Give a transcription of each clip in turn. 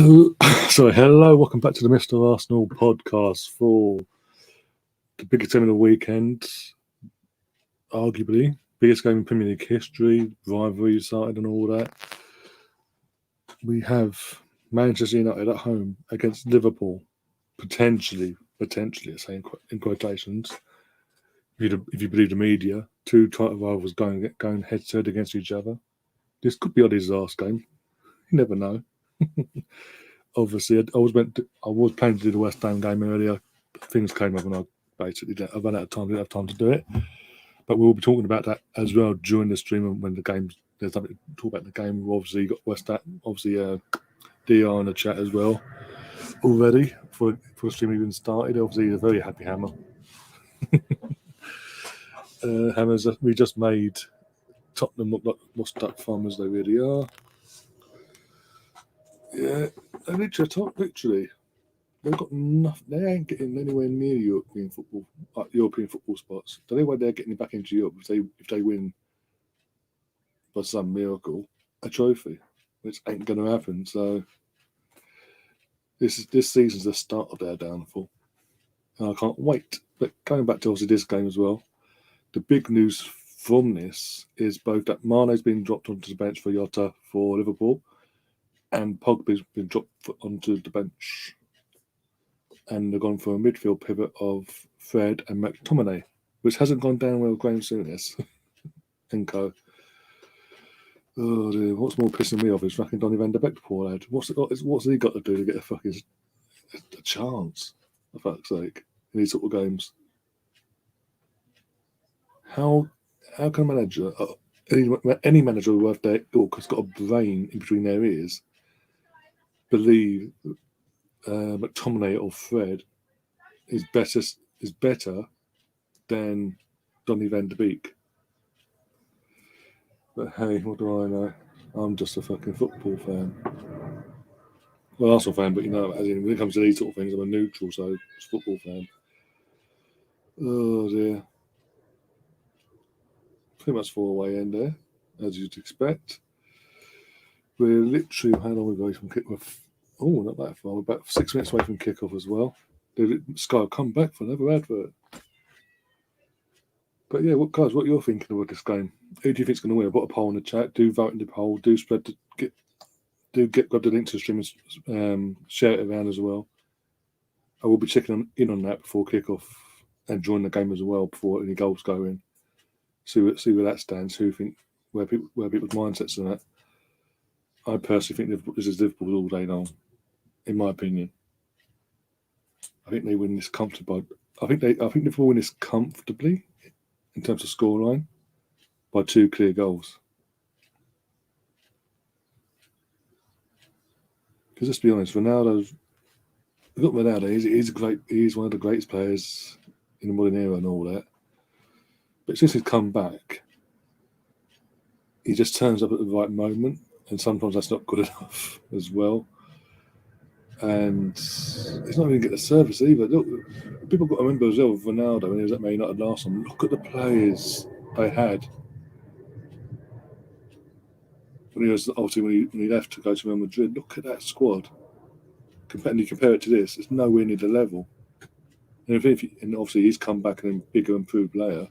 Hello, welcome back to the Mr. Arsenal podcast for the biggest game of the weekend, arguably biggest game in Premier League history, rivalry started and all that. We have Manchester United at home against Liverpool, potentially, saying in quotations, if you believe the media, two title rivals going head to head against each other. This could be Oddie's last game. You never know. Obviously, I was planning to do the West Ham game earlier. Things came up and I ran out of time. Didn't have time to do it. But we'll be talking about that as well during the stream when the games. There's something to talk about the game. We've obviously got West Ham, obviously DR in the chat as well already for the stream even started. Obviously, he's a very happy Hammer. Hammers, we just made Tottenham look like lost duck farmers they really are. Yeah, literally. They've got nothing. They ain't getting anywhere near European football spots. The only way they're getting back into Europe if they win by some miracle a trophy, which ain't going to happen. So this season's the start of their downfall, and I can't wait. But going back to obviously this game as well, the big news from this is both that Mane's been dropped onto the bench for Jota for Liverpool, and Pogba's been dropped onto the bench. And they've gone for a midfield pivot of Fred and McTominay, which hasn't gone down well with Graham Souness and co. Oh dear, what's more pissing me off is fucking Donny van de Beek, poor lad. What's he got to do to get a chance, for fuck's sake, in these sort of games? How can a manager, any manager worth their ilk has got a brain in between their ears, believe McTominay or Fred is better than Donny van de Beek? But hey, what do I know? I'm just a fucking football fan. Well, Arsenal fan, but as in when it comes to these sort of things, I'm a neutral, so it's a football fan. Oh dear. Pretty much 4-away end there, as you'd expect. We're literally, how long are we away from kickoff? Oh, not that far. We're about 6 minutes away from kickoff as well. Sky will come back for another advert. But yeah, guys, what you're thinking about this game? Who do you think is going to win? I've got a poll in the chat. Do vote in the poll. Do grab the link to the stream and share it around as well. I will be checking in on that before kickoff and join the game as well before any goals go in. See where that stands. Where people's mindsets are at. I personally think this is Liverpool all day long, in my opinion. I think they win this comfortably. I think Liverpool win this comfortably in terms of scoreline by 2 clear goals. Because let's be honest, Ronaldo. He's one of the greatest players in the modern era and all that. But since he's come back, he just turns up at the right moment, and sometimes that's not good enough as well. And he's not even getting the service either. Look, people got to remember as well with Ronaldo when he was at Man United last time. Look at the players they had when he left to go to Real Madrid. Look at that squad. And you compare it to this, it's nowhere near the level. And obviously he's come back and bigger, improved player.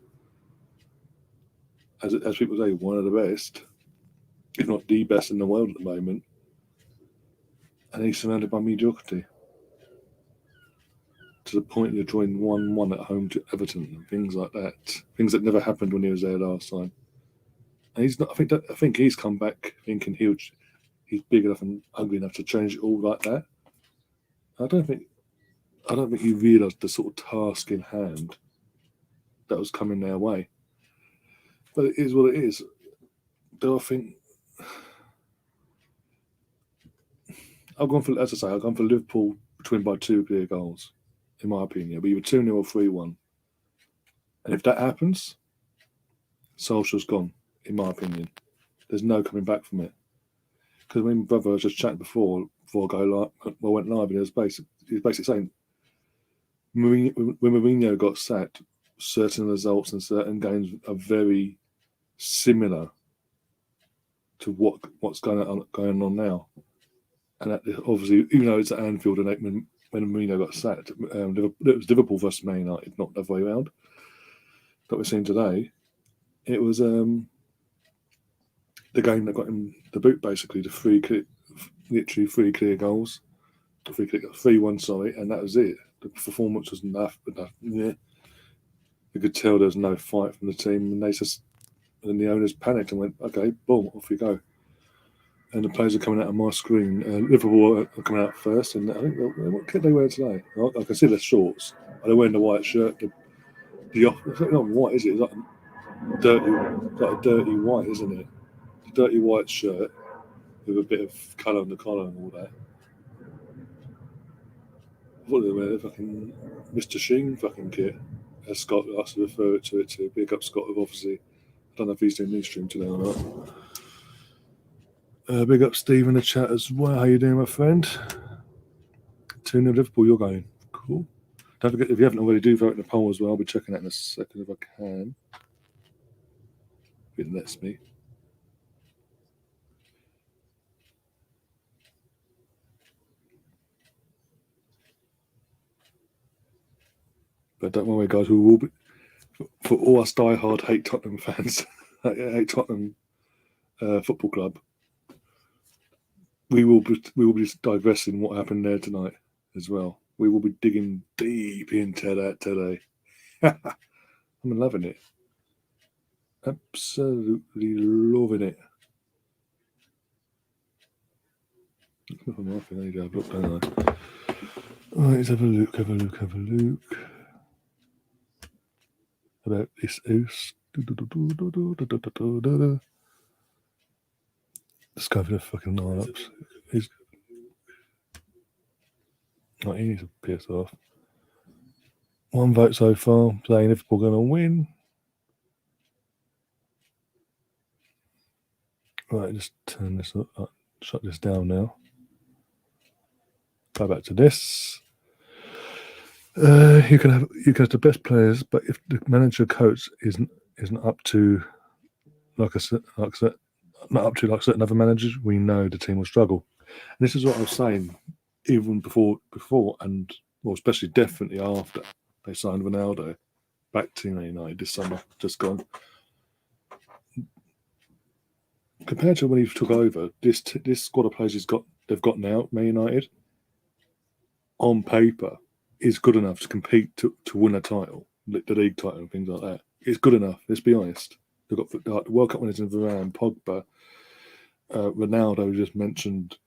As people say, one of the best, if not the best in the world at the moment. And he's surrounded by mediocrity. To the point you're drawing 1-1 at home to Everton and things like that. Things that never happened when he was there last time. And he's not. I think he's come back thinking he's big enough and ugly enough to change it all like that. I don't think he realised the sort of task in hand that was coming their way. But it is what it is. Do I think I've gone for Liverpool to win by 2 clear goals, in my opinion. It'll be either 2-0 or 3-1. And if that happens, Solskjaer's gone, in my opinion. There's no coming back from it. Because when brother was just chatting before I went live, and he was basically saying when Mourinho got sacked, certain results and certain games are very similar to what's going on now. And obviously, even though it's at Anfield and when Mourinho got sacked, it was Liverpool versus Man United, not the other way around, that we're seeing today. It was the game that got him the boot, basically, literally 3 clear goals, 3-1, sorry, and that was it. The performance was enough. Yeah. You could tell there was no fight from the team, and the owners panicked and went, "Okay, boom, off you go." And the players are coming out on my screen. Liverpool are coming out first, and I think what kit they wear today? I can see their shorts. They're wearing the white shirt. It's not white, is it? It's like a dirty white, isn't it? A dirty white shirt with a bit of colour on the collar and all that. I thought they were fucking Mr. Sheen fucking kit, as Scott likes to refer to it to. Big up Scott, obviously. I don't know if he's doing this stream today or not. Big up Steve in the chat as well. How you doing, my friend? 2-0 Liverpool, you're going. Cool. Don't forget, if you haven't already, do vote in the poll as well. I'll be checking that in a second if I can. If it lets me. But don't worry, guys, we will be, for all us die-hard hate Tottenham fans, hate Tottenham Football Club, we will be digressing what happened there tonight as well. We will be digging deep into that today. I'm loving it. Absolutely loving it. There you go. Look, don't I? Right, let's have a look. About this house. Let's go for the fucking lineups. He needs to piss off. 1 vote so far, saying Liverpool going to win. Right, just turn this up, shut this down now. Go back to this. You can have the best players, but if the manager coach isn't up to like not up to like certain other managers, we know the team will struggle. And this is what I was saying even before and well, especially definitely after they signed Ronaldo back to Man United this summer, just gone. Compared to when he took over, this squad of players they've got now, Man United, on paper, is good enough to compete to win a title, the league title and things like that. It's good enough, let's be honest. They've got the World Cup winners in Varane, Pogba, Ronaldo just mentioned.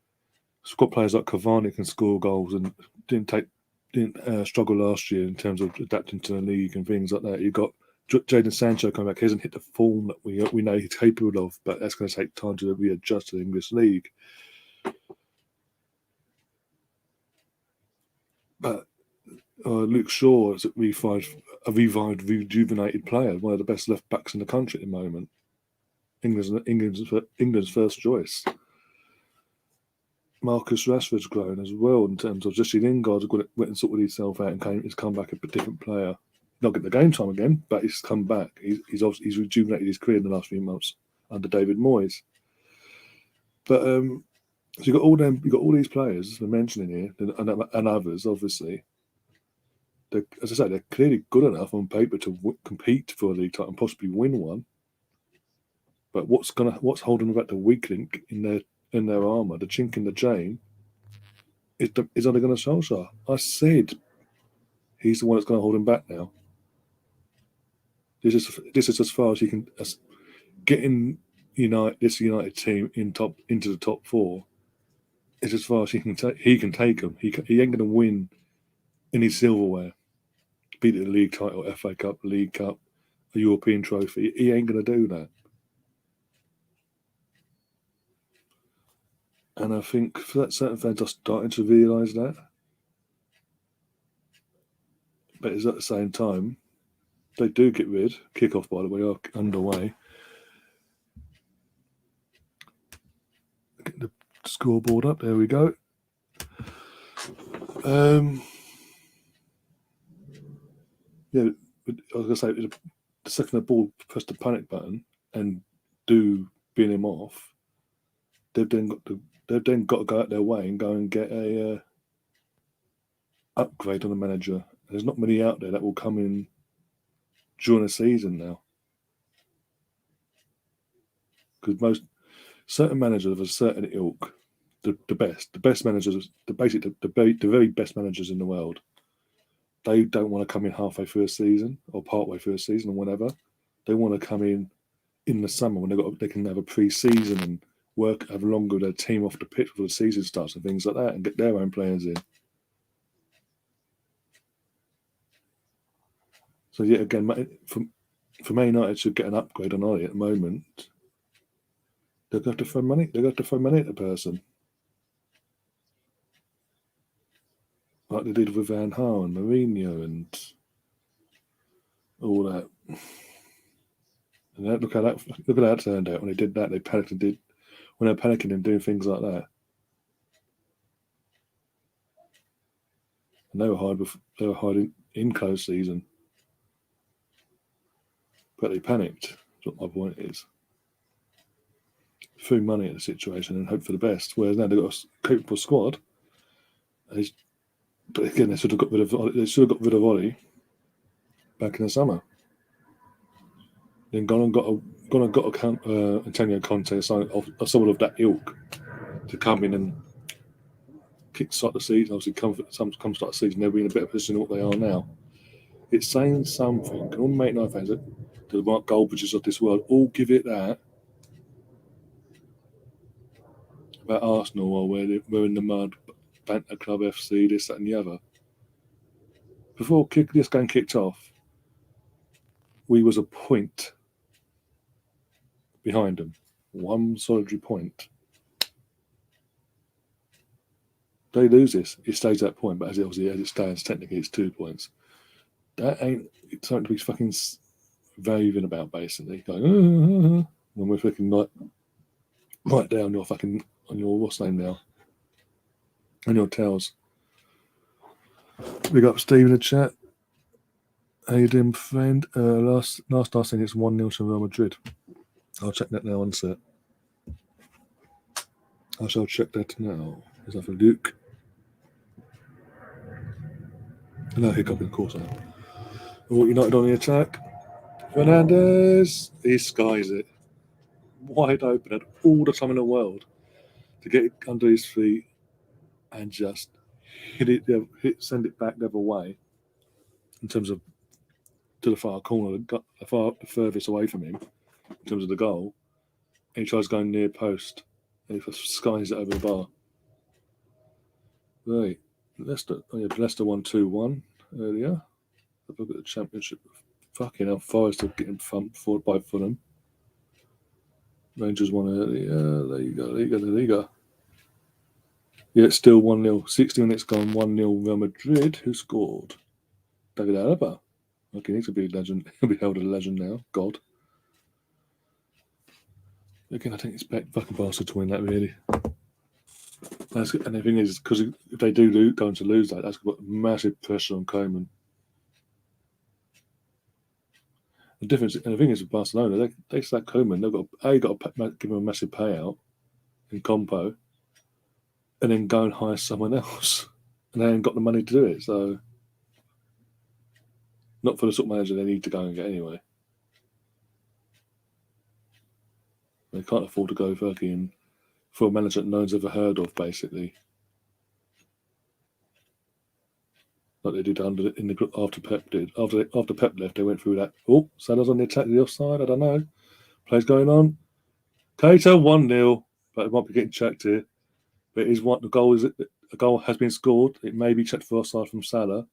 Squad players like Cavani can score goals and didn't struggle last year in terms of adapting to the league and things like that. You've got Jadon Sancho coming back. He hasn't hit the form that we know he's capable of, but that's going to take time to readjust to the English league. But Luke Shaw is a revived, rejuvenated player, one of the best left backs in the country at the moment. England's first choice. Marcus Rashford's grown as well in terms of Jesse Lingard went and sorted himself out and he's come back a different player. Not getting the game time again, but he's come back. He's rejuvenated his career in the last few months under David Moyes. But so you've got all these players we're mentioning here and others, obviously. As I say, they're clearly good enough on paper to compete for a league title and possibly win one. But what's holding them back, the weak link in their armour, the chink in the chain, is Ole Gunnar Solskjaer. I said he's the one that's going to hold him back now. This is as far as he can getting this United team into the top 4. Is as far as he can take them. He ain't going to win any silverware, beat the league title, FA Cup, League Cup, a European trophy. He ain't going to do that. And I think certain fans are starting to realise that. But it's at the same time, they do get rid. Kick-off, by the way, are underway. Get the scoreboard up. There we go. Yeah, I was going to say, the second the ball press the panic button and do bin him off, they've then got to go out their way and go and get a upgrade on the manager. There's not many out there that will come in during the season now, because certain managers of a certain ilk, the best managers, the very best managers in the world, they don't want to come in halfway through a season or partway through a season or whatever. They want to come in the summer when they can have a pre-season and have longer with their team off the pitch before the season starts and things like that, and get their own players in. So yet again, for Man United to get an upgrade on Ollie at the moment, they're going to throw money. They're going to throw money at the person, like they did with Van Gaal and Mourinho and all that. And look how that turned out when they did that. They panicked and did when they're panicking and doing things like that. And they were hiding in close season, but they panicked. That's what my point is. Threw money at the situation and hope for the best. Whereas now they've got a capable squad. But again, they should have got rid of Ollie back in the summer. Then gone and got Antonio Conte, someone of that ilk, to come in and kickstart the season. Obviously, come start the season, they'll be in a better position than what they are now. It's saying something. Can all Man United fans, the Mark Goldbridges of this world, all give it that about Arsenal or where we're in the mud, Banter Club FC, this, that, and the other. Before this game kicked off, we was a point behind them, one solitary point. They lose this, it stays that point, but as it stands, technically it's 2 points. That ain't something to be fucking raving about, basically. Going, when we're fucking right down your fucking, on your, what's name now? On your tails. Big up Steve in the chat. How you doing, friend? Last I think it's 1-0 to Real Madrid. I'll check that now on set. I shall check that now. Is that for Luke? No, hiccup, of course not. Oh, United on the attack. Fernandes, he skies it. Wide open, had all the time in the world to get it under his feet and just send it back the other way in terms of to the far corner, the furthest away from him in terms of the goal. And he tries going near post and he skies it over the bar. Right. Leicester won 2-1 earlier. Look at the Championship. Fucking hell, Forest are getting thumped forward by Fulham. Rangers won earlier. There you go. Yeah, it's still 1-0. 60 minutes gone, 1-0 Real Madrid. Who scored? David Alaba. Okay, he's going to be a legend. He'll be held as a legend now. God. Again, I think it's fucking Barca to win that, really. And the thing is, because if they do go on to lose that, that's got massive pressure on Koeman. The difference, and the thing is with Barcelona, they sack Koeman, they've got to give him a massive payout in Compo, and then go and hire someone else, and they ain't got the money to do it. So, not for the sort of manager they need to go and get anyway. They can't afford to go fucking for a manager that no one's ever heard of, basically. Like they did after Pep did. After Pep left, they went through that. Oh, Salah's on the attack to the offside. I don't know. Plays going on. Keita 1-0, but it might be getting checked here. But the goal has been scored. It may be checked for offside from Salah.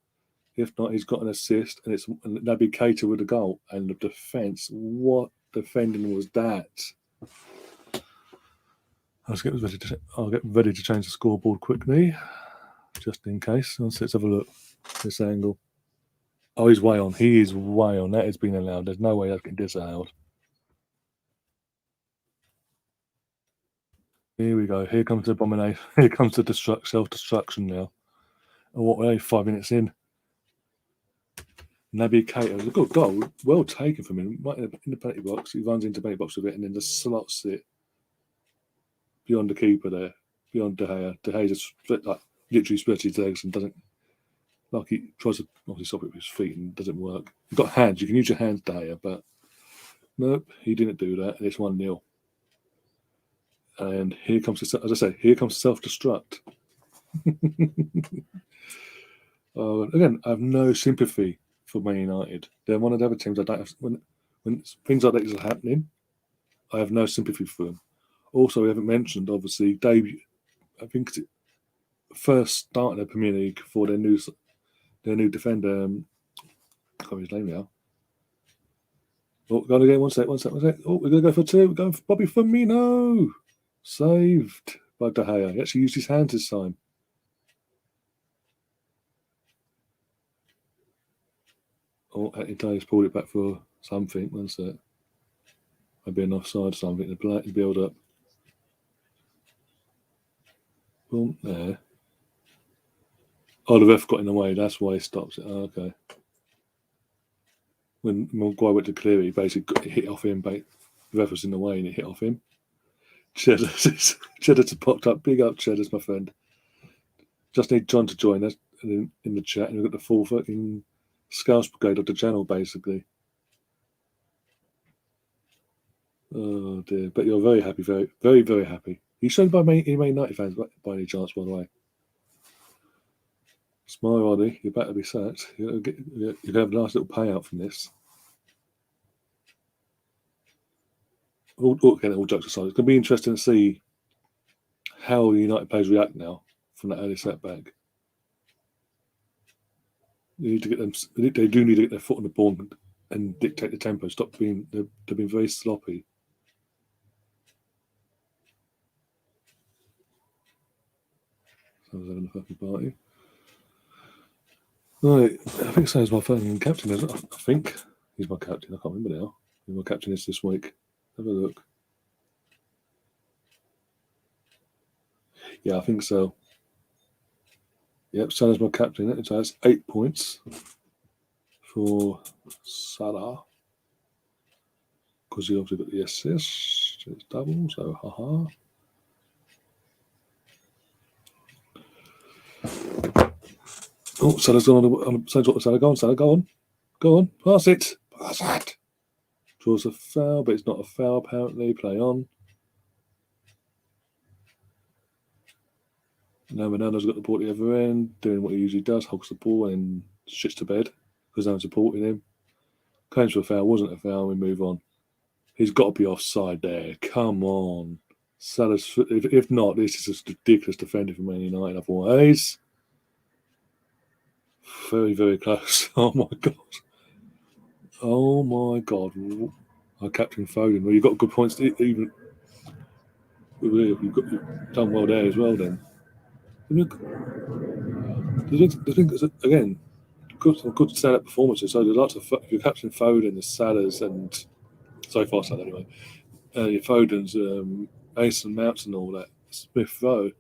If not, he's got an assist, and that'd be Keita with the goal. And the defence, what defending was that? I'll get ready to change the scoreboard quickly, just in case. Let's have a look. This angle. Oh, he's way on. He is way on. That has been allowed. There's no way that's getting disallowed. Here we go. Here comes the abomination. Here comes the self-destruction now. And what were they? 5 minutes in. Naby Keita was a good goal. Well taken from him. Right in the penalty box. He runs into the penalty box with it and then just slots it beyond the keeper there, beyond De Gea. De Gea just literally spreads his legs and doesn't, like he tries to obviously stop it with his feet and it doesn't work. You've got hands, you can use your hands, De Gea, but nope, he didn't do that, and it's 1-0. And here comes, as I say, here comes self-destruct. Again, I have no sympathy for Man United. They're one of the other teams I don't have. When things like that are happening, I have no sympathy for them. Also, we haven't mentioned, obviously, debut. I think it's first start in the Premier League for their new defender. I can't remember his name now. Oh, going again. One sec. Oh, we're going to go for two. We're going for Bobby Firmino. Saved by De Gea. He actually used his hands this time. Oh, Italia's pulled it back for something. One sec. Maybe an offside or something. The build up. Boom, there. Oh, the ref got in the way. That's why he stops it. Oh, okay. When Maguire went to clear it, he basically hit off him. The ref was in the way and it hit off him. Cheddar's popped up. Big up, Cheddar's, my friend. Just need John to join us in the chat, and we've got the full fucking Scouse Brigade of the channel, basically. Oh dear, but you're very happy, very, very, very happy. You showed by Man United fans by any chance, by the way? Smile, Roddy. You better be sacked. You're going to have a nice little payout from this. All jokes aside, it's going to be interesting to see how the United players react now from that early setback. They need to get them. They do need to get their foot on the ball and dictate the tempo. Stop being. They've been very sloppy. Someone's having a fucking party. Right, I think Sam's my fucking captain, isn't it? I think he's my captain. I can't remember now. Who my captain is this week. Have a look. Yeah, I think so. Yep, Salah's my captain. So that's 8 points for Salah. Because he obviously got the assist. It's double, so haha. Oh, Salah's gone on the same sort of Salah. Go on, Salah, go on. Go on, pass it. Pass it. Draws a foul, but it's not a foul apparently. Play on. Now Ronaldo's got the ball at the other end, doing what he usually does, hogs the ball and shits to bed because no one's supporting him. Claims for a foul, wasn't a foul, we move on. He's got to be offside there. Come on. Salah's, if not, this is just ridiculous defending from Man United otherwise. Very, very close. Oh my God. Oh my God. Our captain Foden. Well, you've got good points. You've done well there as well then. Again, good stand-up performances. So there's lots of your captain Foden, the Salahs, and so far Salah anyway. Your Foden's, Mason Mounts and all that. Smith Rowe,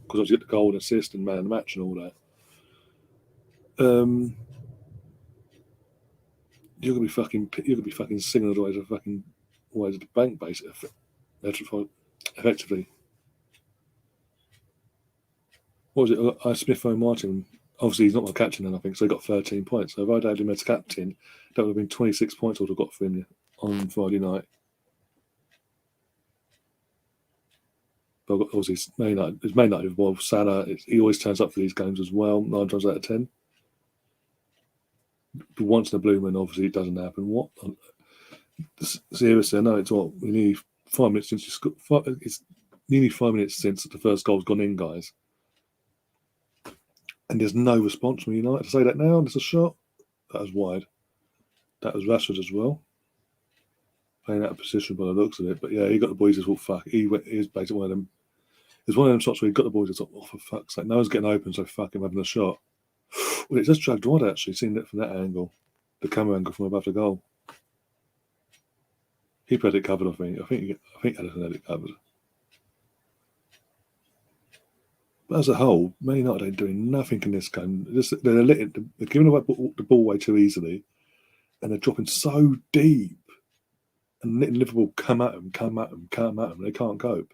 because obviously get the goal and assist and man of the match and all that. You're gonna be fucking singing all the way to the bank, basically. Effectively. What was it? Smith Rowe Martin. Obviously, he's not my captain, then I think so. He got 13 points. So if I'd had him as captain, that would have been 26 points. I would have got for him on Friday night. But obviously, it's May night involved. Salah, he always turns up for these games as well. 9 times out of 10. But once in a blue moon, obviously, it doesn't happen. What? Seriously, I know it's what we need 5 minutes since it's nearly 5 minutes since the first goal's gone in, guys. And there's no response from United. To say that now, there's a shot. That was wide. That was Rashford as well. Playing out of position by the looks of it. But yeah, he got the boys as well. Fuck. He was basically one of them. There's one of them shots where he got the boys and thought, oh, for fuck's sake. No one's getting open, so fuck him having a shot. Well, it just dragged wide, actually, seeing it from that angle. The camera angle from above the goal. He had it covered, I think. I think Ederson had it covered. But as a whole, Man United ain't doing nothing in this game. They're giving away the ball away too easily, and they're dropping so deep, and letting Liverpool come at them. They can't cope.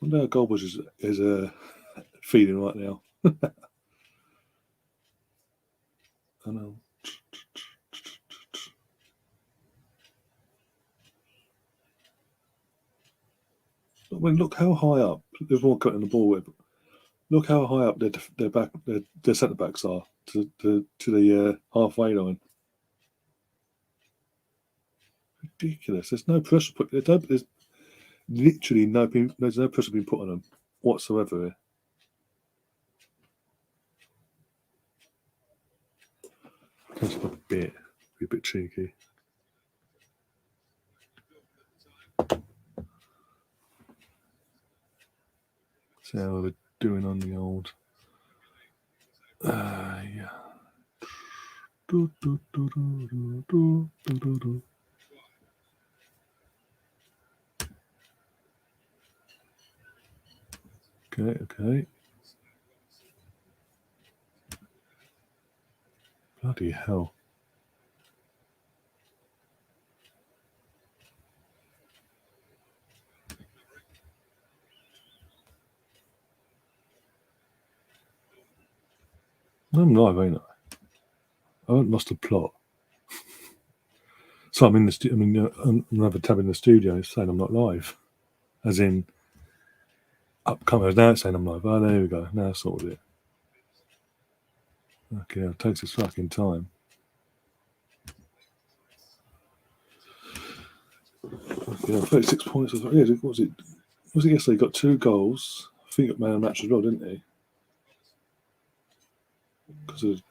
I wonder how Goldbush is feeling right now. I know. I mean, look how high up. There's more cutting the ball with. Look how high up their centre backs are to the halfway line. Ridiculous. There's no pressure put. There's literally there's no pressure being put on them whatsoever. Just a bit cheeky. See how we're doing on the old. Yeah. Okay. Bloody hell. I'm live, ain't I? I haven't lost a plot. So I'm in the I'm another tab in the studio saying I'm not live. As in, upcoming. Now it's saying I'm live. Oh, there we go. Now I sorted it. Okay, it takes its fucking time. Okay, 36 points. Yeah, what was it? Was it yesterday? He got 2 goals. I think he got man of the match as well, didn't he? Because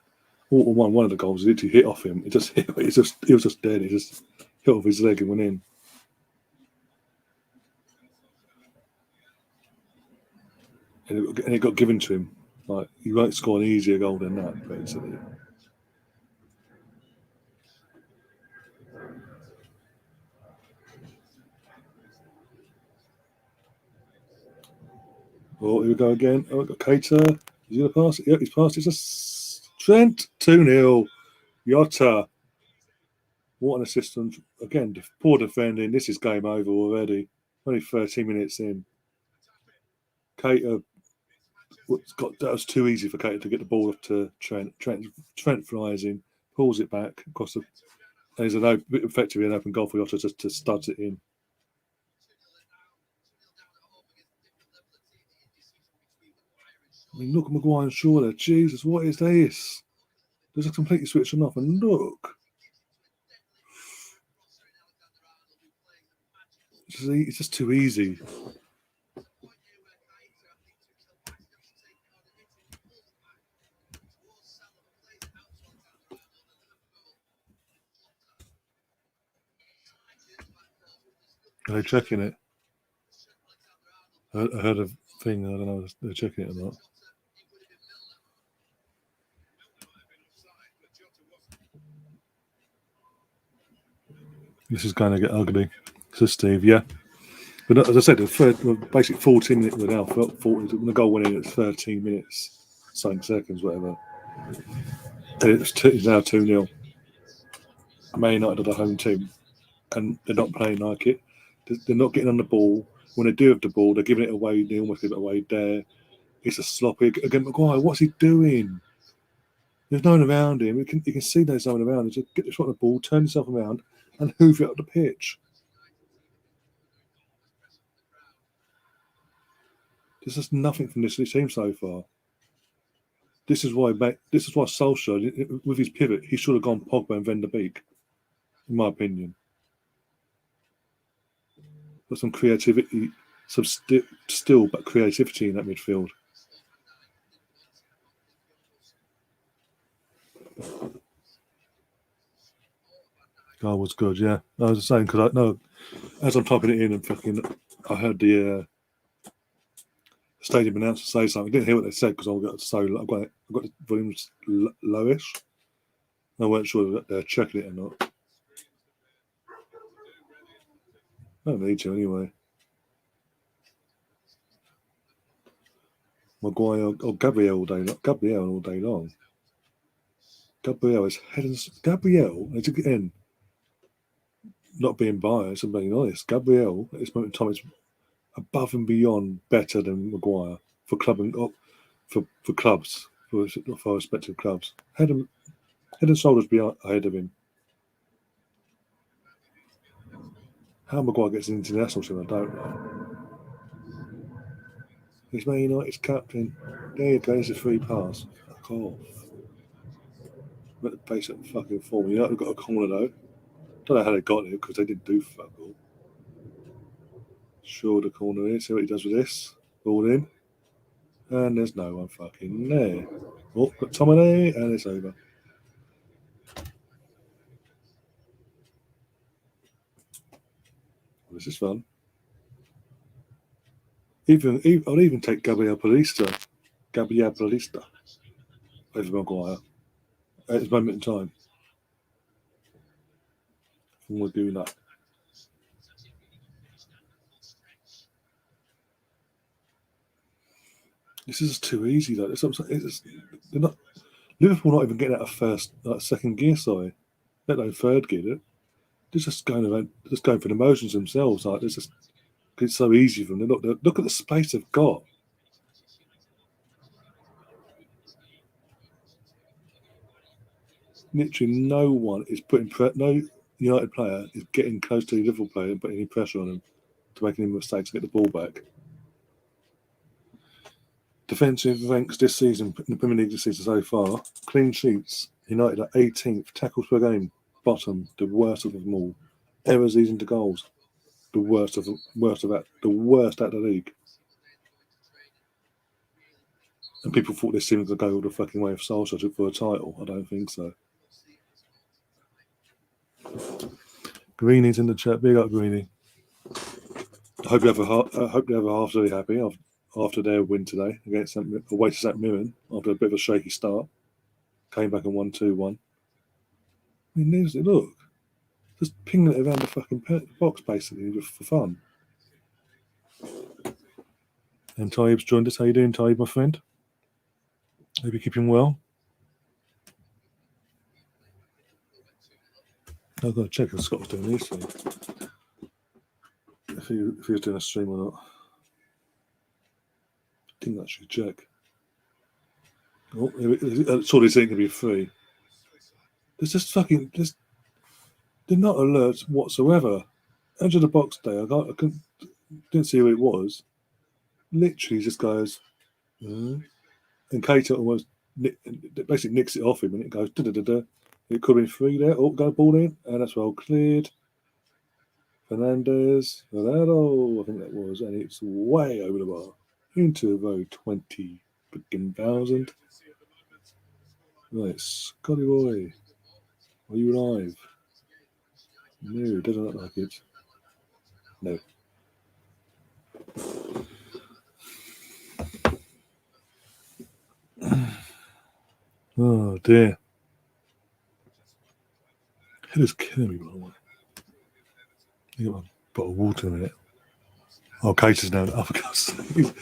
one of the goals literally hit off him. He was just dead. He just hit off his leg and went in. And it got given to him. Like, you won't score an easier goal than that, basically. Oh, here we go again. Oh, got Cater. Is he going to pass it? Yeah, he's passed it. It's Trent. 2-0. Yotta. What an assist. Again, poor defending. This is game over already. Only 13 minutes in. Cater. That was too easy for Cater to get the ball up to Trent. Trent flies in, pulls it back across the. There's effectively an open goal for Yotta to studs it in. I mean, look at Maguire and Shaw there. Jesus, what is this? There's a completely switched them off, and look. It's just too easy. Are they checking it? I heard a thing. I don't know if they're checking it or not. This is going to get ugly, says Steve. Yeah. But as I said, basically 14 minutes now. 40, the goal went in at 13 minutes, something seconds, whatever. And it's now 2-0. Man United are the home team, and they're not playing like it. They're not getting on the ball. When they do have the ball, they're giving it away. They almost give it away there. It's a sloppy. Again, Maguire, what's he doing? There's no one around him. You can see there's no one around him. Just get the shot on the ball, turn yourself around, and hoof it up the pitch. There's just nothing from this team so far. This is why Solskjaer, with his pivot, he should have gone Pogba and Van der Beek, in my opinion. Got some creativity, some still, but creativity in that midfield. Goal was good, yeah. I was saying because I know as I'm typing it in and I heard the stadium announcer say something. I didn't hear what they said because I've got the volumes lowish. I weren't sure that they're checking it or not. I don't need to anyway. Maguire or Gabriel all day long. Gabriel is heading. Gabriel is again not being biased and being honest. Gabriel at this moment in time is above and beyond better than Maguire for for clubs, for respective clubs. Head and shoulders ahead of him. How Maguire gets an international team, I don't know. He's Man United's captain. There you go, there's a free pass. Fuck off. At the basic fucking form. United got a corner though. Don't know how they got it because they didn't do fuck all. Sure, the corner is. See what he does with this. Ball in. And there's no one fucking there. Oh, got Tomine, and it's over. This is fun. I'd even take Gabriel Paulista over Maguire at this moment in time. And we're doing that. This is too easy though. They're not Liverpool not even getting out of second gear. Sorry, let alone third gear. They're just going for the motions themselves. Like it's so easy for them. Look at the space they've got. Literally, no one is no United player is getting close to the Liverpool player and putting any pressure on them to make any mistakes to get the ball back. Defensive ranks this season in the Premier League this season so far: clean sheets. United are 18th, tackles per game, bottom, the worst of them all. Errors leading to goals, the worst out of the league. And people thought this team was going to go all the fucking way of Solskjaer for a title. I don't think so. Greenie's in the chat. Big up, Greenie. I hope you have a half really happy after their win today against away to St Mirren after a bit of a shaky start. Came back and won 2-1. I mean, look, just pinging it around the fucking box basically just for fun. And Taib's joined us. How you doing, Taib, my friend? Hope you're keeping well. I've got to check if Scott was doing this thing. If he was doing a stream or not. I think that should check. Oh, surely this ain't going to be free. There's just fucking... They're not alerts whatsoever. Edge of the box day, didn't see who it was. Literally just goes... and Keita almost basically nicks it off him and it goes... Da-da-da-da. It could have been free there. Oh, got a ball in. And that's well cleared. Fernandez. Ronaldo, I think that was. And it's way over the bar. Into about 20,000. Right, Scotty boy. Are you live? No, it doesn't look like it. No. Oh dear. It is killing me, by the way. You got a bottle of water in it. Oh, Keita's now up. He's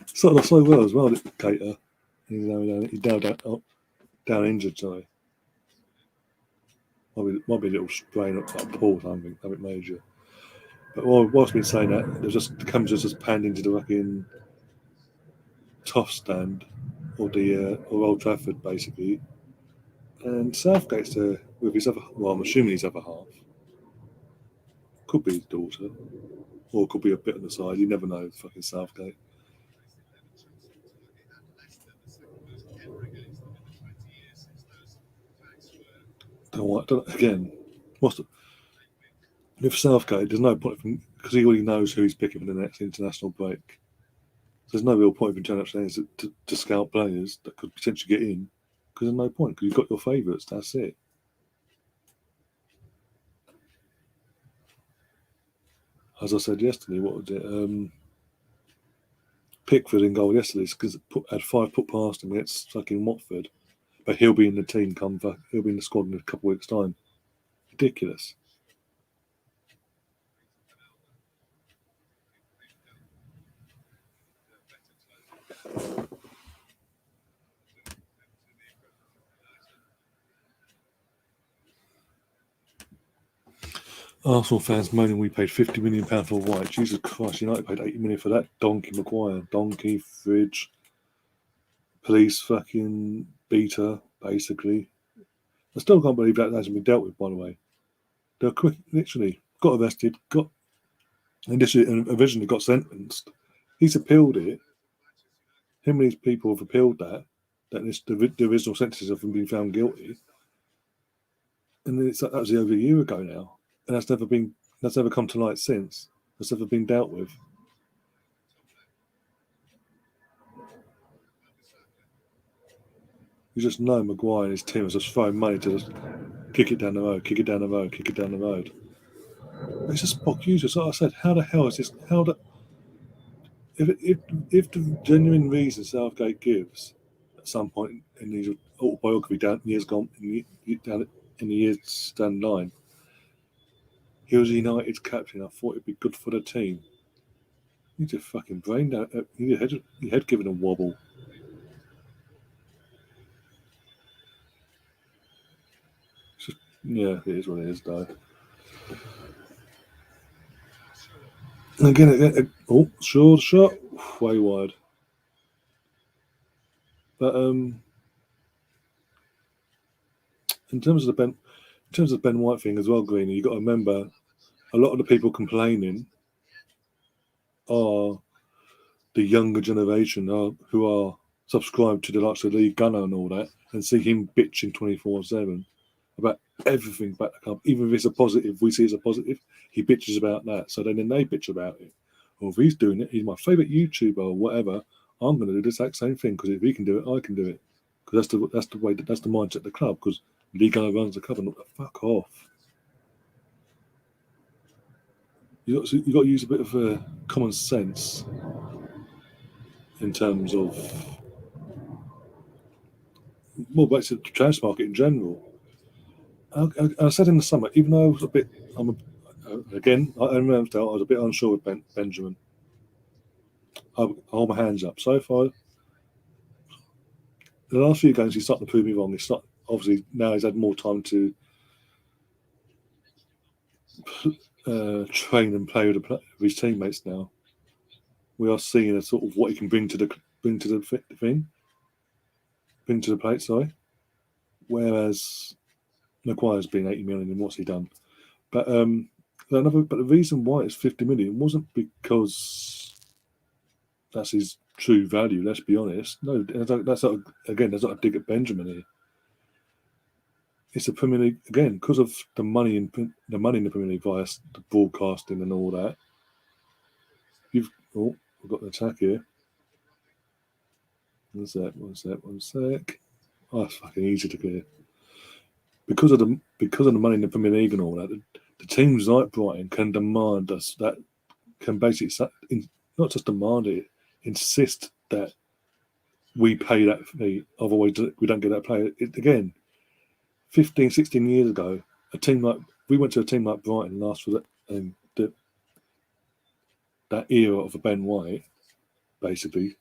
started off so well as well, Keita. He's now down injured, sorry. Might be a little sprain up that paw, something major. But whilst been saying that, the cameras just panned into the fucking Toff stand or Old Trafford basically, and Southgate's there with his other. Well, I'm assuming his other half. Could be his daughter, or could be a bit on the side. You never know. Fucking Southgate. Again, with Southgate, there's no point because he already knows who he's picking for the next international break. So there's no real point in turning up to scout players that could potentially get in because there's no point because you've got your favourites. That's it. As I said yesterday, what was it? Pickford in goal yesterday because had 5 put past him against fucking Watford, but he'll be in the team he'll be in the squad in a couple of weeks' time. Ridiculous. Arsenal fans moaning we paid £50 million for White. Jesus Christ, United paid £80 million for that donkey Maguire. Donkey, fridge, police fucking beater, basically. I still can't believe that hasn't been dealt with, by the way. They're quick, literally, got arrested, and originally got sentenced. He's appealed it. Him and these people have appealed that the original sentences have been found guilty. And that was over a year ago now. And that's never come to light since. That's never been dealt with. You just know Maguire and his team is just throwing money to just kick it down the road, kick it down the road, kick it down the road. It's just spot users. Like I said, how the hell is this? If the genuine reason Southgate gives at some point in his autobiography down in the years down the line, he was United's captain. I thought it'd be good for the team. You just fucking brain down. Your head given a wobble. Just, yeah, it is what it is, though. And again, sure, shot, way wide. But in terms of the Ben White thing as well, Greeny, you got to remember a lot of the people complaining are the younger generation who are subscribed to the likes of Lee Gunner and all that, and see him bitching 24/7 about everything about the club. Even if it's a positive, we see it's a positive, he bitches about that. So then they bitch about it. Or if he's doing it, he's my favourite YouTuber or whatever. I'm going to do the exact same thing because if he can do it, I can do it. Because that's the mindset of the club. Because Lee Gunner runs the club, and fuck off. You got to use a bit of common sense in terms of back to the transfer market in general. I said in the summer, even though I was I was a bit unsure with Benjamin. I hold my hands up. So far, the last few games, he's starting to prove me wrong. Obviously now he's had more time to train and play with his teammates. Now we are seeing a sort of what he can bring to the plate. Sorry, whereas Maguire's been 80 million, and what's he done? But the reason why it's 50 million wasn't because that's his true value. Let's be honest. No, that's not a dig at Benjamin here. It's the Premier League again because of the money in the Premier League via the broadcasting and all that. We've got an attack here. One sec. Oh, it's fucking easy to clear. Because of the money in the Premier League and all that, the teams like Brighton can demand us that can basically not just demand it, insist that we pay that fee. Otherwise, we don't get that player. Again, 15, 16 years ago, we went to a team like Brighton last for that era of a Ben White, basically,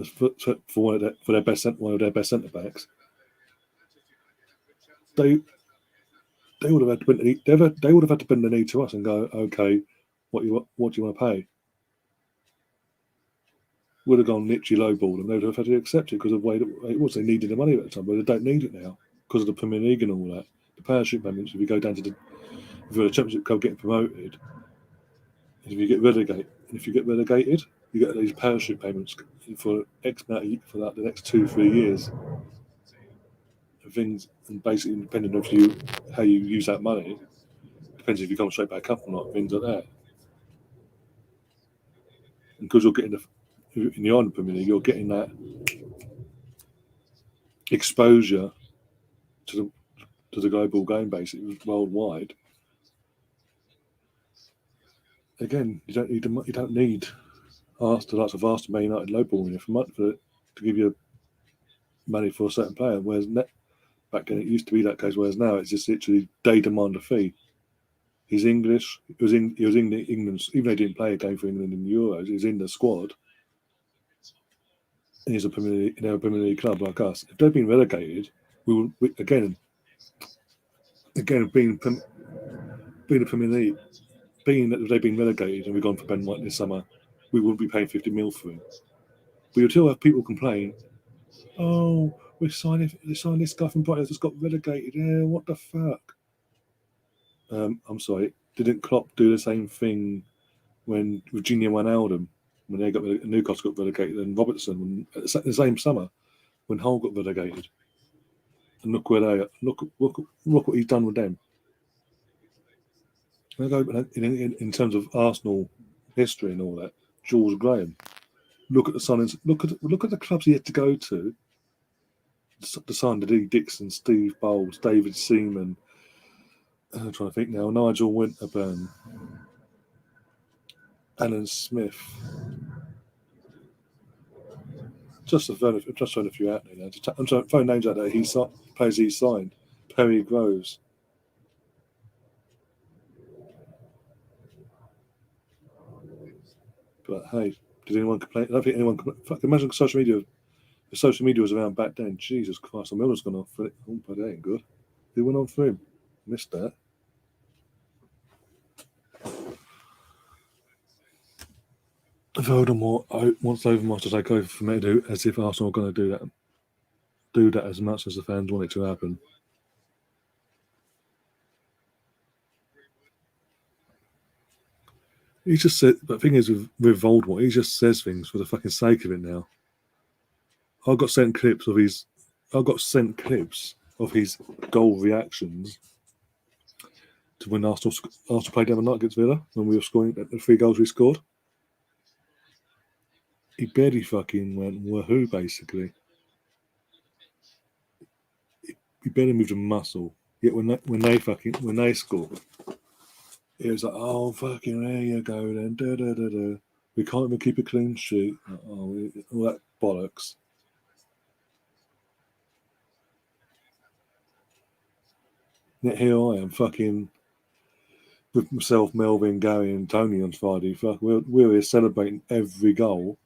for one of their best centre backs. They would have had to bend the knee to us and go, okay, what do you want to pay? Would have gone literally lowball, and they would have had to accept it because of the way that it was. They needed the money at the time, but they don't need it now because of the Premier League and all that. The parachute payments, if you go down to the Championship Club getting promoted, if you get relegated, you get these parachute payments for X amount for the next 2-3 years. Things, and basically depending on how you use that money, depends if you come straight back up or not, things like that. And because you're getting in the Ireland Premier League, you're getting that exposure to the global game, basically worldwide. Again, you don't need the likes of Arsenal, Man United lowballing you to give you money for a certain player. Whereas back then it used to be that case. Whereas now it's just literally they demand a fee. He's English. He was in England, even though he didn't play a game for England in the Euros. He's in the squad. And he's a Premier League club like us. If they've been relegated, we again being being the Premier League, being that they've been relegated and we've gone for Ben White this summer, we wouldn't be paying 50 mil for him. We would still have people complain, oh, we signed this guy from Brighton that's got relegated. Yeah, what the fuck? I'm sorry, didn't Klopp do the same thing when Virginia Wijnaldum, when they got Newcastle got relegated, and Robertson the same summer when Hull got relegated? And look where they are. Look what he's done with them. In terms of Arsenal history and all that, George Graham. Look at the signings. Look at the clubs he had to go to. The sign of Lee Dixon, Steve Bowles, David Seaman. I'm trying to think now. Nigel Winterburn, Alan Smith. Just throwing a few out there now. I'm throwing names out there. Players he signed. Perry Groves. But hey, did anyone complain? I don't think anyone complained. Imagine social media. If social media was around back then, Jesus Christ, the Miller's gone off for it. Oh, but that ain't good. Who went on for him? Missed that. Voldemort wants Overmars to take over from Edu, as if Arsenal are going to do that as much as the fans want it to happen. He just said, but the thing is with Voldemort, he just says things for the fucking sake of it now. I got sent clips of his goal reactions to when Arsenal played the other night against Villa when we were scoring the 3 goals we scored. He barely fucking went wahoo, basically. He barely moved a muscle. Yet when they scored, it was like, oh fucking there you go then. Da, da, da, da. We can't even keep a clean sheet. All that bollocks. Yet here I am, fucking with myself, Melvin, Gary, and Tony on Friday. We're here celebrating every goal.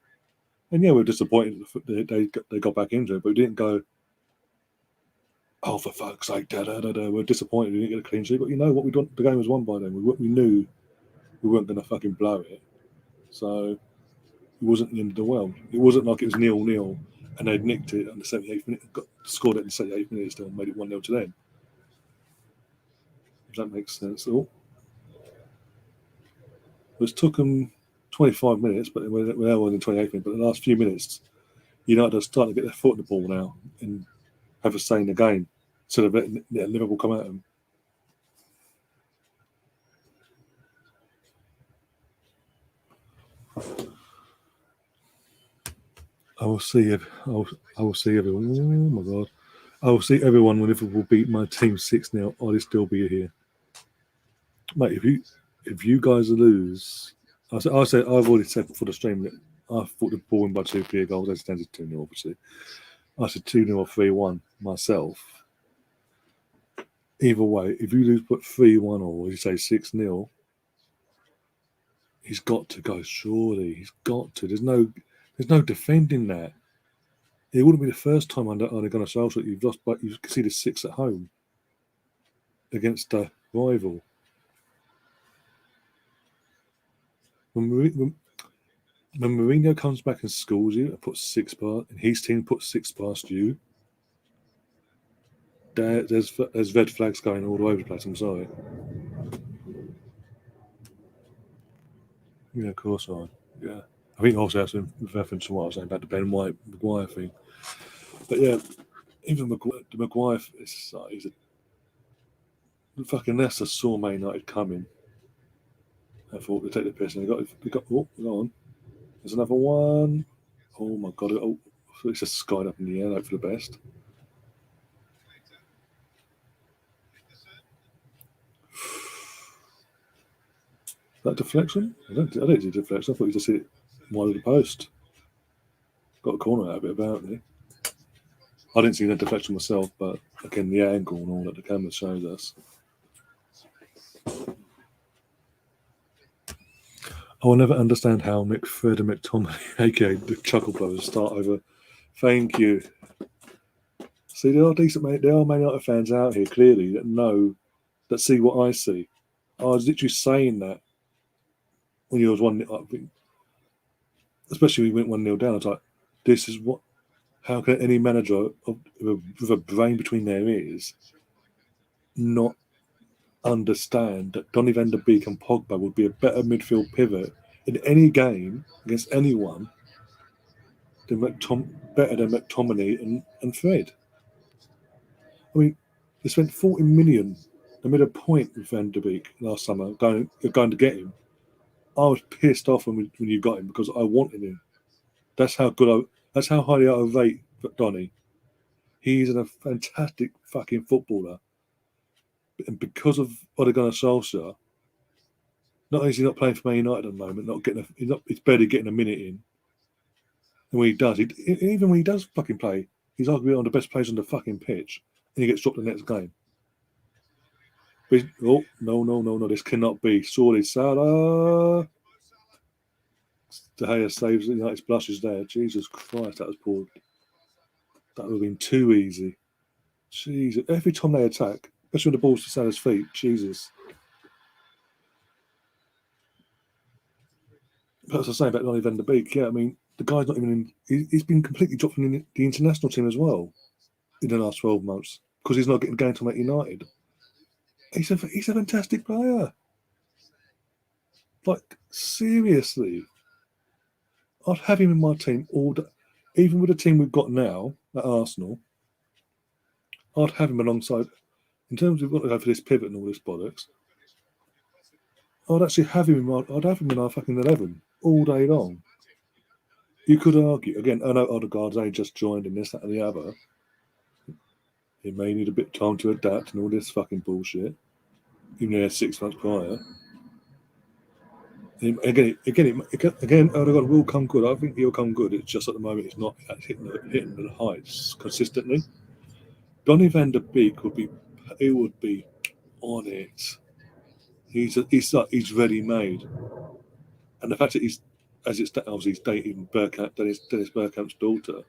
And yeah, we're disappointed they got back into it, but we didn't go, oh, for fuck's sake, da da da da. We're disappointed we didn't get a clean sheet, but you know what? The game was won by them. We knew we weren't going to fucking blow it, so it wasn't the end of the world. It wasn't like it was 0-0 and they'd nicked it in the 78th minute, scored it in the 78th minute, still made it 1-0 to them. If that makes sense at all. It took them 25 minutes, but we're now in the 28th minute. But the last few minutes, United are starting to get their foot in the ball now and have a say in the game instead of letting Liverpool come at them. I will see everyone. Oh my god! I will see everyone when Liverpool beat my team 6-0. I'll still be here, mate. If you guys lose, I've already said before the stream that I thought the ball win by 2 clear goals. As it stands, 2-0. Obviously, I said 2-0 or 3-1 myself. Either way, if you lose but 3-1 or you say 6-0, he's got to go. Surely he's got to. There's no defending that. It wouldn't be the first time under Gunnar Solskjaer that you've lost, but you conceded 6 at home against a rival. When Mourinho comes back and schools you and puts 6 past, and his team puts 6 past you, there's red flags going all over the place. I'm sorry. Yeah, of course I. Yeah, I think also that's in reference to what I was saying about the Ben White Maguire thing. But yeah, even the Maguire, he's a fucking Leicester saw Man United coming. I thought they'd take the piss, and they got. Oh, go on. There's another one. Oh my god! Oh, it's just skied up in the air. Hope for the best. That deflection? I don't see deflection. I thought you just hit it wide of the post. Got a corner out of it, apparently. I didn't see that deflection myself, but again, the angle and all that the camera shows us. I will never understand how Fred and McTominay, aka the Chuckle Brothers, start over. Thank you. See, there are decent, there are Man United fans out here clearly that see what I see. I was literally saying that when you was 1-0, especially when we went 1-0 down. I was like, this is what. How can any manager with a brain between their ears not understand that Donny van der Beek and Pogba would be a better midfield pivot in any game against anyone better than McTominay and Fred? I mean, they spent 40 million. They made a point with Van der Beek last summer going to get him. I was pissed off when you got him because I wanted him. That's how that's how highly I rate Donny. He's a fantastic fucking footballer. And because of Ole Gunnar Solskjaer, not only is he not playing for Man United at the moment, he's barely getting a minute in. And when he does, even when he does fucking play, he's arguably one of the best players on the fucking pitch, and he gets dropped the next game. But no, this cannot be. Surely Salah. De Gea saves United's blushes there. Jesus Christ, that was poor. That would have been too easy. Jesus, every time they attack, especially when the ball's to Salah's feet, Jesus. But as I say about Donny van der Beek, yeah, I mean, the guy's not even in. He's been completely dropped from the international team as well in the last 12 months because he's not getting game time at United. He's a fantastic player. Like, seriously. I'd have him in my team all day. Even with the team we've got now at Arsenal, I'd have him alongside. In terms of what to go for this pivot and all this bollocks, I'd actually have him in our fucking 11 all day long. You could argue, again, I know Odegaard's only just joined in this, that, and the other. He may need a bit of time to adapt and all this fucking bullshit. Even though he had 6 months prior. Again, Odegaard will come good. I think he'll come good. It's just at the moment he's not hitting the heights consistently. Donny van der Beek would be on it. He's ready made, and the fact that obviously he's dating Dennis Bergkamp's daughter.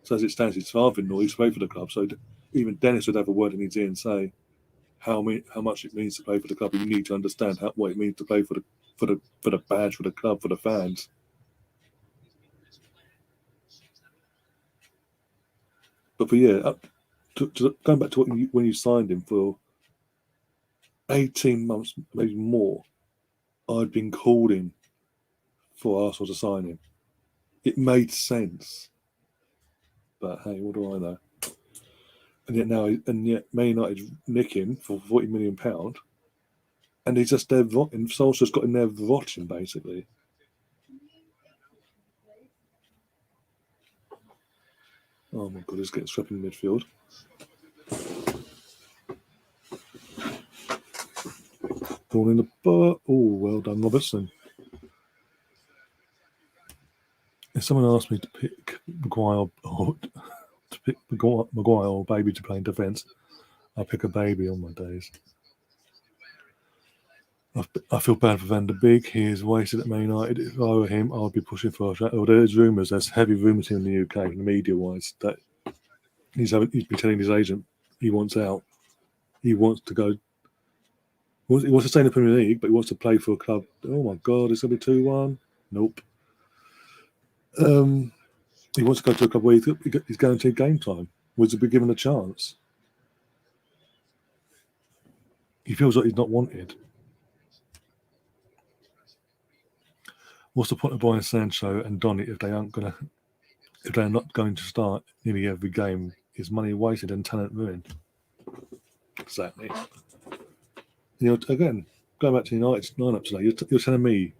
So as it stands, his father-in-law used to play for the club. So even Dennis would have a word in his ear and say how much it means to play for the club. You need to understand what it means to play for the badge, for the club, for the fans. But going back to when you signed him for 18 months, maybe more, I'd been calling for Arsenal to sign him. It made sense. But hey, what do I know? And yet Man United nick him for £40 million, and he's just there rotting. Solskjaer's got him there rotting, basically. Oh my God, he's getting swept in midfield. Ball in the butt. Oh, well done, Robertson. If someone asked me to pick Maguire or Baby to play in defence, I'll pick a Baby on my days. I feel bad for Van der Beek. He is wasted at Man United. If I were him, I would be pushing for a shot. There's heavy rumours in the UK, media-wise, that he's been telling his agent he wants out. He wants to go. He wants to stay in the Premier League, but he wants to play for a club. Oh my God, it's going to be 2-1. Nope. He wants to go to a club where he's guaranteed game time. Was to be given a chance. He feels like he's not wanted. What's the point of buying Sancho and Donny if they're not going to start nearly every game? Is money wasted and talent ruined? Exactly. Again, going back to United's lineup today, you're telling me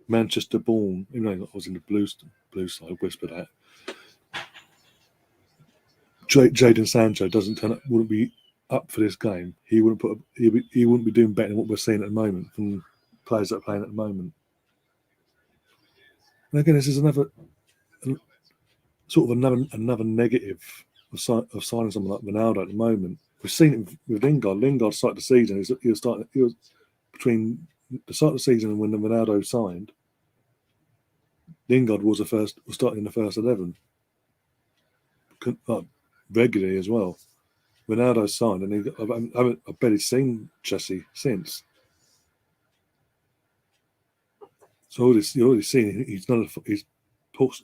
Manchester born, even though I was in the blue side, whisper that Jadon Sancho wouldn't be up for this game. He wouldn't be doing better than what we're seeing at the moment from players that are playing at the moment. And again, this is another negative of signing someone like Ronaldo at the moment. We've seen it with Lingard. Lingard started the season. He was between the start of the season and when Ronaldo signed. Lingard was starting in the first 11 regularly as well. Ronaldo signed, and I barely seen Jesse since. So you're already seeing he's pushed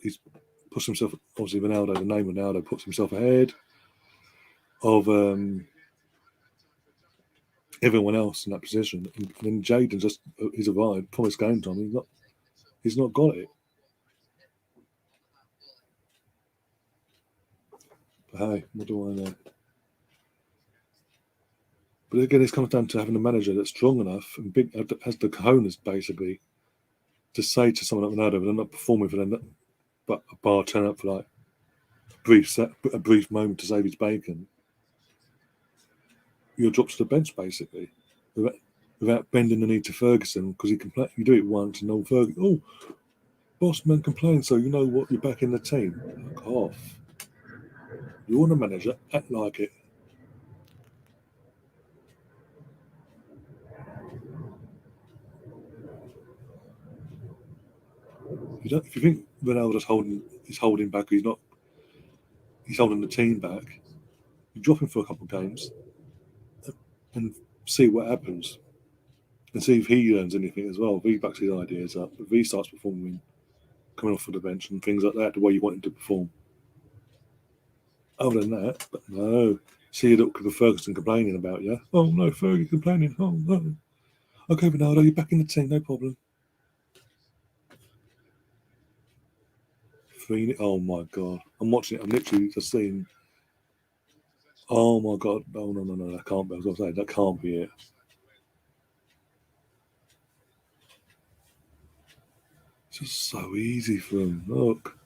himself. Obviously, Ronaldo, the name Ronaldo, puts himself ahead of everyone else in that position. And then Jaden he's arrived, promised game time. He's not got it. But hey, what do I know? But again, this comes down to having a manager that's strong enough and big, has the cojones basically to say to someone like Ronaldo, they're not performing for them, but a bar turn up for like a brief moment to save his bacon. You'll drop to the bench basically, without bending the knee to Ferguson because you do it once and old Ferguson, boss man complains, so you know what, you're back in the team. Fuck off. You're the manager, act like it. If you think Ronaldo's holding back, he's holding the team back. You drop him for a couple of games and see what happens, and see if he learns anything as well. If he backs his ideas up, if he starts performing, coming off of the bench and things like that, the way you want him to perform. Other than that, but no. See you look at Ferguson complaining about you. Oh no, Fergie complaining. Oh no. Okay, Ronaldo, you're back in the team, no problem. Oh my god. I'm watching it, I'm literally just seeing. Oh my god. Oh no, that can't be. I was gonna say that can't be it. It's just so easy for him. Look.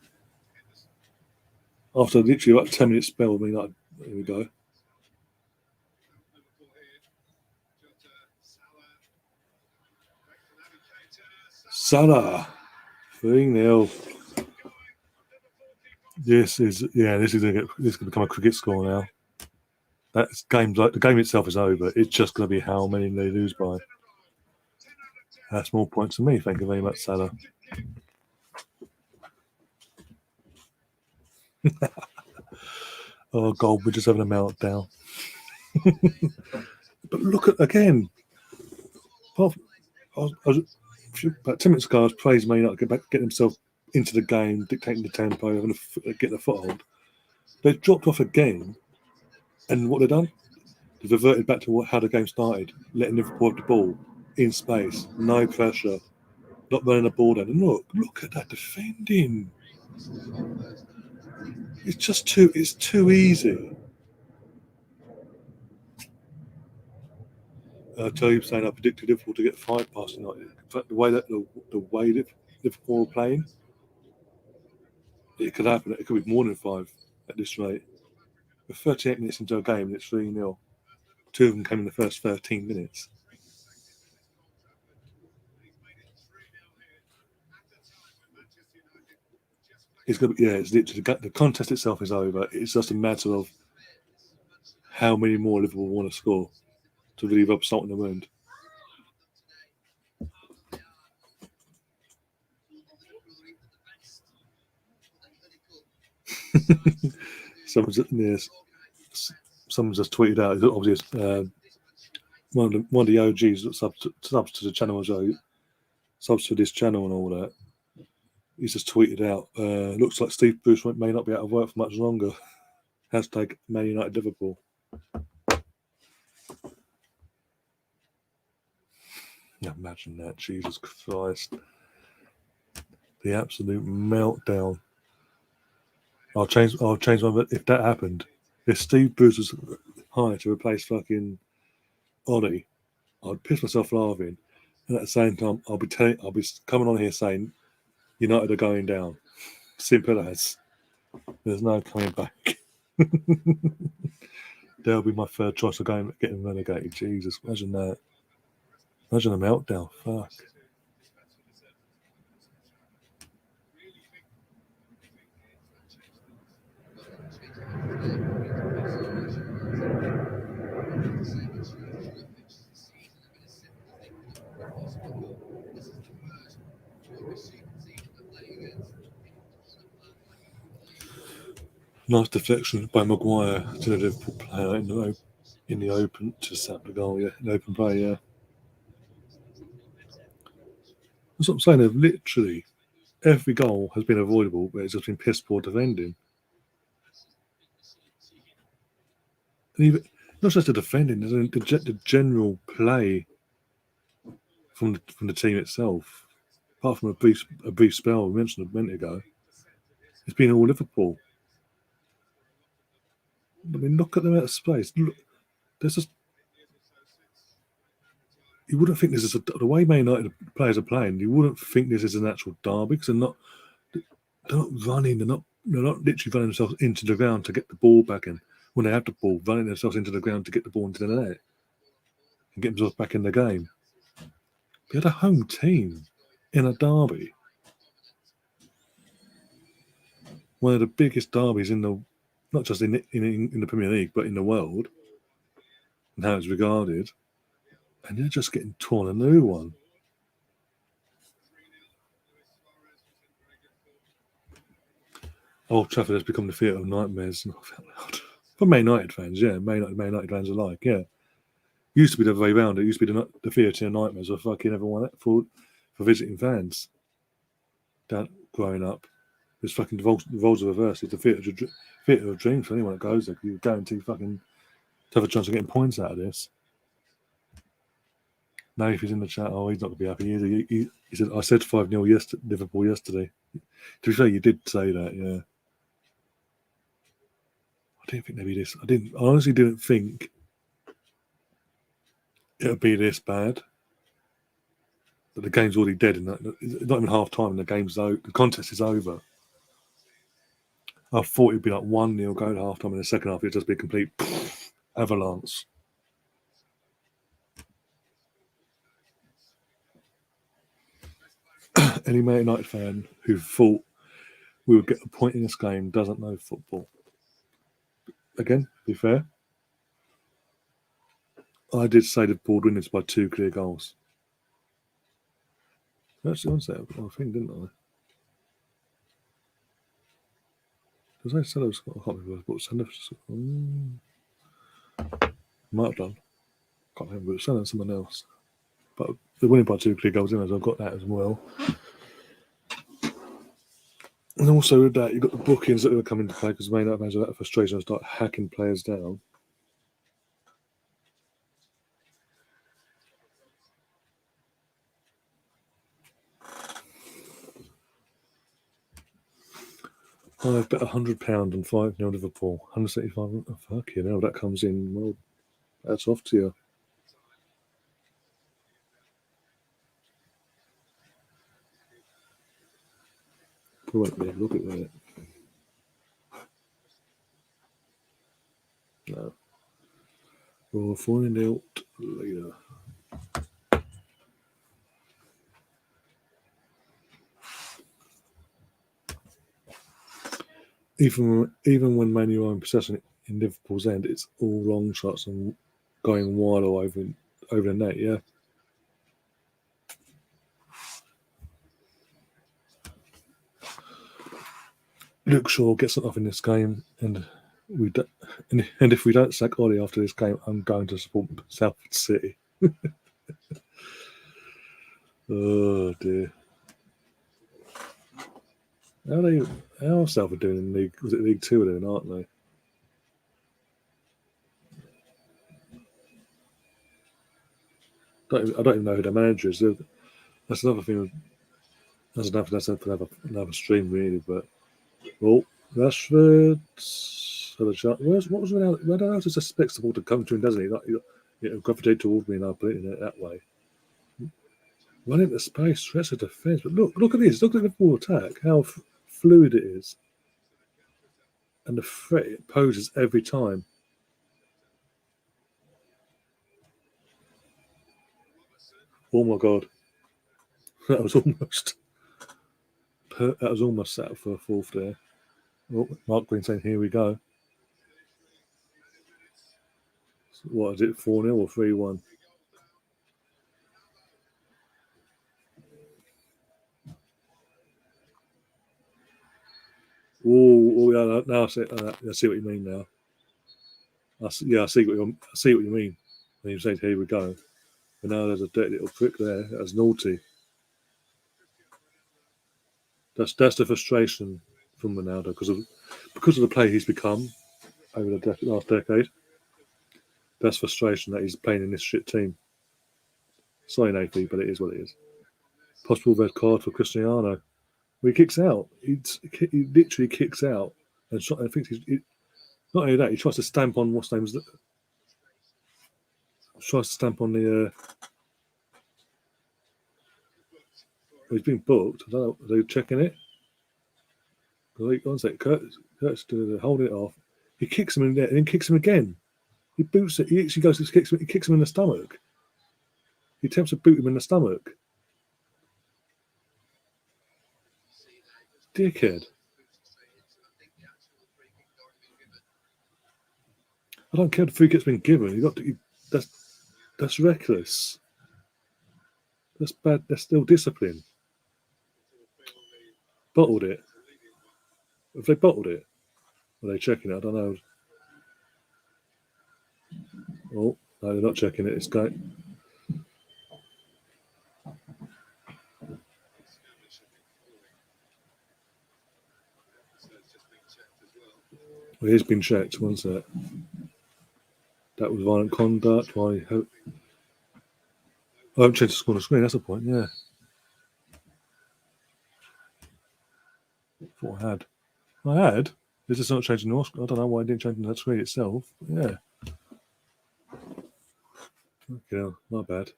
After literally about 10 minutes spell, here we go. Salah. 3-0. This is gonna become a cricket score now. That's games like the game itself is over. It's just gonna be how many they lose by. That's more points than me. Thank you very much, Salah. Oh god, we're just having a meltdown. But look at again. About 10 minutes ago, I was praising Man United get themselves into the game, dictating the tempo, getting a foothold. They've dropped off again, and what they've done, they've reverted back to how the game started, letting Liverpool have the ball in space, no pressure, not running the ball down. And look at that defending. It's too easy. I tell you, saying I predicted Liverpool to get 5 past United. In fact, the way Liverpool are playing, it could happen. It could be more than 5 at this rate. We're 38 minutes into a game and it's 3-0. 2 of them came in the first 13 minutes. It's literally the contest itself is over. It's just a matter of how many more Liverpool want to score to really rub salt in the wound. Someone's just tweeted out. Obviously, one of the OGs that subs to the channel, subs to this channel and all that. He's just tweeted out. Looks like Steve Bruce may not be out of work for much longer. Hashtag Man United Liverpool. Imagine that, Jesus Christ. The absolute meltdown. I'll change my if that happened. If Steve Bruce was hired to replace fucking Ollie, I'd piss myself laughing. And at the same time, I'll be coming on here saying United are going down. Simple as. There's no coming back. That'll be my third choice of getting relegated. Jesus, imagine that. Imagine a meltdown. Fuck. Nice deflection by Maguire to the Liverpool player in the open to sap the goal. Yeah, in open play. Yeah. That's what I'm saying. They've literally every goal has been avoidable, but it's just been piss poor defending. And even not just the defending, the general play from the team itself. Apart from a brief spell we mentioned a minute ago, it's been all Liverpool. I mean, look at them out of space. Look, there's just you wouldn't think this is the way Man United players are playing. You wouldn't think this is an actual derby because they're not running. They're not literally running themselves into the ground to get the ball back in. When they have the ball, running themselves into the ground to get the ball into the net and get themselves back in the game. They had a home team in a derby, one of the biggest derbies in the, not just in the Premier League, but in the world, and how it's regarded. And they're just getting torn a new one. Old Trafford has become the theatre of nightmares. For Man United fans, yeah, Man United fans alike, yeah. Used to be the other way around. It used to be the theatre of nightmares of fucking everyone for visiting fans. That growing up, it's fucking the roles are reversed. It's the theatre of dreams for anyone that goes there. You're guaranteed fucking to have a chance of getting points out of this. Now, if he's in the chat, oh, he's not going to be happy. He said, I said 5-0 Liverpool yesterday. To be fair, you did say that, yeah. I didn't think maybe this. I honestly didn't think it would be this bad. But the game's already dead, and not even half time, and the contest is over. I thought it'd be like 1-0 go to half time, in the second half it'd just be a complete avalanche. Any Man United fan who thought we would get a point in this game doesn't know football. Again, to be fair, I did say the board winners by 2 clear goals. Actually, I said I think, didn't I? Because I said I was, I can't remember what might have done. Can't remember. It was selling someone else. But they're winning by 2 clear goals, so I've got that as well. And also with that, you've got the bookings that are coming into play because Man United fans are out of frustration and start hacking players down. I've bet £100 on 5-0 Liverpool. 175. Oh, fuck you know, that comes in. Well, that's off to you. Probably won't be able to look at that. No. We'll find out later. Even when Man U are in possession in Liverpool's end, it's all long shots and going wide or over the net, yeah. Luke Shaw gets it off in this game, and if we don't sack Ollie after this game, I'm going to support Salford City. Oh dear. How Salford doing in League? Was it League 2 then, aren't they? I don't even know who their manager is. That's another thing. That's another stream really. But Rashford. What was where else is a expect support to come to him, doesn't he? Like, gravitate towards me, and I'll put it in it that way. Run into space, stretch the defence. But look at this. Look at the ball attack. How fluid it is, and the threat it poses every time. Oh my god, that was almost set up for a fourth there. Oh, Mark Green saying, "Here we go." What is it? 4-0 or 3-1? Oh, yeah. Now I see what you mean. Now, I see what you mean when you say, "Here we go." But now there's a dirty little prick there. That's naughty. That's the frustration from Ronaldo because of the player he's become over the last decade. That's frustration that he's playing in this shit team. Sorry, Nathan, but it is what it is. Possible red card for Cristiano. He kicks out. He literally kicks out, and I think not only that, he tries to stamp on what's name's. Tries to stamp on the. He's been booked. I don't know. Are they checking it? One sec. Kurt's holding it off. He kicks him in there and then kicks him again. He boots it. He actually goes to kicks him. He kicks him in the stomach. He attempts to boot him in the stomach. Dickhead. I don't care if the free kick's been given. That's reckless. That's bad. That's still discipline. Bottled it. Have they bottled it? Are they checking it? I don't know. Oh, no, they're not checking it. It's going. Well, he's been checked. One sec. That was violent conduct. I haven't changed the score on the screen. That's the point. Yeah. I thought I had. This is not changing the screen. I don't know why I didn't change the screen itself. Yeah. Okay, not bad.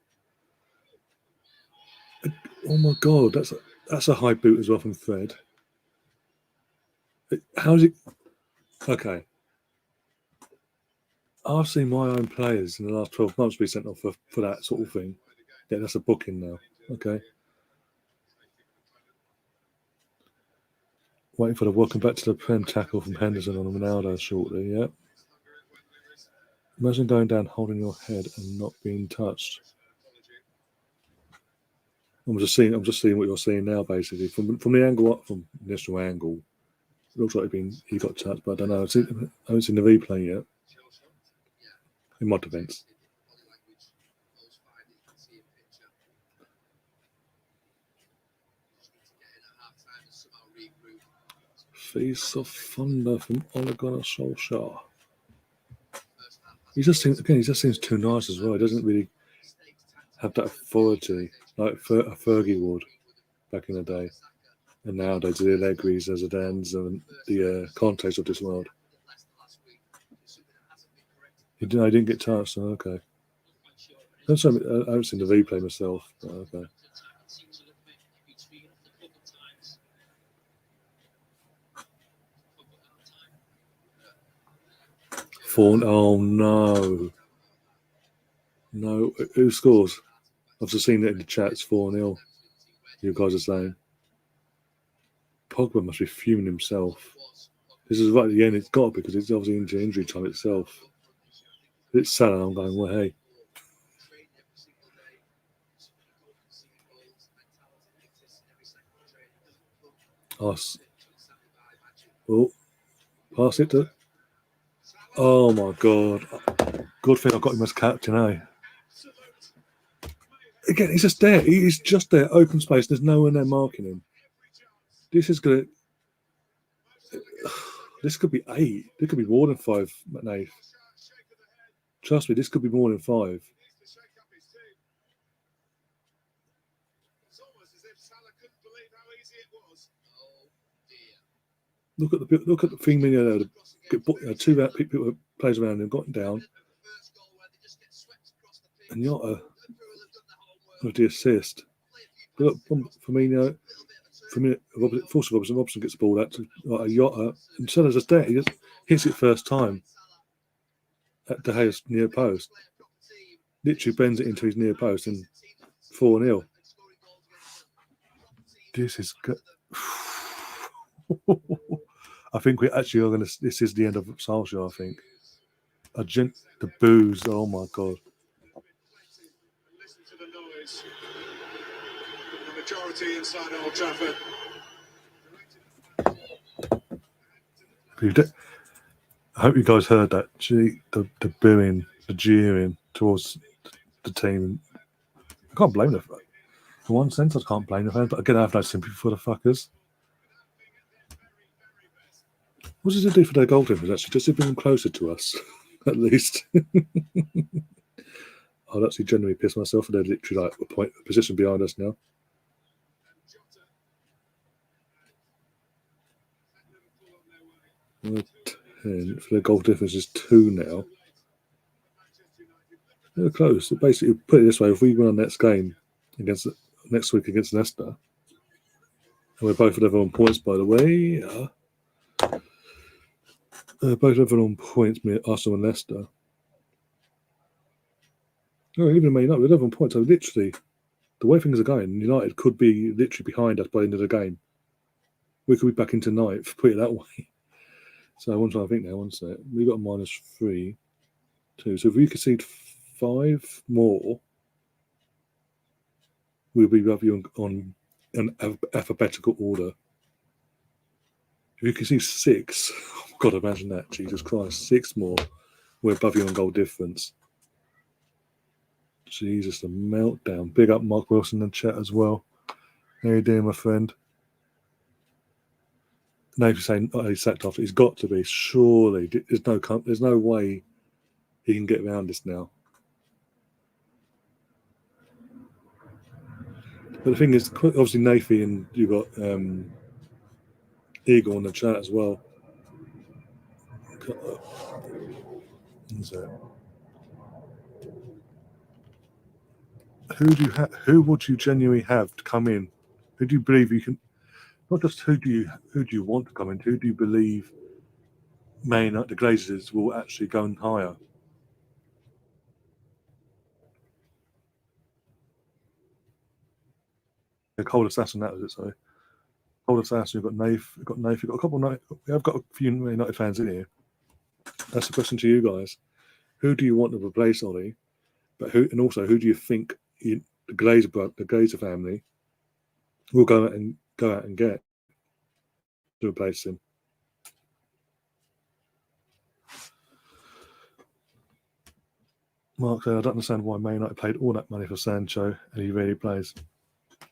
Oh my god, that's a high boot as well from Fred. How's it? Okay. I've seen my own players in the last 12 months be sent off for that sort of thing. Yeah, that's a booking now. Okay. Waiting for the welcome back to the Prem tackle from Henderson on Ronaldo shortly, yeah. Imagine going down holding your head and not being touched. I'm just seeing what you're seeing now, basically. From the angle up, from the initial angle, it looks like he got touched, but I don't know. I haven't seen the replay yet. In my defence. Face of thunder from Ole Gunnar Solskjaer. He just seems too nice as well. He doesn't really have that authority like a Fergie would back in the day. And nowadays, the Allegris, the Zidanes, and the Contes of this world. I didn't get touched, so okay. I haven't seen the replay myself, but okay. Oh no. No, who scores? I've just seen it in the chat, it's 4-0. You guys are saying. Pogba must be fuming himself. This is right at the end, it's got because it's obviously into injury time itself. It's Salah, I'm going, well, hey. Oh, pass it to. Oh my god. Good thing I got him as captain, eh? Again, he's just there. He's just there, open space. There's no one there marking him. This is gonna. This could be 8. This could be more than 5, Nath. Trust me, this could be more than 5. Look at the thing, there. 2 people plays around him, got down, and Jota with the assist. Look, Firmino. Forster Robson gets the ball out to a Jota, and Salah's just there. He just hits it first time at De Gea's near post. Literally bends it into his near post and 4-0. This is good. I think we actually are going to. This is the end of Solskjaer, I think. The boos. Oh my god. Listen to the noise. The majority inside Old Trafford. I hope you guys heard that. The booing, the jeering towards the team. I can't blame them. For one sense, I can't blame the fans, but again, I have no sympathy for the fuckers. What does it do for their goal difference, actually? Does it bring them closer to us, at least? I'd actually genuinely piss myself if they're literally like a position behind us now. Jota. 10 for their goal difference is 2 now. They're close. Basically, put it this way: if we win our next game next week against Leicester, and we're both level on points, by the way, both level on points, Arsenal and Leicester. No, even Man United, we're level on points. So literally, the way things are going, United could be literally behind us by the end of the game. We could be back into ninth, put it that way. So I'm trying to think now. One sec. We got a -3, 2. So if we concede 5 more, we'll be above you on an alphabetical order. If you concede 6, God, imagine that. Jesus Christ, 6 more, we're above you on goal difference. Jesus, the meltdown. Big up Mark Wilson in the chat as well. How you doing, my friend? Nate's saying he's sacked off. He's got to be. Surely, there's no way he can get around this now. But the thing is, obviously, Nafi and you got Eagle in the chat as well. Who would you genuinely have to come in? Who do you believe you can? Not just who do you want to come in? Who do you believe the Glazers will actually go and hire? A cold assassin, that was it. Sorry, cold assassin. We've got Nath. We've got a couple. I've got a few United fans in here. That's the question to you guys. Who do you want to replace Ollie? But who do you think the Glazer family will go out and get to replace him? Mark said, I don't understand why Man United paid all that money for Sancho and he really plays.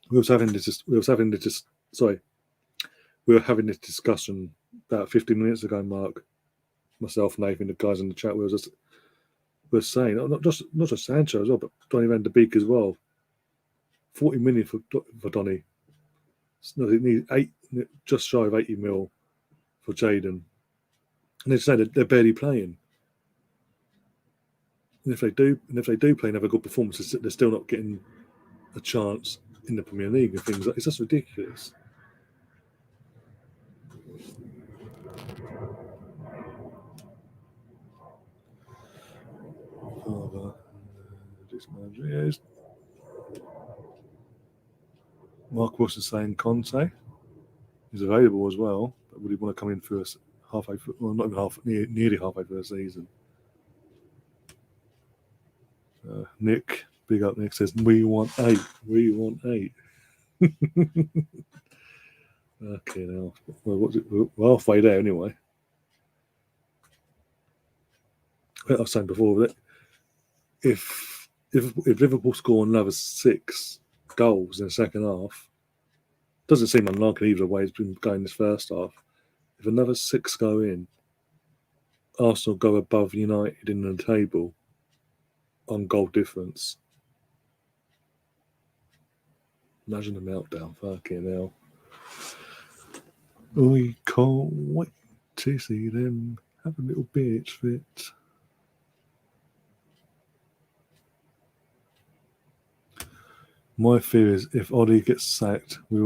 We were having this discussion about 15 minutes ago, Mark, myself, Nathan, the guys in the chat. We're saying not just Sancho as well, but Donny van de Beek as well. 40 million for Donny. No, they need just shy of 80 mil for Jaden. And they say that they're barely playing. And if they do play and have a good performance, they're still not getting a chance in the Premier League and things like it's just ridiculous. Mark Wilson saying Conte is available as well, but would he want to come in for us halfway through? Well, not even nearly halfway through the season. Nick, big up Nick, says, we want 8. We want 8. Okay, now. Well, we're halfway there anyway. I was saying before that if Liverpool score another 6 goals in the second half, doesn't seem unlikely either way it's been going this first half. If another 6 go in, Arsenal go above United in the table on goal difference. Imagine the meltdown, fucking hell. We can't wait to see them have a little bitch fit. My fear is if Ollie gets sacked, we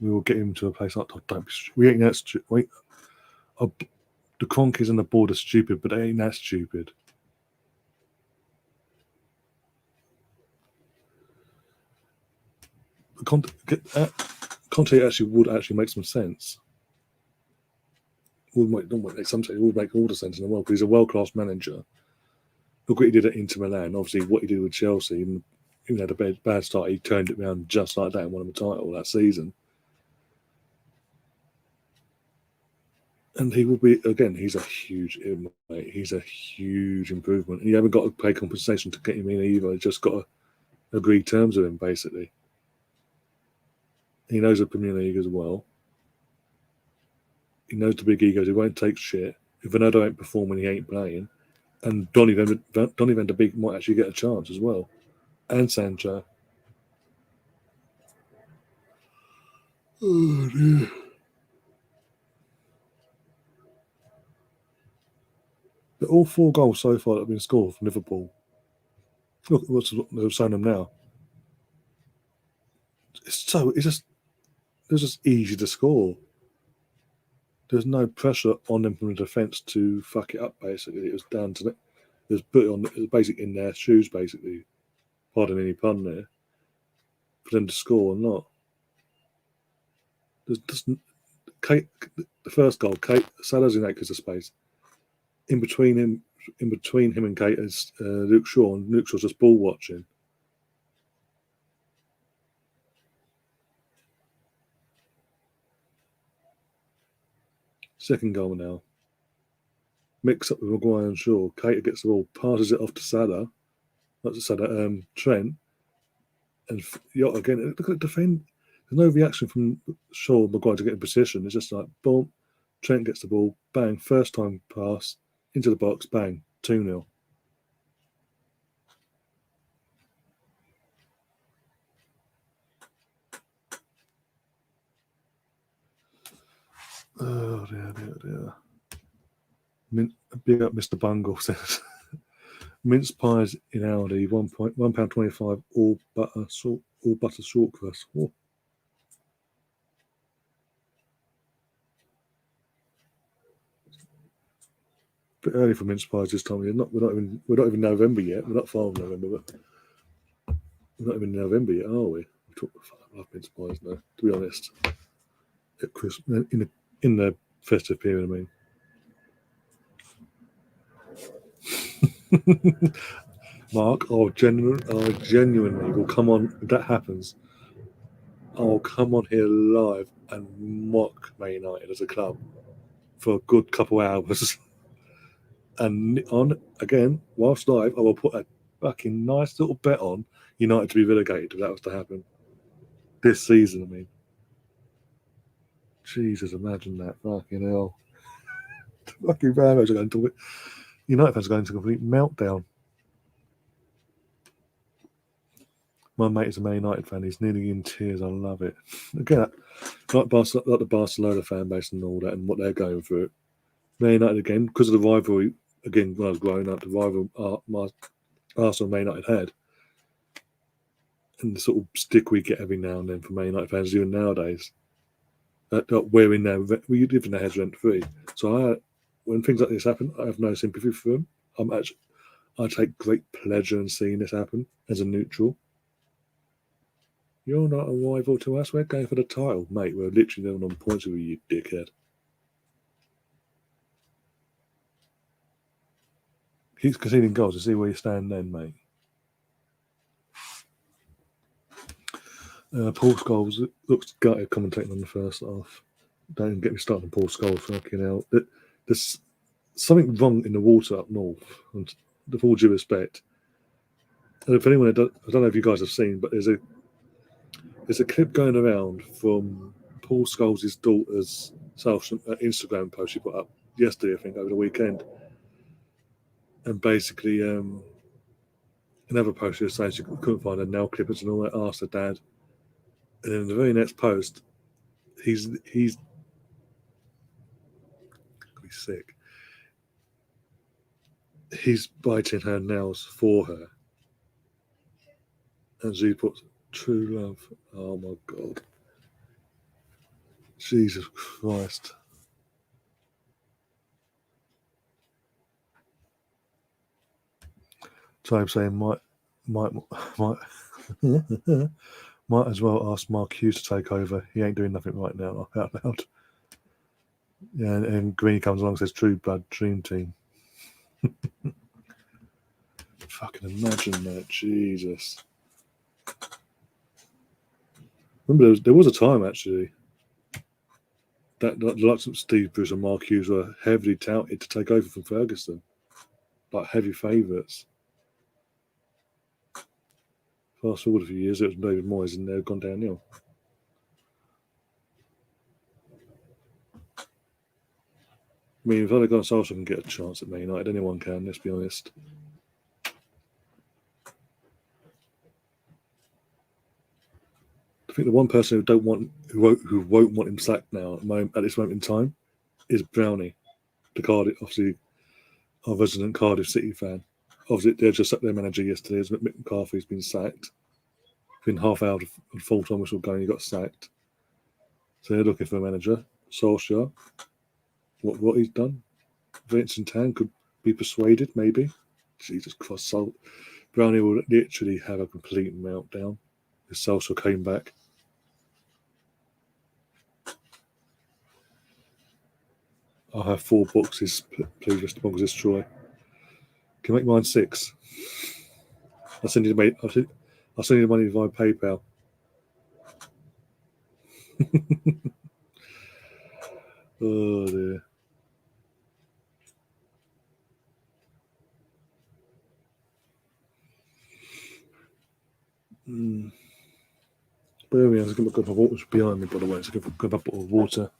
will get him to a place like we ain't that stupid. Wait, the Cronkies and the board are stupid, but they ain't that stupid. Conte actually would make some sense. Would make all the sense in the world because he's a world-class manager. Look what he did at Inter Milan. Obviously, what he did with Chelsea, and even had a bad start, he turned it around just like that and won the title that season. And he will be again. He's a huge improvement. And you haven't got to pay compensation to get him in either. You just got to agree terms with him basically. He knows the Premier League as well. He knows the big egos. He won't take shit. If Ronaldo ain't performing, he ain't playing. And Donny van de Beek might actually get a chance as well. And Sancho. Oh, dear. But all 4 goals so far that have been scored from Liverpool. Look at what they're saying them now. It's just easy to score. There's no pressure on them from the defence to fuck it up. Basically, it was down to it. It was put on. It was basically in their shoes. Basically, pardon any pun there, for them to score or not. There's just Kate. The first goal, Salah's in acres of space. In between him and Kate is Luke Shaw, and Luke Shaw's just ball watching. Second goal now. Mix up with Maguire and Shaw. Kate gets the ball, passes it off to Salah. Not to Salah, Trent. And again, look at the defend. There's no reaction from Shaw and Maguire to get in position. It's just like, boom, Trent gets the ball, bang, first time pass, into the box, bang, 2-0. Oh, dear. Big up Mr. Bungle says, mince pies in Aldi, £1.25, all butter short crust. Oh. Bit early for mince pies this time. We're not even November yet. We're not far from November, but we're not even in November yet, are we? I love mince pies now. To be honest, at Christmas, in the festive period, I mean. Mark, I genuinely will come on if that happens. I'll come on here live and mock Man United as a club for a good couple hours. And on again, whilst live, I will put a fucking nice little bet on United to be relegated if that was to happen this season. I mean, Jesus, imagine that! Fucking hell! Fucking Ramos are going to it. United fans are going to a complete meltdown. My mate is a Man United fan. He's nearly in tears. I love it. Again, like the Barcelona fan base and all that, and what they're going through. Man United again, because of the rivalry. Again, when I was growing up, the rival Arsenal Man United had, and the sort of stick we get every now and then from Man United fans, even nowadays, that we're in there, we live in their heads rent free. So when things like this happen, I have no sympathy for them. I take great pleasure in seeing this happen as a neutral. You're not a rival to us. We're going for the title, mate. We're literally living on points with you, dickhead. Keeps conceding goals to see where you stand then, mate. Paul Scholes looks gutted commentating on the first half. Don't get me started on Paul Scholes, fucking hell. There's something wrong in the water up north, and with all due respect. And if anyone, I don't know if you guys have seen, but there's a clip going around from Paul Scholes' daughter's Instagram post she put up yesterday, I think, over the weekend. And basically, another post she was saying she couldn't find her nail clippers and all that, asked her dad. And then the very next post, he's sick. He's biting her nails for her. And she puts true love. Oh my God. Jesus Christ. So I'm saying might might as well ask Mark Hughes to take over. He ain't doing nothing right now, out loud. Yeah, and Green comes along and says True Blood Dream Team. Fucking imagine that, Jesus. Remember, there was a time actually that the likes of Steve Bruce and Mark Hughes were heavily touted to take over from Ferguson, like heavy favourites. Fast forward a few years, it was David Moyes, and they've gone downhill. I mean, if Ole Gunnar Solskjaer can get a chance at Man United, anyone can, let's be honest. I think the one person who won't want him sacked now at this moment in time is Brownie, the Cardiff, obviously our resident Cardiff City fan. Obviously, they just sacked their manager yesterday as Mick McCarthy's been sacked. Within half hour of full time whistle going, he got sacked. So they're looking for a manager. Solskjaer, what he's done. Vincent Tan could be persuaded, maybe. Jesus Christ, Brownie will literally have a complete meltdown if Solskjaer came back. I'll have 4 boxes, please, Mr. Bonkers Troy. Can you make mine 6? I'll send you the money via PayPal. Oh dear. Bear with me, I was going to go for water behind me, by the way. So I'm going to put a water.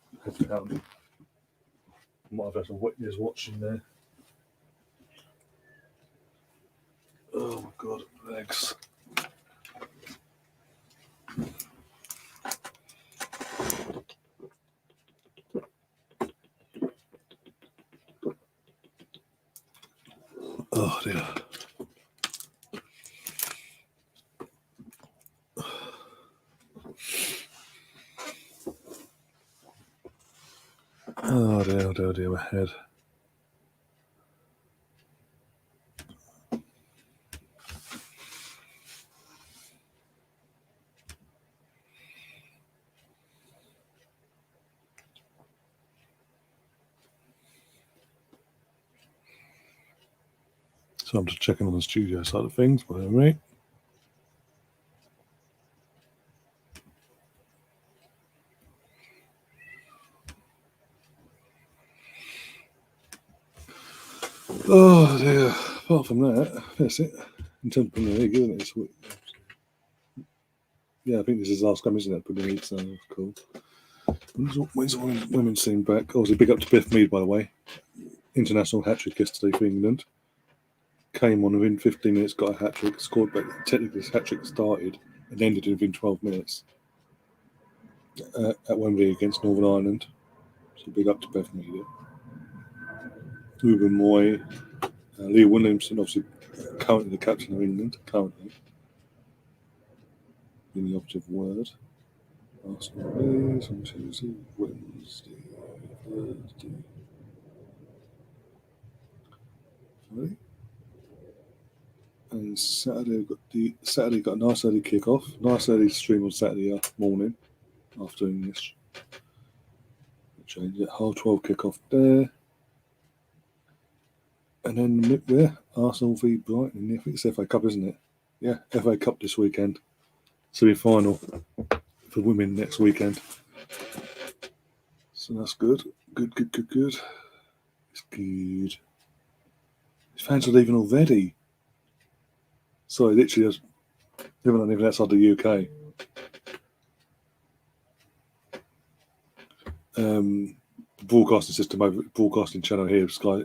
Might have had some witness watching there. Oh my god, legs. Oh dear. Oh dear, my head. So I'm just checking on the studio side of things, by the way. Oh dear. Apart from that, that's it. In terms of Premier League, isn't it? Yeah, I think this is the last game, isn't it? Premier League, so that's cool. When's the women's team back? Obviously, big up to Beth Mead, by the way. International hat trick yesterday for England. Came on within 15 minutes, got a hat trick, scored back. Technically, his hat trick started and ended within 12 minutes at Wembley against Northern Ireland. So big up to Beth Mead. Ruben Moy, Leah Williamson, obviously currently the captain of England, currently in the operative word. Arsenal plays on Tuesday, Wednesday, Thursday. Friday. And Saturday got a nice early kick-off, nice early stream on Saturday morning after English. Change it, 12:30 kick-off there. And then there, Arsenal v Brighton. I think it's FA Cup, isn't it? Yeah, FA Cup this weekend. Semi-final for women next weekend. So that's good. Good. It's good. His fans are leaving already. Sorry, literally, they're not even outside the UK. The broadcasting system over broadcasting channel here, Sky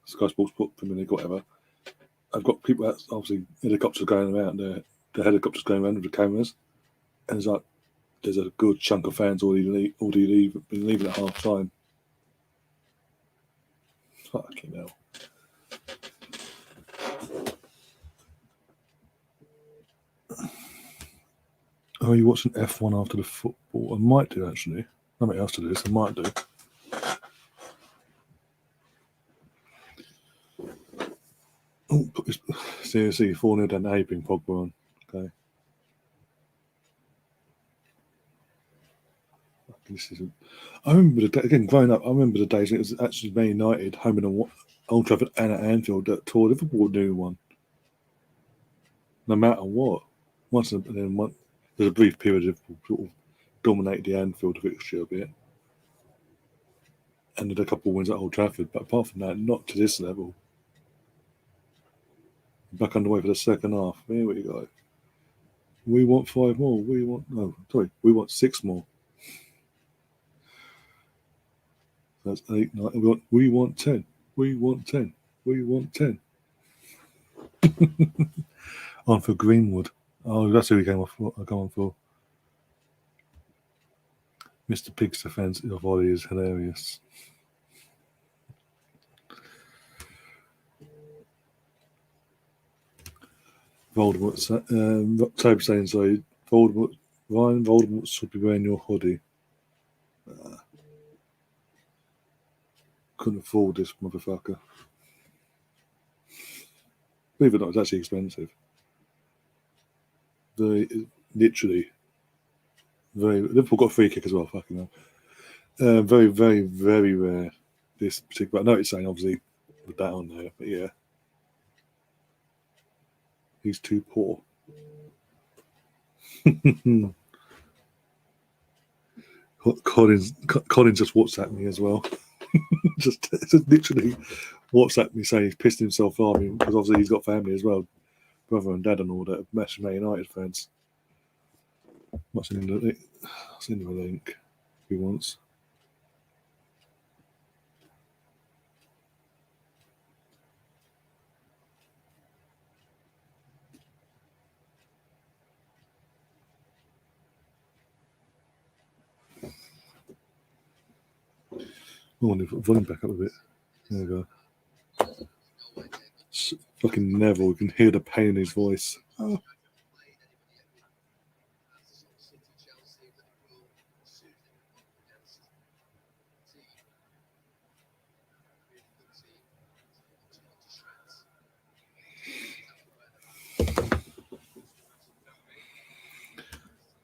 Sports Premier League, whatever. I've got people out, obviously helicopters going around there. The helicopters going around with the cameras, and it's like there's a good chunk of fans already been leaving at half time. Fucking hell. Are you watching F1 after the football? I might do, actually. Nothing else to do, so I might do. Oh, seriously, 4-0 down to Aping Pogba on. Okay. I remember the day, again, growing up, I remember the days it was actually Man United, home and Old Trafford and at Anfield that tore Liverpool new one. No matter what. There's a brief period of Liverpool sort of dominated the Anfield fixture a bit. And did a couple of wins at Old Trafford, but apart from that, not to this level. Back underway for the second half. Here we go. We want 5 more. We want 6 more. That's 8, 9. We want 10. We want 10. We want 10. On for Greenwood. Oh, that's who we came off for. I go on for. Mr. Pig's defence of volley is hilarious. Voldemort. Toby saying sorry. Ryan Voldemort should be wearing your hoodie. Couldn't afford this motherfucker. Believe it or not, it's actually expensive. Literally. Liverpool got a free kick as well, fucking hell. Very, very, very rare. This particular. I know it's saying obviously with that on there, but yeah. He's too poor. Colin just WhatsApped me as well. just literally WhatsApped me saying he's pissed himself off because obviously he's got family as well, brother and dad and all that, Manchester United fans. What's in the link? If he wants. Oh, and volume back up a bit. There we go. Fucking Neville, you can hear the pain in his voice. Oh.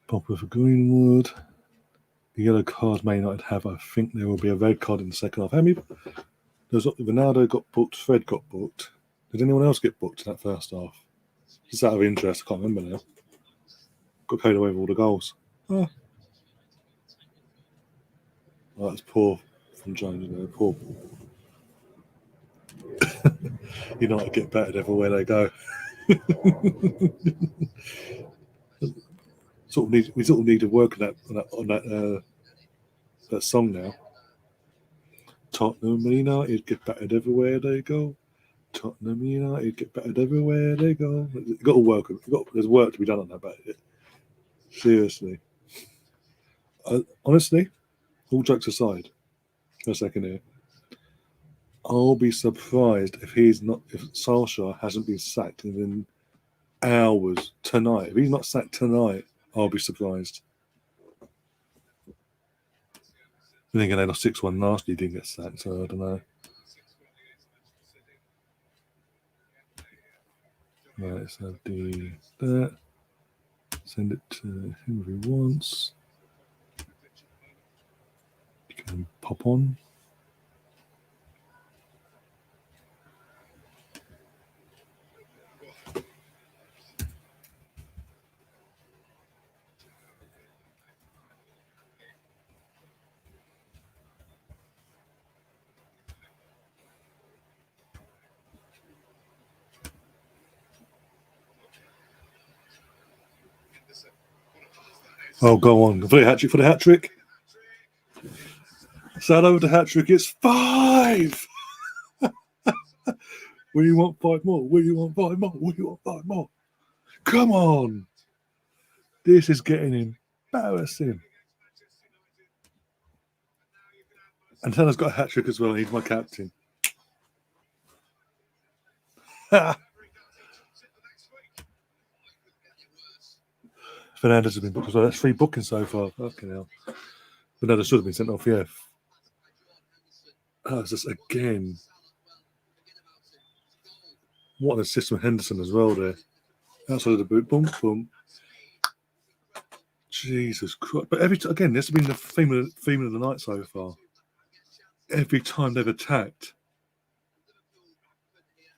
Popper for Greenwood. The yellow card may not have. I think there will be a red card in the second half. How many? Ronaldo got booked. Fred got booked. Did anyone else get booked in that first half? Just out of interest, I can't remember now. Got carried away with all the goals. Oh, that's poor from Jones. You know, poor. United get battered everywhere they go. We sort of need to work on that song now. Tottenham United get battered everywhere they go. Tottenham United get battered everywhere they go. You've got to work. There's work to be done on that. But seriously, honestly, all jokes aside, for a second here, I'll be surprised if Solskjaer hasn't been sacked within hours tonight. If he's not sacked tonight, I'll be surprised. I think they lost 6-1 last year, didn't get sacked, so I don't know. Right, so do that. Send it to whoever he wants. You can pop on. Oh, go on. For the hat trick. Salah with the hat trick. It's 5. We want 5 more. We want 5 more. We want 5 more. Come on. This is getting embarrassing. And Salah's got a hat trick as well. He's my captain. Fernandes has been booked as well. That's 3 bookings so far. Fucking hell. Fernandes should have been sent off, yeah. Oh, it's just again. What an assist from Henderson as well there. Outside of the boot. Boom, boom. Jesus Christ. But again, this has been the theme of the night so far. Every time they've attacked,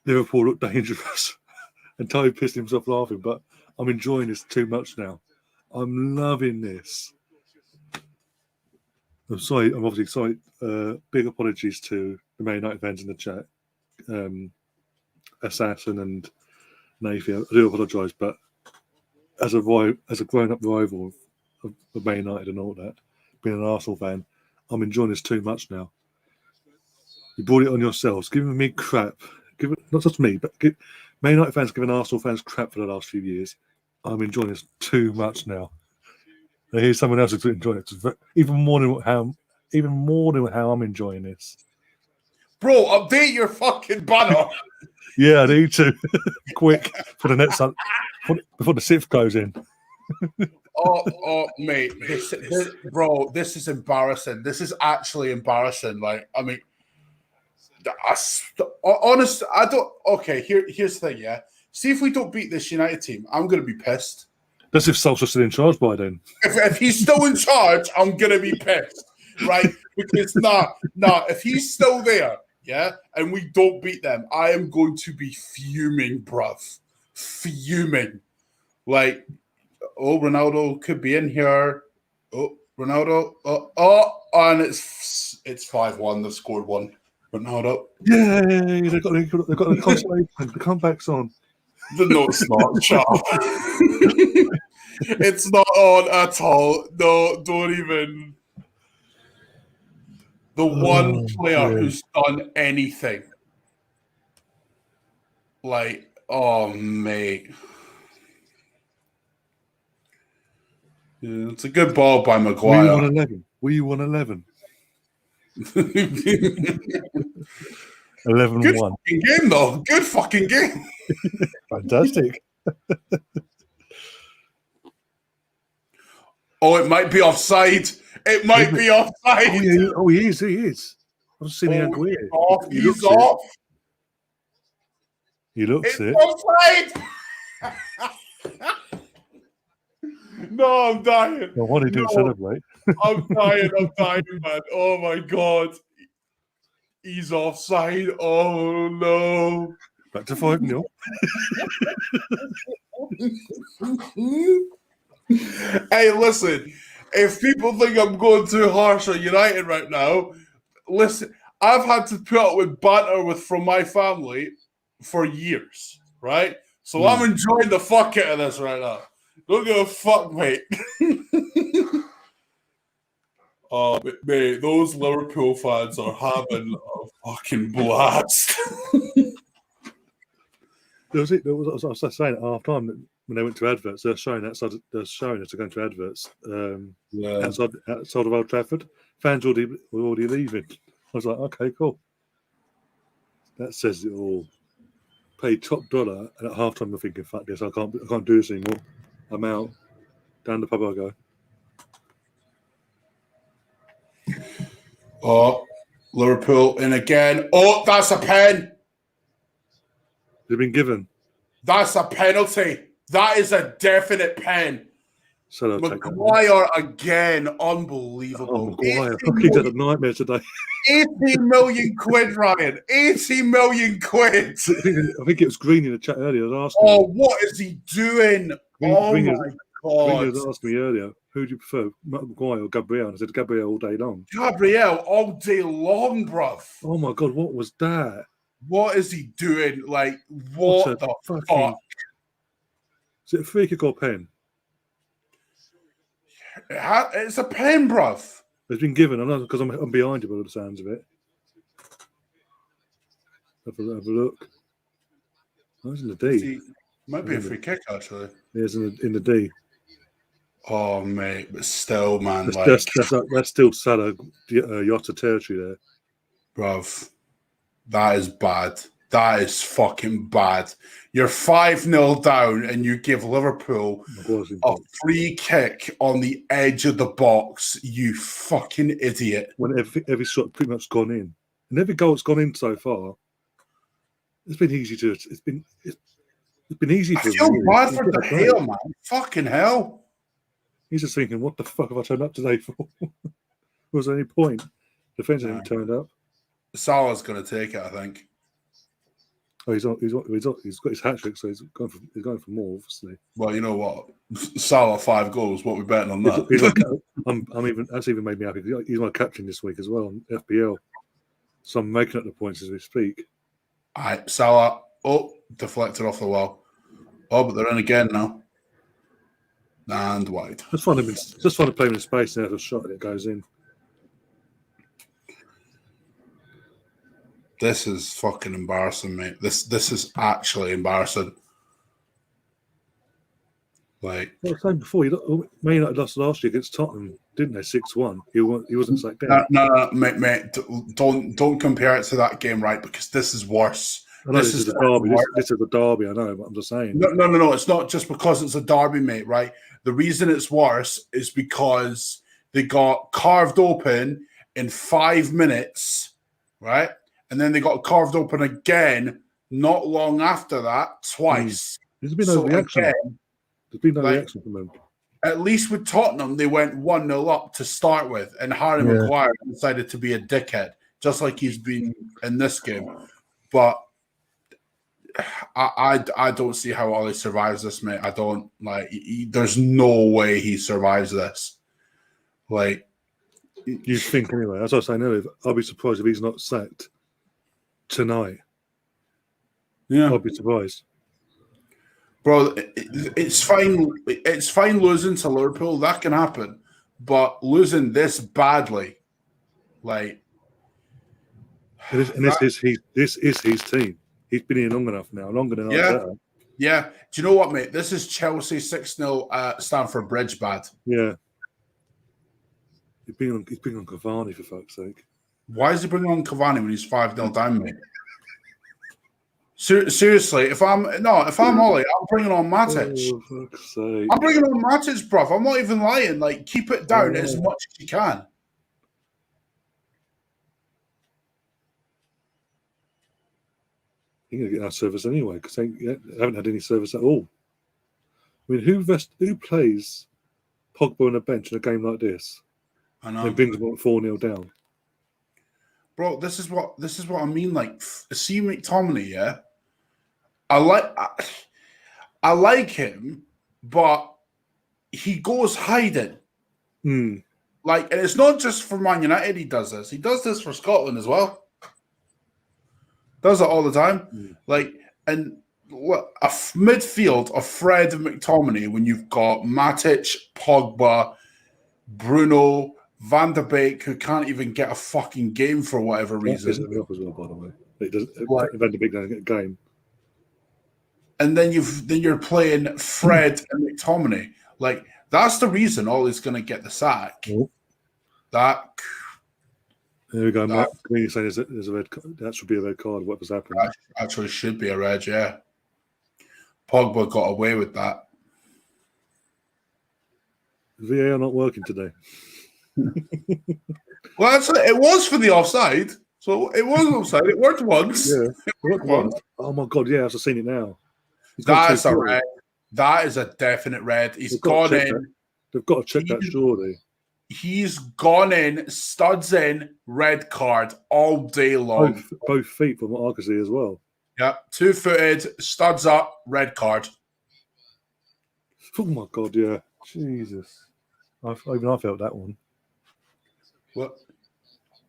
Liverpool look dangerous. And Toby pissed himself laughing, but I'm enjoying this too much now. I'm loving this. I'm sorry. I'm obviously sorry. Big apologies to the Man United fans in the chat. Assassin and Nafi. I do apologise, but as a grown-up rival of Man United and all that, being an Arsenal fan, I'm enjoying this too much now. You brought it on yourselves, giving me crap. Give it, not just me, but Man United fans giving Arsenal fans crap for the last few years. I'm enjoying this too much now. Now here's someone else who's enjoying it even more than how I'm enjoying this. Bro, update your fucking banner. Yeah, I need to. Quick for the next before the sixth goes in. Mate, bro, this is embarrassing. This is actually embarrassing. Like, I mean, honest, I don't. Okay, here's the thing. Yeah, see if we don't beat this United team, I'm gonna be pissed. That's if Solskjaer's still in charge by then. If he's still in charge, I'm gonna be pissed, right? Because if he's still there, yeah, and we don't beat them, I am going to be fuming, bruv. Fuming. Like, oh, Ronaldo could be in here. Oh, Ronaldo. And it's 5-1. They've scored one. Ronaldo. Yay! They've got the consolation. The comeback's on. No, it's not. Shut up. It's not on at all. No, don't even. The one player who's done anything. Like, oh, mate. Yeah, it's a good ball by Maguire. Were you on 11? 11-1. Good fucking game, though. Good fucking game. Fantastic. Oh, it might be offside. It might be offside. Oh, he is. I've seen the angle here. He's off. He looks it. Offside. No, I'm dying. Well, what did he do to celebrate? I'm dying, man. Oh, my God. He's offside. Oh, no. Back to 5-0. Hey, listen. If people think I'm going too harsh on United right now, listen. I've had to put up with banter from my family for years, right? So I'm enjoying the fuck out of this right now. Don't give a fuck, mate. Oh, mate, those Liverpool fans are having a fucking blast. I was saying at half time that when they went to adverts, they're showing us to go to adverts outside of Old Trafford. Fans were already leaving. I was like, okay, cool. That says it all. Paid top dollar, and at half time I'm thinking, fuck this, I can't do this anymore. I'm out. Down the pub I go. Oh, Liverpool in again. Oh, that's a pen. They've been given. That's a penalty. That is a definite pen. So Maguire again. Unbelievable. Maguire. He's had a nightmare today. 80 million quid, Ryan. 80 million quid. I think it was Green in the chat earlier. I was asking him, what is he doing? Green, my God. Green was asking me earlier, who do you prefer, Maguire or Gabriel? And I said, Gabriel all day long. Gabriel all day long, bruv. Oh, my God. What was that? What is he doing? Like, what the fuck? Is it a free kick or pen? It's a pen, bruv. It's been given. I know because I'm behind you by the sounds of it. Have a look. Oh, it's in the D. Might be a free kick, actually. It's in the D. Oh, mate. But still, man. That's still Salah Jota territory there. Bruv. That is bad. That is fucking bad. You're 5-0 down and you give Liverpool a free kick on the edge of the box. You fucking idiot. When every shot pretty much gone in. And every goal that's gone in so far, it's been easy to... It's been easy for... I feel bad for De Gea, man. Fucking hell. He's just thinking, what the fuck have I turned up today for? Was there any point? Defence hasn't turned up. Salah's going to take it, I think. Oh, he's got his hat trick, so he's going for more, obviously. Well, you know what? Salah 5 goals. What we betting on that? That's even made me happy. He's my captain this week as well on FPL. So I'm making up the points as we speak. All right, Salah. Oh, deflected off the wall. Oh, but they're in again now. And wide. Just find to play him in space and have a shot and it goes in. This is fucking embarrassing, mate. This is actually embarrassing. Like, I was saying before, Man United lost last year against Tottenham, didn't they? 6-1. He wasn't sacked down. no, mate. Don't compare it to that game, right? Because this is worse. I know this is a derby. This is a derby. I know, but I'm just saying. No. It's not just because it's a derby, mate. Right? The reason it's worse is because they got carved open in 5 minutes, right? And then they got carved open again not long after that, twice. There's been no reaction. Again, there's been no reaction from them. At least with Tottenham, they went 1-0 up to start with, and Harry Maguire decided to be a dickhead, just like he's been in this game. But I don't see how Ollie survives this, mate. I don't there's no way he survives this. Like, you think anyway? As I was saying earlier, I'll be surprised if he's not sacked tonight. Yeah, I'll be surprised. Bro, it's fine. It's fine losing to Liverpool. That can happen, but losing this badly, like, this is his team. He's been here long enough now, longer than Yeah. Do you know what, mate? This is Chelsea 6-0 at Stamford Bridge bad. Yeah. He's been on Cavani, for fuck's sake. Why is he bringing on Cavani when he's 5-0 down, mate? Seriously, if I'm Ollie, I'm bringing on Matic. Oh, for fuck's sake. I'm bringing on Matic, bruv. I'm not even lying. Like, keep it down as much as you can. You're going to get our service anyway because they haven't had any service at all. I mean, who plays Pogba on a bench in a game like this? I know. And brings them 4-0 down. Bro, this is what I mean. Like, see McTominay, yeah. I like him, but he goes hiding. Like, and it's not just for Man United. He does this. He does this for Scotland as well. Does it all the time. Like, and a midfield of Fred and McTominay when you've got Matic, Pogba, Bruno, Van der Beek, who can't even get a fucking game for whatever reason. Isn't it as well, by the way? Van der Beek doesn't get a game. And then you're playing Fred and McTominay. Like, that's the reason Ollie's going to get the sack. Oh. There we go. Mark Green saying there's a red. That should be a red card. What was happening? That actually should be a red. Yeah. Pogba got away with that. VAR not working today. Well, it was for the offside. So it was offside. It worked once. Yeah, it worked once. Oh my god! Yeah, I've just seen it now. That's a red. That is a definite red. He's gone in. They've got to check that, surely. He's gone in, studs in, red card all day long. Both feet, from what I can see as well. Yeah, 2-footed, studs up, red card. Oh my god! Yeah, Jesus. Even I felt that one. What?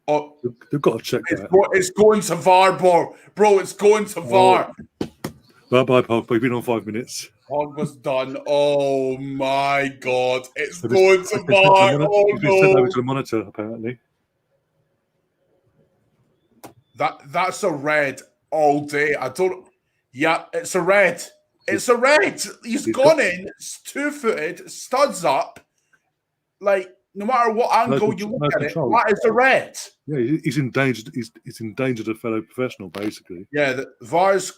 Oh, they've got to check that. It's going to VAR, bro. It's going to VAR. Bye, Pog. We've been on 5 minutes. Pog was done. Oh my god! It's going to VAR. Oh no! Sent over to the monitor, apparently. That's a red all day. Yeah, it's a red. It's a red. He's gone in, 2-footed, studs up, like. No matter what angle you look at it, that is a red. Yeah, he's endangered. He's endangered a fellow professional, basically. Yeah, the VAR's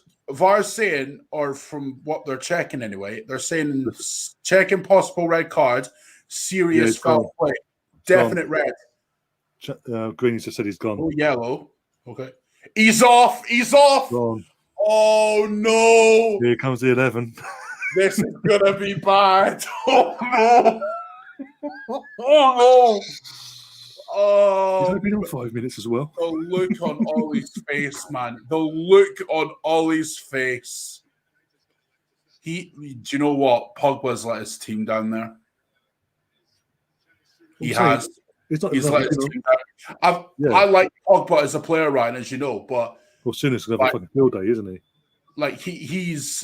saying, or from what they're checking anyway, they're saying checking possible red card, serious foul play, definite red. Greeny just said he's gone. Oh, yellow. Okay, he's off. He's off. Gone. Oh no! Here comes the 11. This is gonna be bad. Oh no! Oh no! He's only been on 5 minutes as well. The look on Ollie's face, man. The look on Ollie's face. Do you know what? Pogba's let his team down there. He's let his team down. I like Pogba as a player, Ryan, as you know, but soon it's gonna have a fucking field day, isn't he? Like he's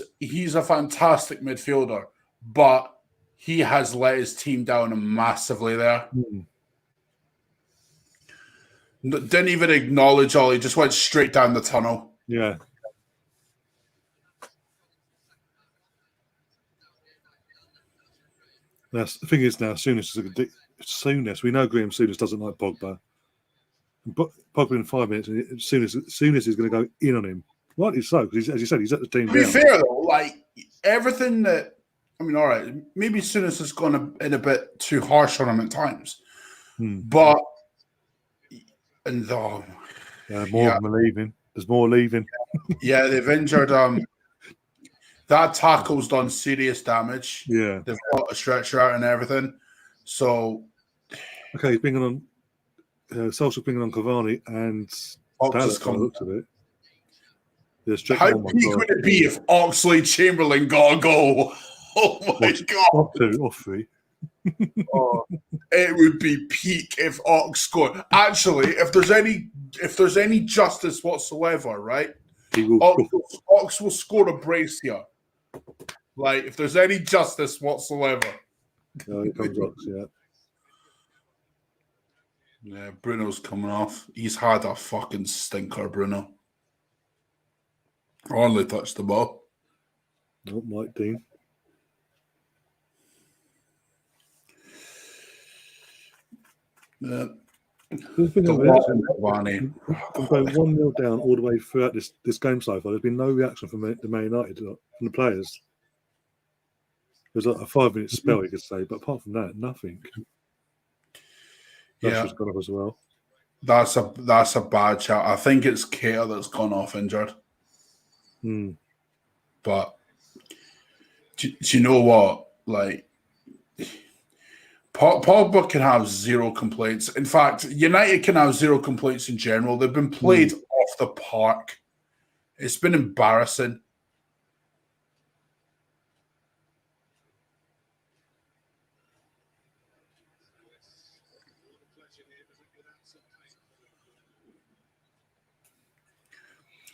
a fantastic midfielder, but he has let his team down massively there. Didn't even acknowledge Ollie, just went straight down the tunnel. Yeah. Now, the thing is, now Souness we know Graham Souness doesn't like Pogba. Pogba in 5 minutes, and Souness is going to go in on him. Rightly so, because as you said, he's at the team. To be fair though, like everything that all right, maybe Souness has gone in a bit too harsh on him at times, but more of them are leaving. There's more leaving. Yeah, they've injured. That tackle's done serious damage. Yeah, they've got a stretcher out and everything. So, okay, he's bringing on Solskjaer's bringing on Cavani and Dallas looked at it. How peak would it be if Oxlade-Chamberlain got a goal? Oh my god! Off 3. It would be peak if Ox scored. Actually, if there's any justice whatsoever, right? Ox will score a brace here. Like if there's any justice whatsoever. No, it comes Ox, yeah. Yeah, Bruno's coming off. He's had a fucking stinker, Bruno. Only touched the ball. Not Mike Dean. Yeah. We've been going 1-0 down all the way throughout this game so far. There's been no reaction from the Man United, from the players. There's like a 5-minute spell, you could say, but apart from that, nothing. That's gone off as well. That's a bad shout. I think it's Keita that's gone off injured. But do you know what? Like, Pogba can have zero complaints. In fact, United can have zero complaints in general. They've been played off the park. It's been embarrassing.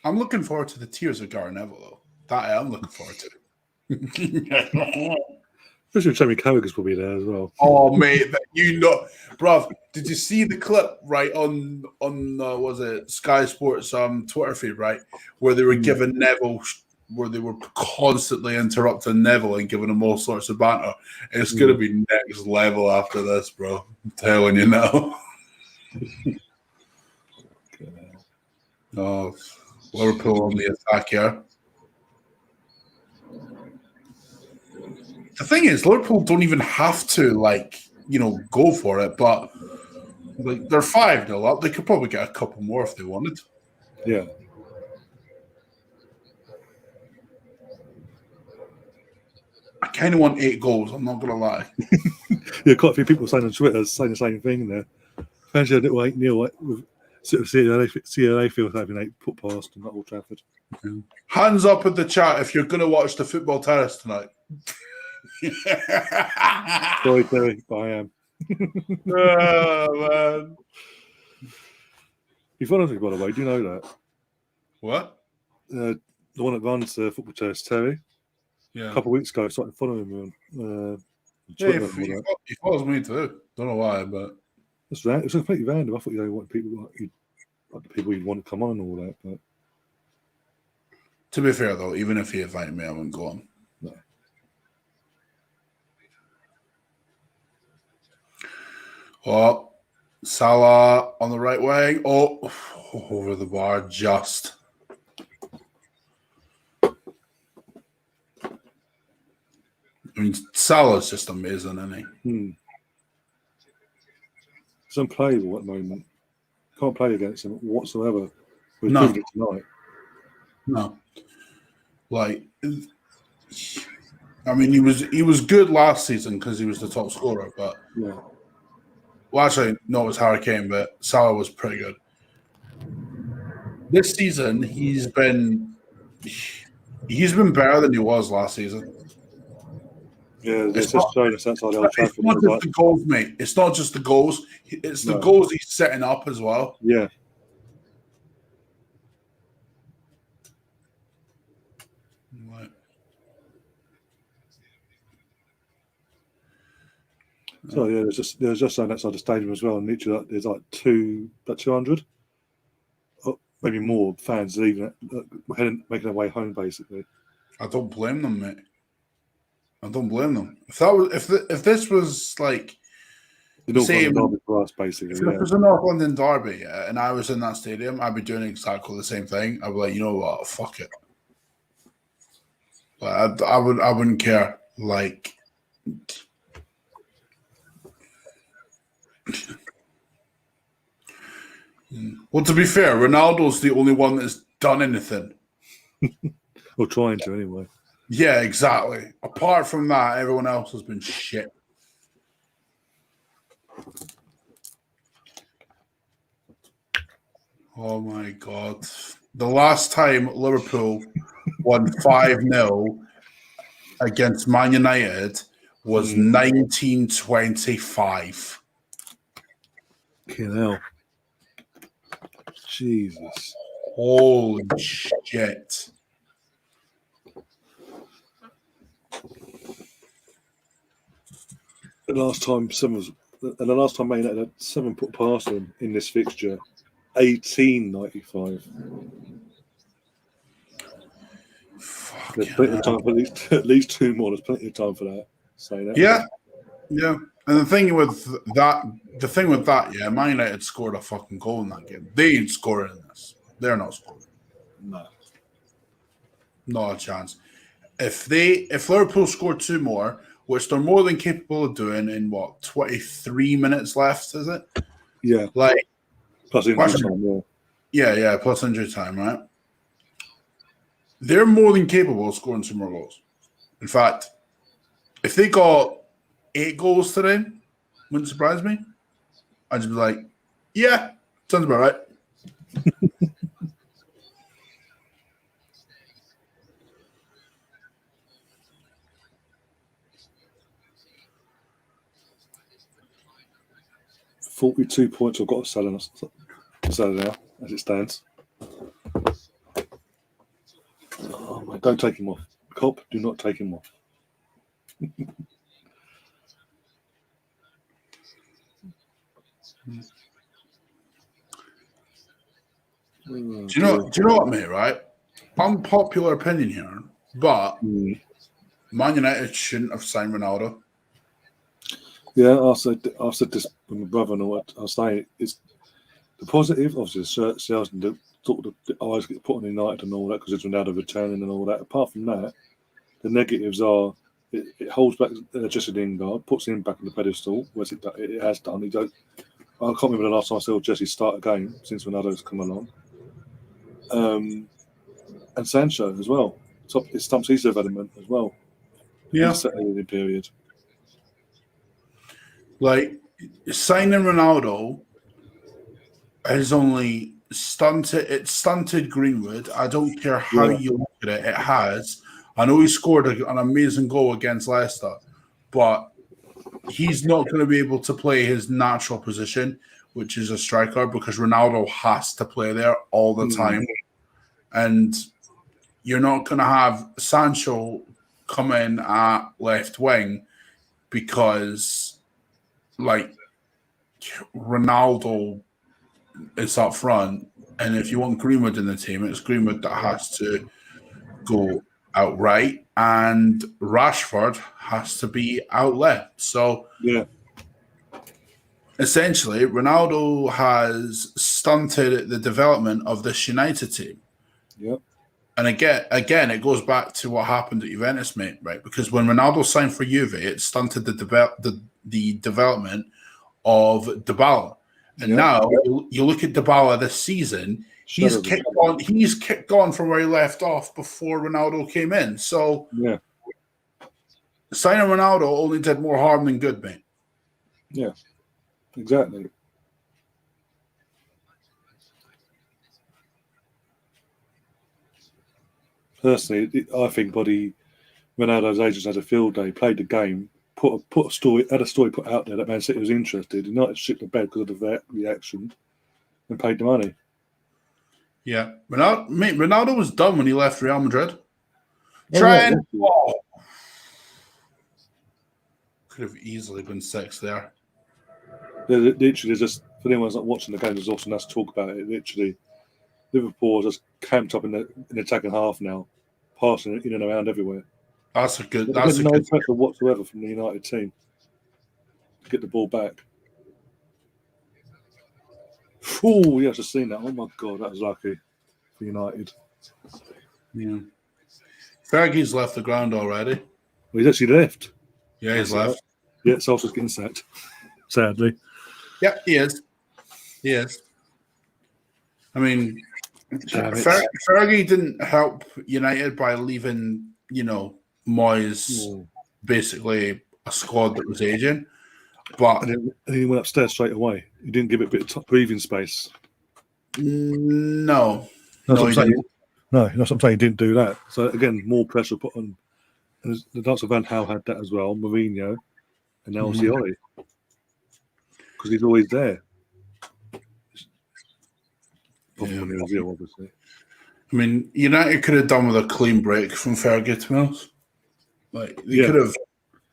I'm looking forward to the tears of Gary Neville, though. That I am looking forward to. Especially Jamie Carragher's probably there as well. Oh, mate, bruv, did you see the clip, right, on was it Sky Sports Twitter feed, right, where they were giving Neville, where they were constantly interrupting Neville and giving him all sorts of banter? It's going to be next level after this, bro. I'm telling you now. Oh, Liverpool on the attack here. The thing is, Liverpool don't even have to, go for it, but they're 5-0 up. They could probably get a couple more if they wanted. Yeah. I kind of want 8 goals, I'm not going to lie. Yeah, quite a few people saying on Twitter saying the same thing there. Fancy a little 8-0 with sort of CLA field having 8 put past and not Old Trafford. Hands up in the chat if you're going to watch the Football Terrace tonight. Sorry, Terry, but I am. Oh, man. You follow me, by the way. Do you know that? What? The one that runs Football Terrace, Terry. Yeah. A couple of weeks ago, I started following him on Twitter. He follows me too. Don't know why, but it's completely random. I thought you wanted people like the people you'd want to come on and all that. But to be fair, though, even if he invited me, I wouldn't go on. No. Oh, Salah on the right wing. Oh, over the bar just. I mean, Salah's just amazing, isn't he? He's unplayable at the moment. Can't play against him whatsoever. We've No. proved it tonight. No. I mean, he was good last season because he was the top scorer, but Yeah. well, actually, no, it was Harry Kane, but Salah was pretty good. This season, he's been better than he was last season. Yeah, it's just showing us outside Old Trafford. It's not just the goals, mate. It's not just the goals. It's the goals he's setting up as well. Yeah. So yeah, there's just something outside the stadium as well, and literally there's like 200, maybe more fans leaving, making their way home basically. I don't blame them, mate. I don't blame them. If this was like The North same, London derby for us basically. if Yeah. it was a North London derby, and I was in that stadium, I'd be doing exactly the same thing. I'd be like, you know what, fuck it. Like, I wouldn't care. Like, well, to be fair, Ronaldo's the only one that's done anything. Or trying to anyway. Yeah, exactly. Apart from that, everyone else has been shit. Oh my god. The last time Liverpool won 5-0 against Man United was 1925. Fucking hell. Jesus. Holy shit. The last time Man United had 7 put past them in this fixture, 1895. There's plenty of time for at least 2 more. There's plenty of time for that. Say that. Yeah. And the thing with that, yeah, Man United scored a fucking goal in that game. They ain't scoring in this. They're not scoring. No. Not a chance. If Liverpool scored 2 more, which they're more than capable of doing in 23 minutes left, is it? Yeah. Like Plus injury time, yeah, plus injury time, right? They're more than capable of scoring 2 more goals. In fact, if they got 8 goals today, wouldn't surprise me. I'd just be like, yeah, sounds about right. 42 points I've got to sell now, as it stands. Oh my, don't take him off. Cop, do not take him off. Do you know what, mate, right? Unpopular opinion here, but Man United shouldn't have signed Ronaldo. Yeah, I said this with my brother and all that. I was saying it's the positive, obviously, the sales and the eyes get put on United and all that because it's Ronaldo returning and all that. Apart from that, the negatives are it holds back Jesse Lingard, puts him back on the pedestal, which it has done. I can't remember the last time I saw Jesse start a game since Ronaldo's come along. And Sancho as well. It stumps his development as well. Yeah. He's settling in the period. Like, signing Ronaldo has only stunted Greenwood. I don't care how you look at it. It has. I know he scored an amazing goal against Leicester, but he's not going to be able to play his natural position, which is a striker, because Ronaldo has to play there all the time. And you're not going to have Sancho come in at left wing because, like, Ronaldo is up front. And if you want Greenwood in the team, it's Greenwood that has to go out right, and Rashford has to be out left. So, essentially, Ronaldo has stunted the development of this United team. Yep. And again, it goes back to what happened at Juventus, mate, right? Because when Ronaldo signed for Juve, it stunted the development of Dybala. And now you look at Dybala this season, he's kicked on from where he left off before Ronaldo came in. So signing Ronaldo only did more harm than good, mate. Yeah, exactly. Personally, I think Ronaldo's agents had a field day, played the game, had a story put out there that Man City was interested. United shit the bed because of that reaction and paid the money. Yeah, Ronaldo was done when he left Real Madrid. Could have easily been 6 there. Literally, just for anyone who's not watching the game, there's also nice to talk about it. Literally, Liverpool are just camped up in the attacking half now, passing it in and around everywhere. That's a good. There's no Good. pressure whatsoever from the United team to get the ball back. Oh, yeah, I've just seen that. Oh my god, that was lucky for United. Yeah. Fergie's left the ground already. Well, he's actually left. Yeah, he's left. Yeah, Solskjaer's getting sacked, sadly. Yeah, he is. He is. I mean, Fergie didn't help United by leaving, Moyes basically a squad that was aging. But and he went upstairs straight away. He didn't give it a bit of breathing space. No, he didn't. No, that's what I'm saying. He didn't do that. So again, more pressure put on. And the Dutch Van Gaal had that as well. Mourinho, and now it's Oli, because he's always there. Yeah. When he was ill, obviously. I mean, United could have done with a clean break from Fergie, to be honest. Like they could have.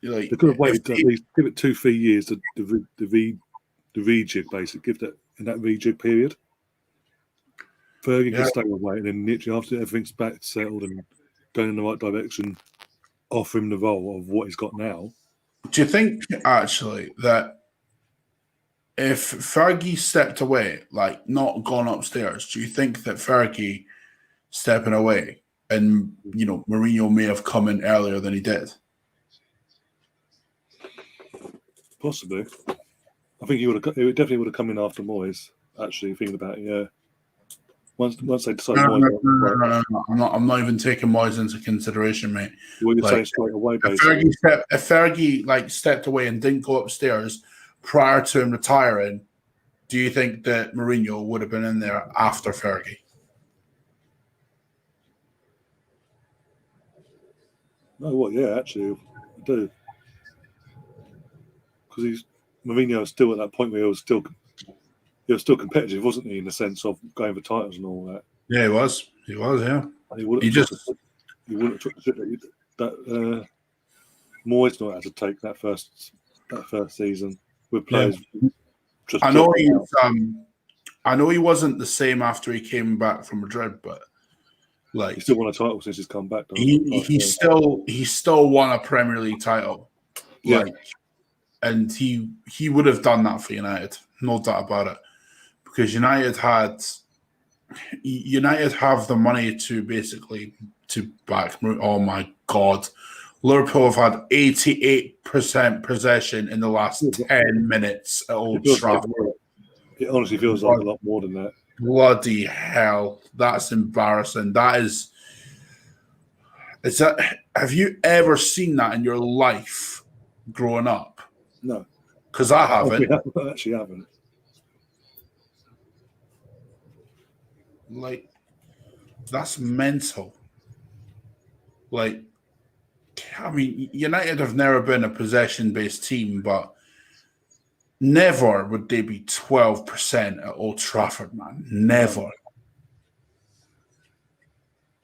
They could have waited to at least give it 2-3 years to the rejig, basically. Give that in that rejig period. Fergie can stay away, and then literally after everything's back settled and going in the right direction, offer him the role of what he's got now. Do you think actually that if Fergie stepped away, like not gone upstairs, do you think that Fergie stepping away and Mourinho may have come in earlier than he did? Possibly. I think he definitely would have come in after Moyes. Actually, thinking about it, yeah. Once they decide Moyes, no. I'm not even taking Moyes into consideration, mate. What you're saying straight away, basically. If Fergie stepped away and didn't go upstairs prior to him retiring, do you think that Mourinho would have been in there after Fergie? No, yeah, actually, I do. Because Mourinho was still at that point where he was still competitive, wasn't he? In the sense of going for titles and all that. Yeah, he was. He was. Yeah. And he wouldn't have took the shit that Moyes not had to take that first season with players. Yeah. I know he wasn't the same after he came back from Madrid, but he still won a title since he's come back. He still won a Premier League title. Yeah. And he would have done that for United, no doubt about it, because United have the money to basically to back. Oh my God, Liverpool have had 88% possession in the last 10 minutes at Old Trafford. It honestly feels like a lot more than that. Bloody hell, that's embarrassing. Is that? Have you ever seen that in your life growing up? No, because I haven't. I actually haven't. Like, that's mental. Like, I mean, United have never been a possession-based team, but never would they be 12% at Old Trafford, man. Never.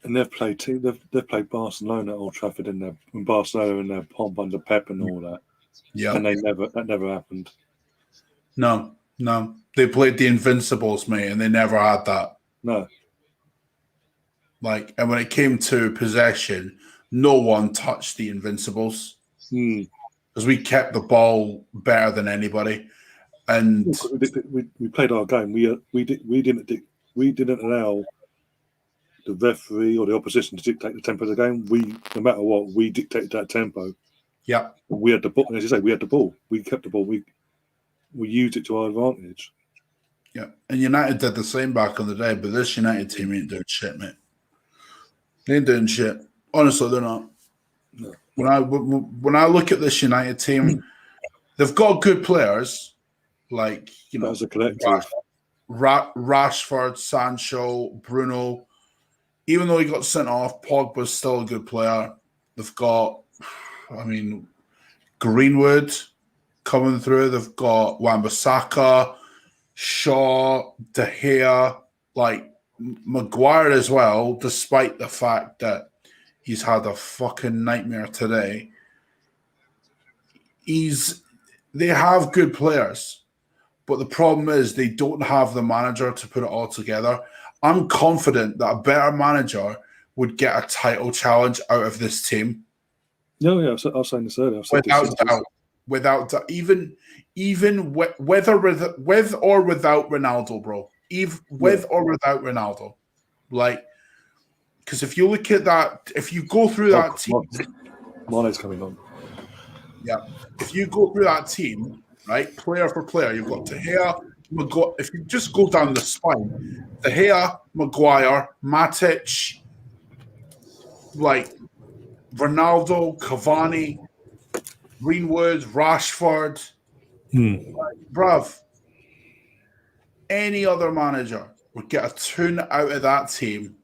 And they've played played Barcelona at Old Trafford when Barcelona in their pomp under Pep and all that. Yeah, and that never happened. No, they played the Invincibles, mate, and they never had that. No, and when it came to possession, no one touched the Invincibles because we kept the ball better than anybody, and we played our game. We didn't allow the referee or the opposition to dictate the tempo of the game. No matter what, we dictated that tempo. Yeah, we had the ball. As you say, we had the ball. We kept the ball. We used it to our advantage. Yeah, and United did the same back in the day, but this United team ain't doing shit, mate. They ain't doing shit. Honestly, they're not. No. When I look at this United team, they've got good players, as a collective. Rashford, Sancho, Bruno. Even though he got sent off, Pogba's still a good player. They've got, Greenwood coming through. They've got Wan-Bissaka, Shaw, De Gea, Maguire as well, despite the fact that he's had a fucking nightmare today. they have good players, but the problem is they don't have the manager to put it all together. I'm confident that a better manager would get a title challenge out of this team. No, yeah, I was saying this earlier. Without doubt. Even whether with or without Ronaldo, bro. With or without Ronaldo. Like, because if you look at that, if you go through that team, Mane's coming on. Yeah, if you go through that team, right, player for player, you've got De Gea, Maguire. If you just go down the spine, De Gea, Maguire, Matic, like Ronaldo, Cavani, Greenwood, Rashford, bruv. Any other manager would get a tune out of that team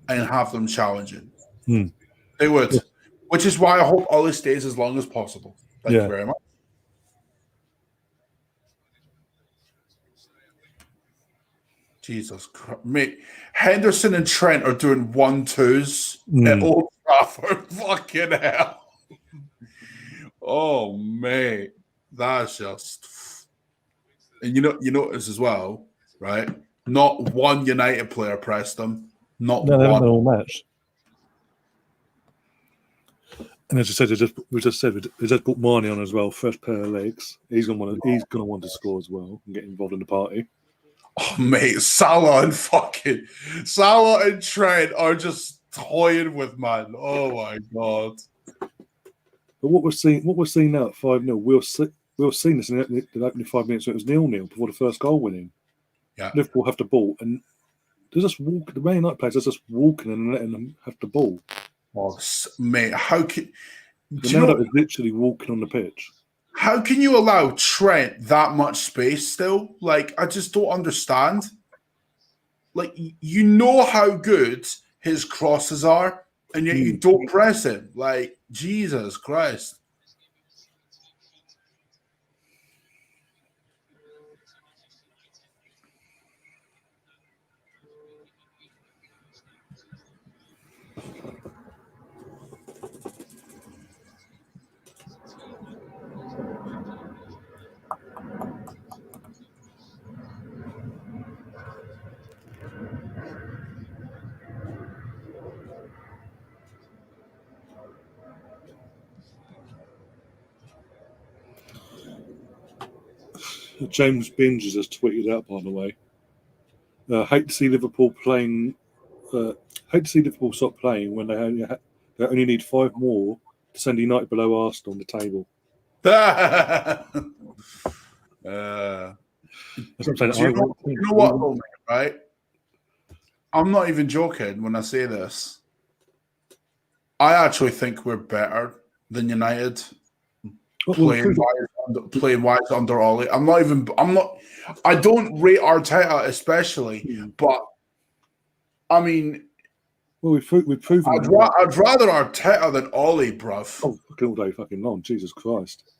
and have them challenging. They would, which is why I hope Ollie stays as long as possible. Thank you very much. Jesus Christ. Mate, Henderson and Trent are doing 1-2s at Old Trafford. Fucking hell. Oh, mate. That's just... And you notice as well, right? Not one United player pressed them. Not one. They haven't all matched. And as I said, we just put Mane on as well. Fresh pair of legs. He's gonna want to score as well and get involved in the party. Oh, mate, Salah and Trent are just toying with man. Oh my god! But what we're seeing now at 5-0, we've seen this in the opening 5 minutes when it was 0-0 before the first goal went in. Yeah, Liverpool have the ball and they're just walking. The Man United players are just walking and letting them have the ball. Oh, mate, how can Ronaldo is literally walking on the pitch? How can you allow Trent that much space still? Like, I just don't understand. Like, you know how good his crosses are, and yet you don't press him. Like, Jesus Christ. James Binge has just tweeted out, by the way. Hate to see Liverpool playing. Hate to see Liverpool stop playing when they only need 5 more to send United below Arsenal on the table. That's what I'm saying. You know what, though, mate, right? I'm not even joking when I say this. I actually think we're better than United playing wise under Ollie. I don't rate Arteta especially, but I mean, well, we've proven. I'd rather Arteta than Ollie, bruv. Oh, fucking all day, fucking long. Jesus Christ,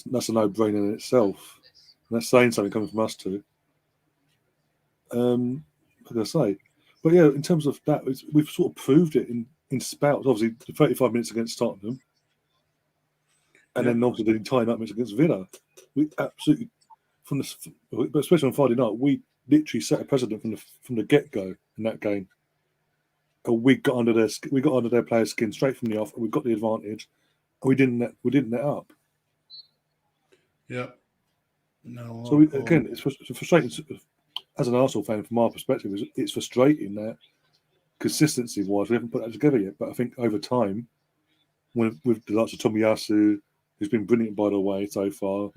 that's a no-brainer in itself. And that's saying something coming from us too. What can I say? But yeah, in terms of that, we've sort of proved it in spouts. Obviously, the 35 minutes against Tottenham, and then obviously the entire 9 minutes against Villa. We absolutely, but especially on Friday night, we literally set a precedent from the get-go in that game. We got under their players' skin straight from the off, and we got the advantage. And we didn't net up. Yeah. No. So again, it's frustrating. As an Arsenal fan, from our perspective, it's frustrating that consistency-wise, we haven't put that together yet. But I think over time, with the likes of Tomiyasu, who's been brilliant, by the way, so far,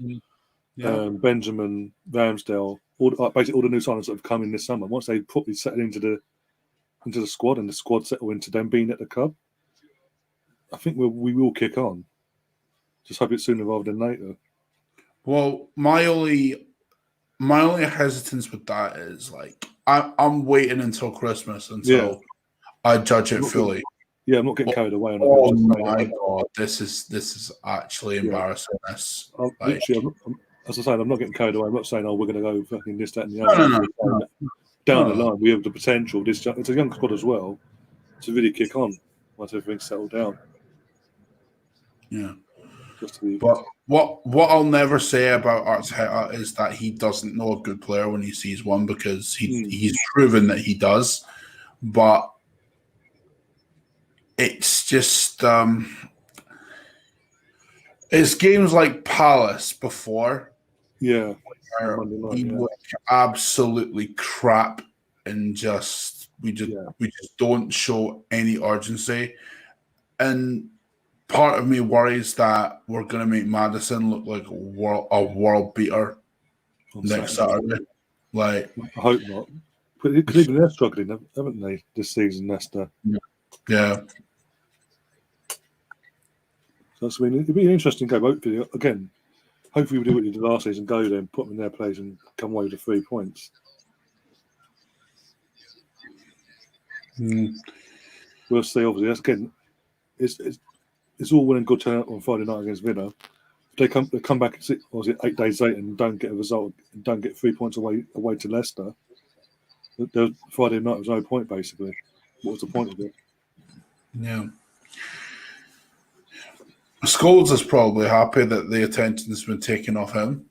Benjamin, Ramsdale, basically all the new signings that have come in this summer, once they properly settle into the squad and the squad settle into them being at the club, I think we will kick on. Just hope it's sooner rather than later. Well, my only hesitance with that is like I'm waiting until Christmas until I judge it fully. I'm not getting carried away on it. Oh my god, this is actually embarrassing. This, as I say, I'm not getting carried away. I'm not saying, we're going to go fucking this, that, and the other. No. Down the line, we have the potential. It's a young squad as well to really kick on once everything's settled down. Yeah. Just to be, But what I'll never say about Arteta is that he doesn't know a good player when he sees one, because he's proven that he does. But it's just it's games like Palace before yeah. where Monday night, we yeah. look absolutely crap and we just don't show any urgency. And part of me worries that we're going to make Maddison look like a world beater On next Saturday. Like, I hope not. Because even they're struggling, haven't they, this season, Leicester? yeah. So that's, I mean, it'd be an interesting game. Hopefully we do what we did last season, go there and put them in their place and come away with the 3 points. We'll see, obviously. That's again, it's all well and good turn out on Friday night against Villa. If they come back 8 days later and don't get a result and don't get 3 points away to Leicester, Friday night was no point, basically. What was the point of it? Yeah. Scholes is probably happy that the attention has been taken off him.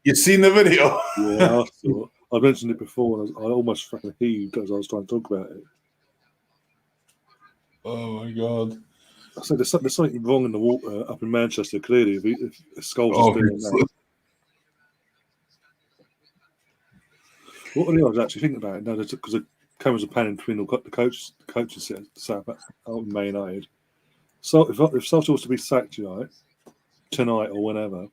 You've seen the video? Yeah, I saw it. I mentioned it before, and I almost fucking heaved as I was trying to talk about it. Oh my god! I said there's something wrong in the water up in Manchester. Clearly, if Scholes is doing that. What are the odds actually thinking about it now? Because the cameras are panning between the coaches set up at Man United. So if Solskjaer was to be sacked tonight or whenever,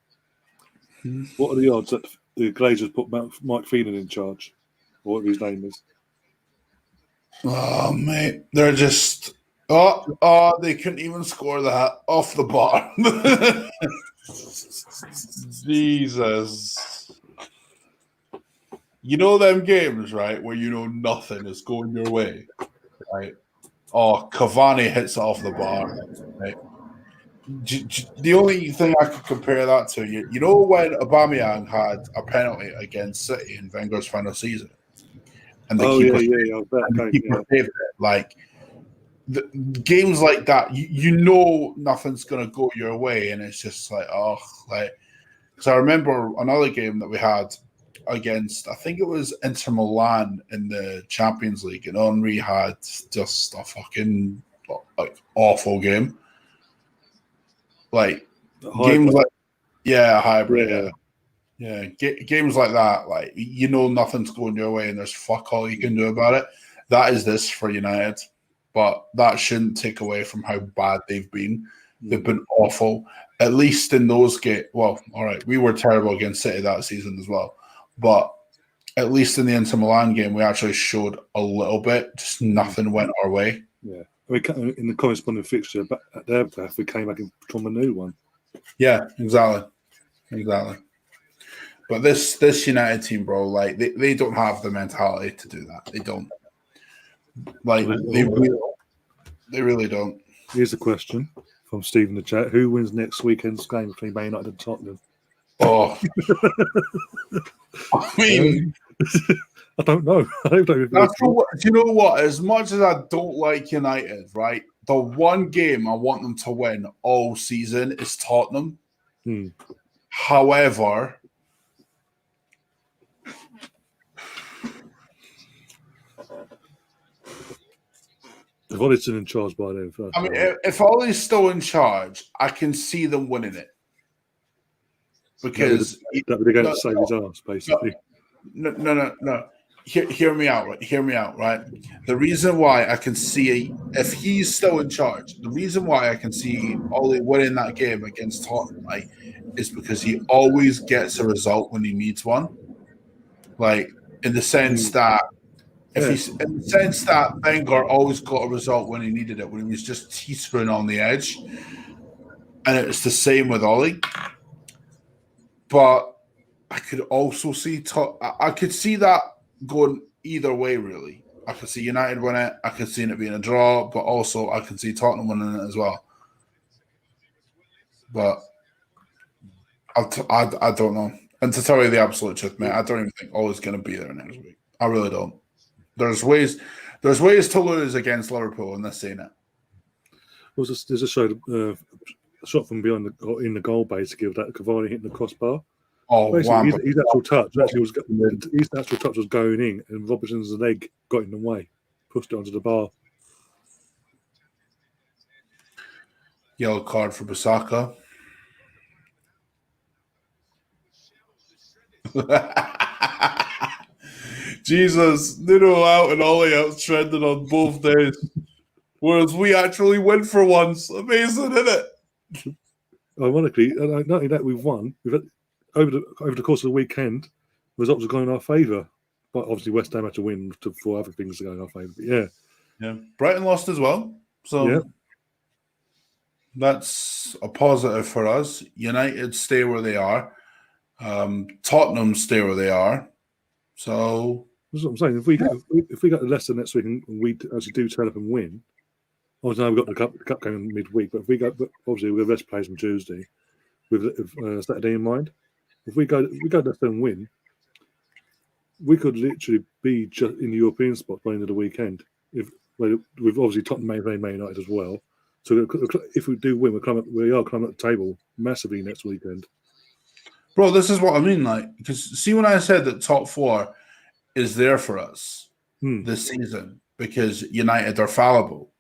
what are the odds that the Glazers put Mike Phelan in charge, or whatever his name is? Oh mate, they're just they couldn't even score that off the bar. Jesus. You know them games, right, where you know nothing is going your way, right? Oh, Cavani hits it off the bar. Right? The only thing I could compare that to, you know, when Aubameyang had a penalty against City in Wenger's final season, and the keeper saved it. Like the games like that, you know nothing's gonna go your way, and it's just like because I remember another game that we had against, I think it was Inter Milan in the Champions League, and Henry had just a fucking awful game. Like games like hybrid, yeah. Games like that, like you know nothing's going your way, and there's fuck all you can do about it. That is this for United, but that shouldn't take away from how bad they've been. They've been awful. At least in those games. Well, all right, we were terrible against City that season as well, but at least in the Inter Milan game, we actually showed a little bit. Just nothing went our way. Yeah. In the corresponding fixture at their place, we came back and from a new one. Yeah, exactly. But this United team, bro, like they don't have the mentality to do that. They don't. Like they really don't. Here's a question from Steve in the chat: who wins next weekend's game between Man United and Tottenham? Oh, I mean. I don't know. Do you know what? As much as I don't like United, right? The one game I want them to win all season is Tottenham. However, if Ollie's still in charge by then, I mean, if Ollie's still in charge, I can see them winning it. Because that would be going to save his ass, basically. No. Hear me out, right? The reason why I can see, if he's still in charge, the reason why I can see Ollie winning that game against Tottenham, right, is because he always gets a result when he needs one. Like, in the sense that Wenger always got a result when he needed it, when he was just teaspoon on the edge. And it's the same with Ollie. But I could also see I could see that going either way, really. I could see United win it. I could see it being a draw, but also I could see Tottenham winning it as well. But I don't know. And to tell you the absolute truth, mate, I don't even think Ollie's going to be there next week. I really don't. There's ways to lose against Liverpool, and this ain't it. There's a shot from behind in the goal basically of that Cavani hitting the crossbar. Oh, Basically, wow. his actual touch was going in, and Robertson's leg got in the way, pushed it onto the bar. Yellow card for Basaka. Jesus, Nuno out and Ollie out trending on both days. Whereas we actually win for once. Amazing, isn't it? Ironically, not only that we've won, we've had, over the course of the weekend, results have gone in our favour. But obviously, West Ham had to win for other things to go in our favour. But Yeah. Brighton lost as well. So that's a positive for us. United stay where they are. Tottenham stay where they are. So that's what I'm saying. If we got the Leicester next week and we actually do turn up and win, obviously now we've got the cup going midweek. But if we go, obviously we'll rest players on Tuesday with Saturday in mind. If we go Leicester and win, we could literally be just in the European spot by the end of the weekend. With obviously Tottenham Man United as well. So if we do win, we are climbing up the table massively next weekend. Bro, this is what I mean. Like, because see when I said that top four is there for us this season because United are fallible.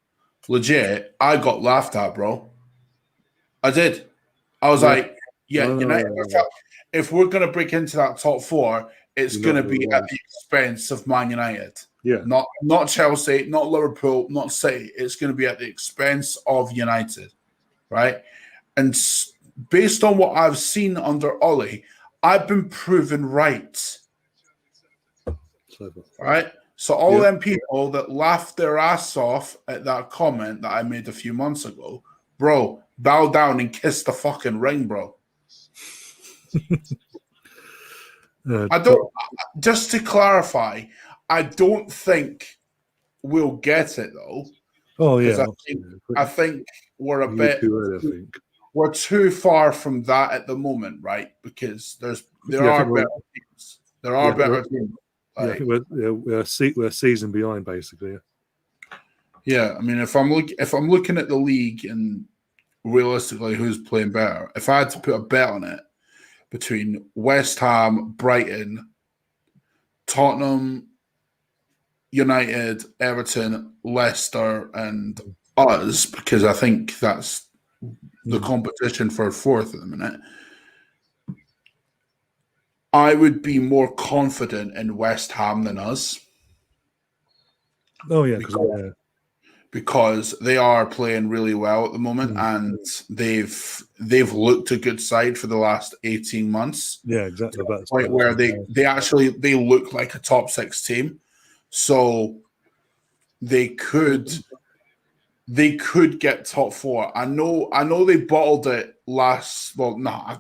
Legit, I got laughed at, bro. I did. I was like, United are fallible. If we're going to break into that top four, it's going to be at the expense of Man United. Yeah. Not Chelsea, not Liverpool, not City. It's going to be at the expense of United, right? And based on what I've seen under Ollie, I've been proven right. Right? So all them people that laughed their ass off at that comment that I made a few months ago, bro, bow down and kiss the fucking ring, bro. Just to clarify, I don't think we'll get it though. Oh yeah. I think we're a bit too early, I think. We're too far from that at the moment, right? Because there are better teams. There are better teams. I think we're a season behind, basically. Yeah, I mean, if I'm looking at the league and realistically who's playing better, if I had to put a bet on it between West Ham, Brighton, Tottenham, United, Everton, Leicester, and us, because I think that's the competition for fourth at the minute, I would be more confident in West Ham than us. Oh, yeah. Because they are playing really well at the moment and they've looked a good side for the last 18 months. Yeah, exactly. To the point where they look like a top 6 team. So they could get top 4. I know they bottled it last. Well, no,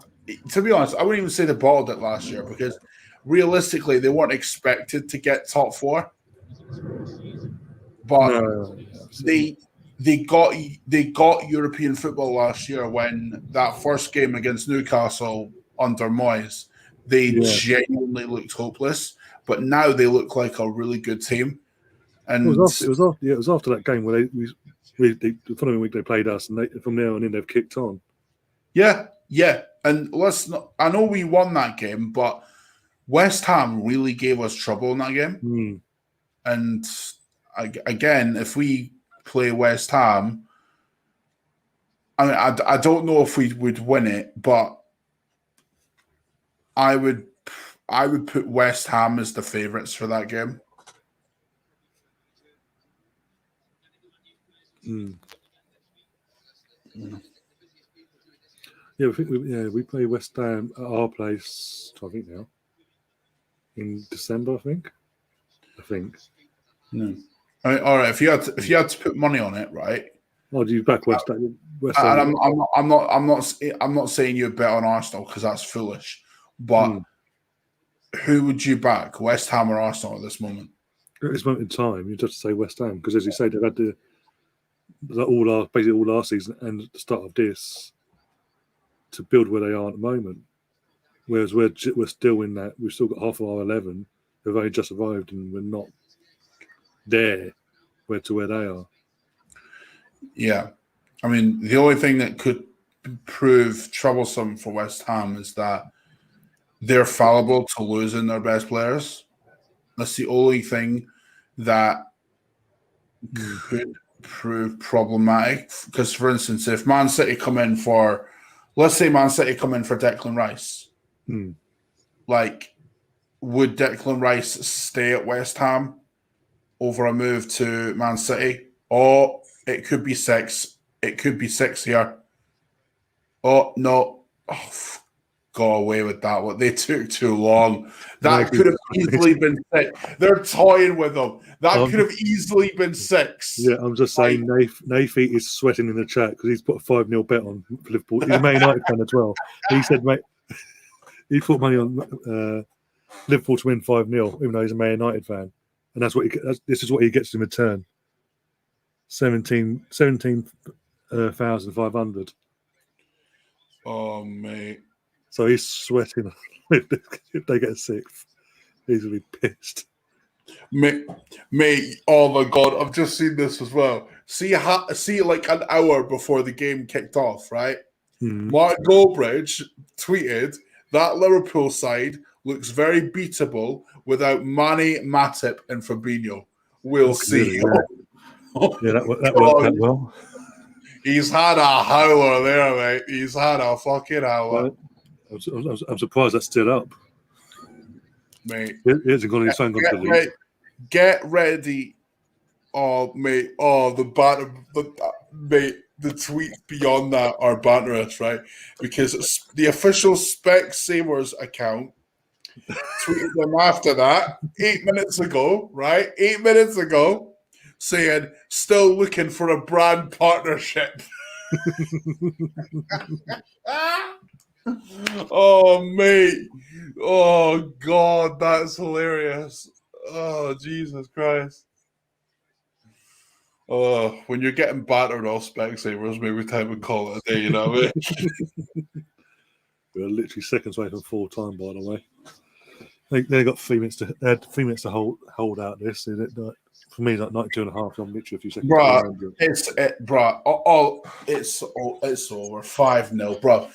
to be honest, I wouldn't even say they bottled it last year because realistically they weren't expected to get top 4. But they got European football last year when that first game against Newcastle under Moyes, they genuinely looked hopeless. But now they look like a really good team. And it was after that game where the following week they played us, and from there on in they've kicked on. Yeah. And I know we won that game, but West Ham really gave us trouble in that game. And again, if we play West Ham, I mean, I don't know if we would win it, but I would put West Ham as the favourites for that game. Yeah, we play West Ham at our place. I think now in December. I think. No. I mean, all right. If you had to put money on it, right? Oh, do you back West Ham? And I'm not saying you bet on Arsenal because that's foolish. But who would you back, West Ham or Arsenal at this moment? At this moment in time, you just say West Ham because, as you say, they've had basically all our season and the start of this to build where they are at the moment. Whereas we're still in that. We've still got half of our 11 who've only just arrived, and we're not there where they are. Yeah. I mean, the only thing that could prove troublesome for West Ham is that they're fallible to losing their best players. That's the only thing that could prove problematic. Because, for instance, if Man City come in for, let's say Man City come in for Declan Rice, like, would Declan Rice stay at West Ham over a move to Man City? Oh, it could be 6. It could be 6 here. Oh, no. Oh, go away with that one. They took too long. That could have easily been 6. They're toying with them. That could have easily been 6. Yeah, I'm just saying, Nafi is sweating in the chat because he's put a 5-0 bet on Liverpool. He's a Man United fan as well. He said, mate, he put money on Liverpool to win 5-0, even though he's a Man United fan. And that's what this is what he gets in return. 17,500. Oh, mate. So he's sweating if they get a 6th. He's going to be pissed. Mate, oh my God, I've just seen this as well. See like an hour before the game kicked off, right? Mark Goldbridge tweeted, that Liverpool side looks very beatable without Mane, Matip and Fabinho. We'll see. Yeah, that worked out well. He's had a howler there, mate. He's had a fucking howler. I'm surprised that's still up. Mate. Here's his phone gone to the league. Get ready. Oh, mate. Oh, the banter. Mate, the tweets beyond that are banterous, right? Because the official Specsavers account tweeted them after that 8 minutes ago, right? 8 minutes ago, saying, still looking for a brand partnership. Oh, mate. Oh, God, that's hilarious. Oh, Jesus Christ. Oh, when you're getting battered off Specsavers, maybe time to call it a day, you know what I mean? We're literally seconds away from full time, by the way. They got 3 minutes to hold out this. For me, like 92.5. I'm literally a few seconds. It's over 5-0, bro.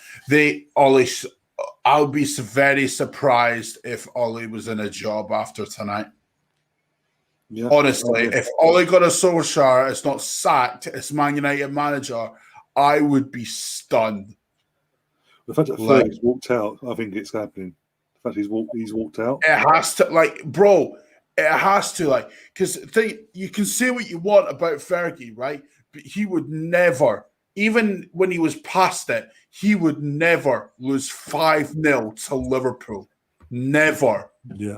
I'll be very surprised if Ollie was in a job after tonight. Yeah. Honestly, if Ole Gunnar Solskjaer is not sacked as Man United manager, I would be stunned. The fact that Fergie's walked out, I think it's happening. The fact he's walked out. It has to, bro. It has to, because you can say what you want about Fergie, right? But he would never, even when he was past it, he would never lose 5-0 to Liverpool. Never. Yeah.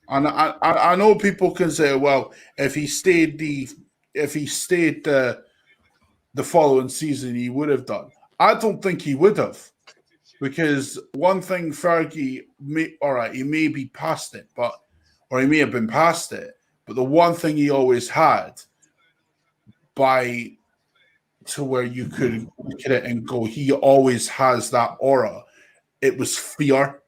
And I know people can say, well, if he stayed the following season, he would have done. I don't think he would have, because one thing Fergie he may be past it, or he may have been past it, but the one thing he always had, to where you could look at it and go, he always has that aura. It was fear,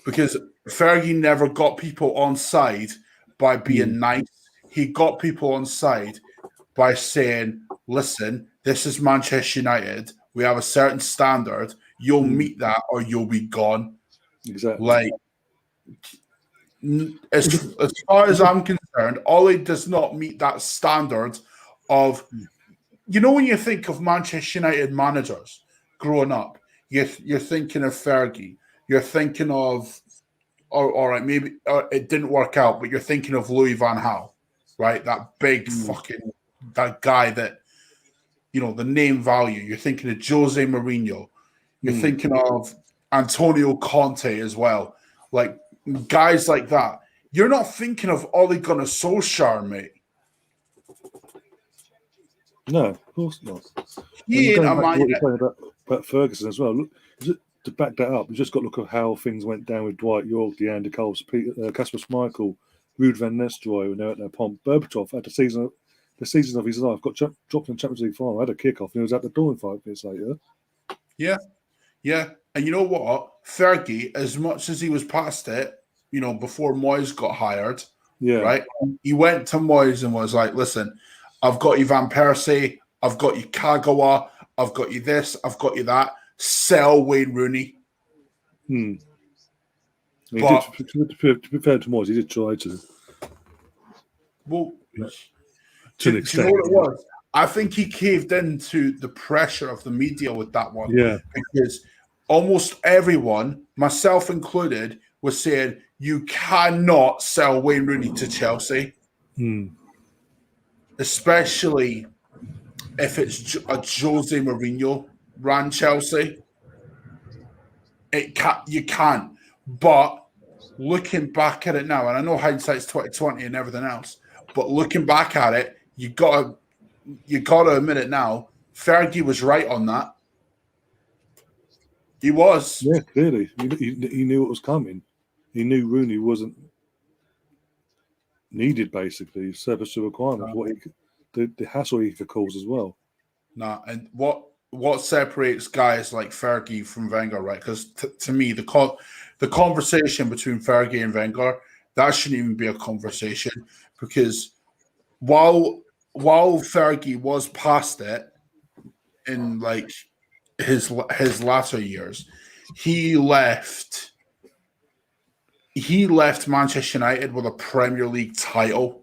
because Fergie never got people on side by being nice. He got people on side by saying, listen, this is Manchester United. We have a certain standard. You'll meet that or you'll be gone. Exactly. As far as I'm concerned, Ollie does not meet that standard of, when you think of Manchester United managers growing up, you're thinking of Fergie. You're thinking of, all right, maybe it didn't work out, but you're thinking of Louis van Gaal, right? That big that guy that, the name value. You're thinking of Jose Mourinho. You're thinking of Antonio Conte as well. Guys like that. You're not thinking of Ole Gunnar Solskjaer, mate. No, of course not. He ain't a man. About Ferguson as well. Look, to back that up, you just got to look at how things went down with Dwight York, DeAnder Coles, Kasper Schmeichel, Ruud van Nistelrooy when they were at their pomp. Berbatov had the season of his life, got dropped in the Champions League final, had a kickoff, and he was at the door in 5 minutes later. Yeah. And you know what? Fergie, as much as he was past it, before Moyes got hired, Yeah. Right? He went to Moyes and was like, listen, I've got you Van Persie, I've got you Kagawa, I've got you this, I've got you that. Sell Wayne Rooney. Hmm. But, to be fair to Moyes, he did try to. well, To an do you extent. know what it was? I think he caved into the pressure of the media with that one. Yeah. Because almost everyone, myself included, was saying you cannot sell Wayne Rooney to Chelsea, especially if it's a Jose Mourinho ran Chelsea. You can't. But looking back at it now, and I know hindsight's 2020 and everything else, but looking back at it, you gotta admit it now. Fergie was right on that. He was. Yeah, clearly. He knew what was coming. He knew Rooney wasn't needed, basically, service to requirement. The hassle he could cause as well. Nah, and what separates guys like Fergie from Wenger, right? Because to me, the conversation between Fergie and Wenger, that shouldn't even be a conversation, because while Fergie was past it in like his latter years, he left Manchester United with a Premier League title.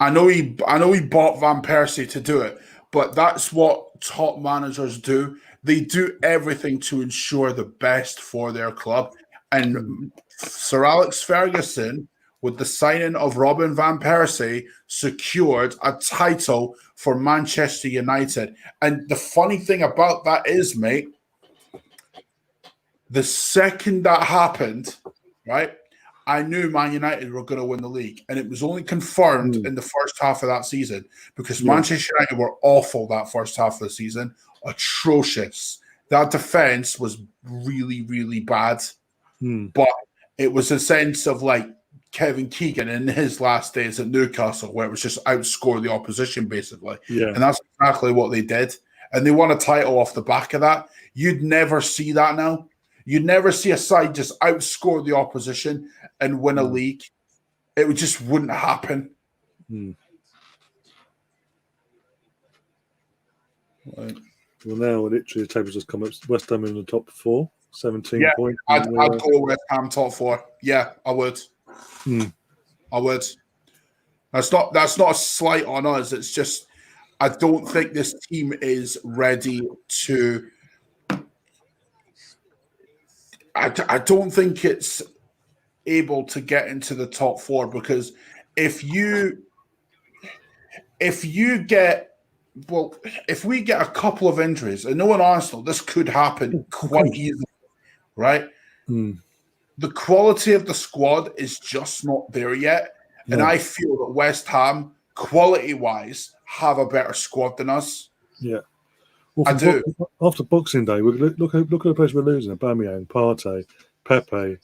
I know he bought Van Persie to do it, but that's what top managers do. They do everything to ensure the best for their club. And Sir Alex Ferguson, with the signing of Robin Van Persie, secured a title for Manchester United. And the funny thing about that is, mate, the second that happened, right, I knew Man United were going to win the league. And it was only confirmed in the first half of that season, because Manchester United were awful that first half of the season. Atrocious. That defense was really, really bad. But it was a sense of like Kevin Keegan in his last days at Newcastle, where it was just outscore the opposition, basically. Yeah. And that's exactly what they did. And they won a title off the back of that. You'd never see that now. You'd never see a side just outscore the opposition and win a league. It just wouldn't happen. Right. Well, now literally the tables just come up. West Ham in the top 4, 17 points. I'd go West Ham top 4. Yeah, I would. I would. That's not a slight on us. It's just I don't think this team is ready to. I don't think it's able to get into the top 4, because if we get a couple of injuries, and no in Arsenal, this could happen quite easily, right? The quality of the squad is just not there yet. No. And I feel that West Ham, quality-wise, have a better squad than us. Yeah. Well, I do. After Boxing Day, look at the players we're losing. Aubameyang, Partey, Pepe,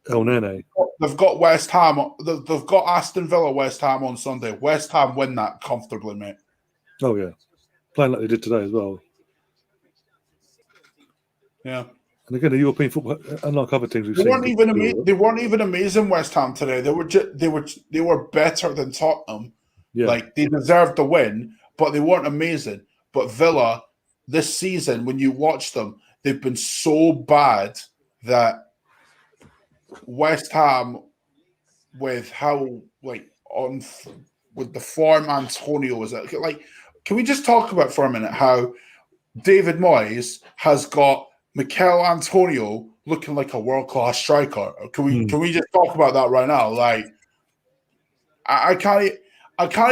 El Nene. They've got West Ham. They've got Aston Villa, West Ham on Sunday. West Ham win that comfortably, mate. Oh, yeah. Playing like they did today as well. Yeah. And again, the European football, unlike other teams we've they seen, weren't even amazing. West Ham today. They were better than Tottenham. Yeah. Like, they deserved the win, but they weren't amazing. But Villa, this season, when you watch them, they've been so bad that West Ham, with how with the form Antonio is, like, can we just talk about for a minute how David Moyes has got Mikel Antonio looking like a world-class striker? Can we just talk about that right now? Like, I can't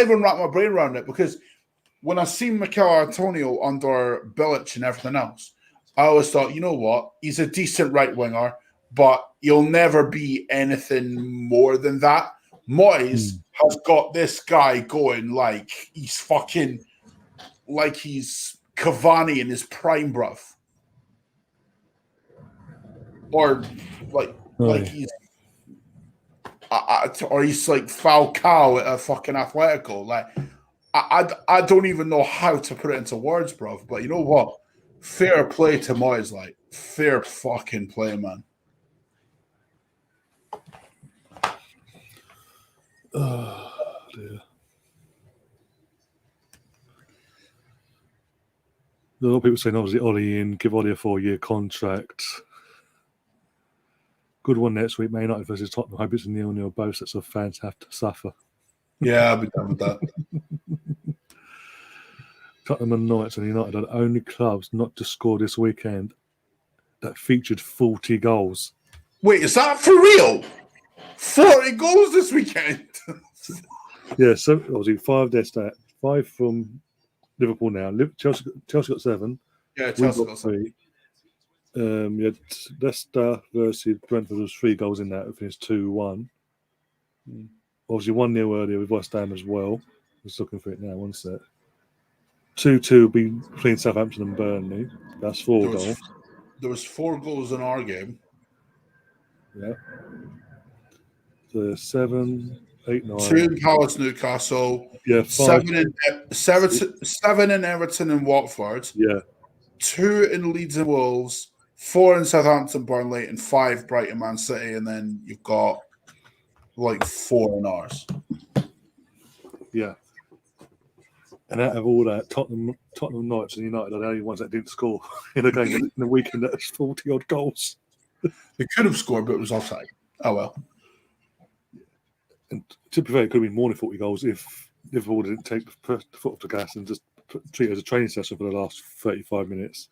even wrap my brain around it, because when I seen Mikel Antonio under Bilic and everything else, I always thought, you know what, he's a decent right winger, but he'll never be anything more than that. Moyes has got this guy going like he's Cavani in his prime, bruv. Or he's like Falcao at a fucking Atletico. Like, I don't even know how to put it into words, bruv. But you know what? Fair play to Moyes, like, fair fucking play, man. Oh, dear. A lot of people saying, obviously, Ollie in, give Ollie a 4-year contract. Good one next week, Man United versus Tottenham. Hope it's a 0-0 both sets of fans have to suffer. Yeah, I'll be done with that. Tottenham and Knights and United are the only clubs not to score this weekend that featured 40 goals. Wait, is that for real? 40 goals this weekend? Yeah, so obviously 5 their stat, 5 from Liverpool now. Chelsea got 7. Yeah, We Chelsea got got some. 3. You had Leicester versus Brentford was 3 goals in that. It finished 2-1. Obviously 1-0 earlier with West Ham as well. Just looking for it now. One sec. 2-2 will be between Southampton and Burnley. That's 4 goals. There was 4 goals in our game. Yeah. So 7, 8, 9. 2 in Palace, Newcastle. Yeah, 5. 7 in Everton and Watford. Yeah. 2 in Leeds and Wolves. 4 in Southampton, Burnley, and 5 Brighton, Man City. And then you've got like 4 in ours. Yeah. And out of all that, Tottenham Knights and United are the only ones that didn't score in a game in the weekend. That's 40 odd goals. They could have scored, but it was offside. Oh well. And to be fair, it could have been more than 40 goals if Liverpool didn't take the foot off the gas and just treat it as a training session for the last 35 minutes.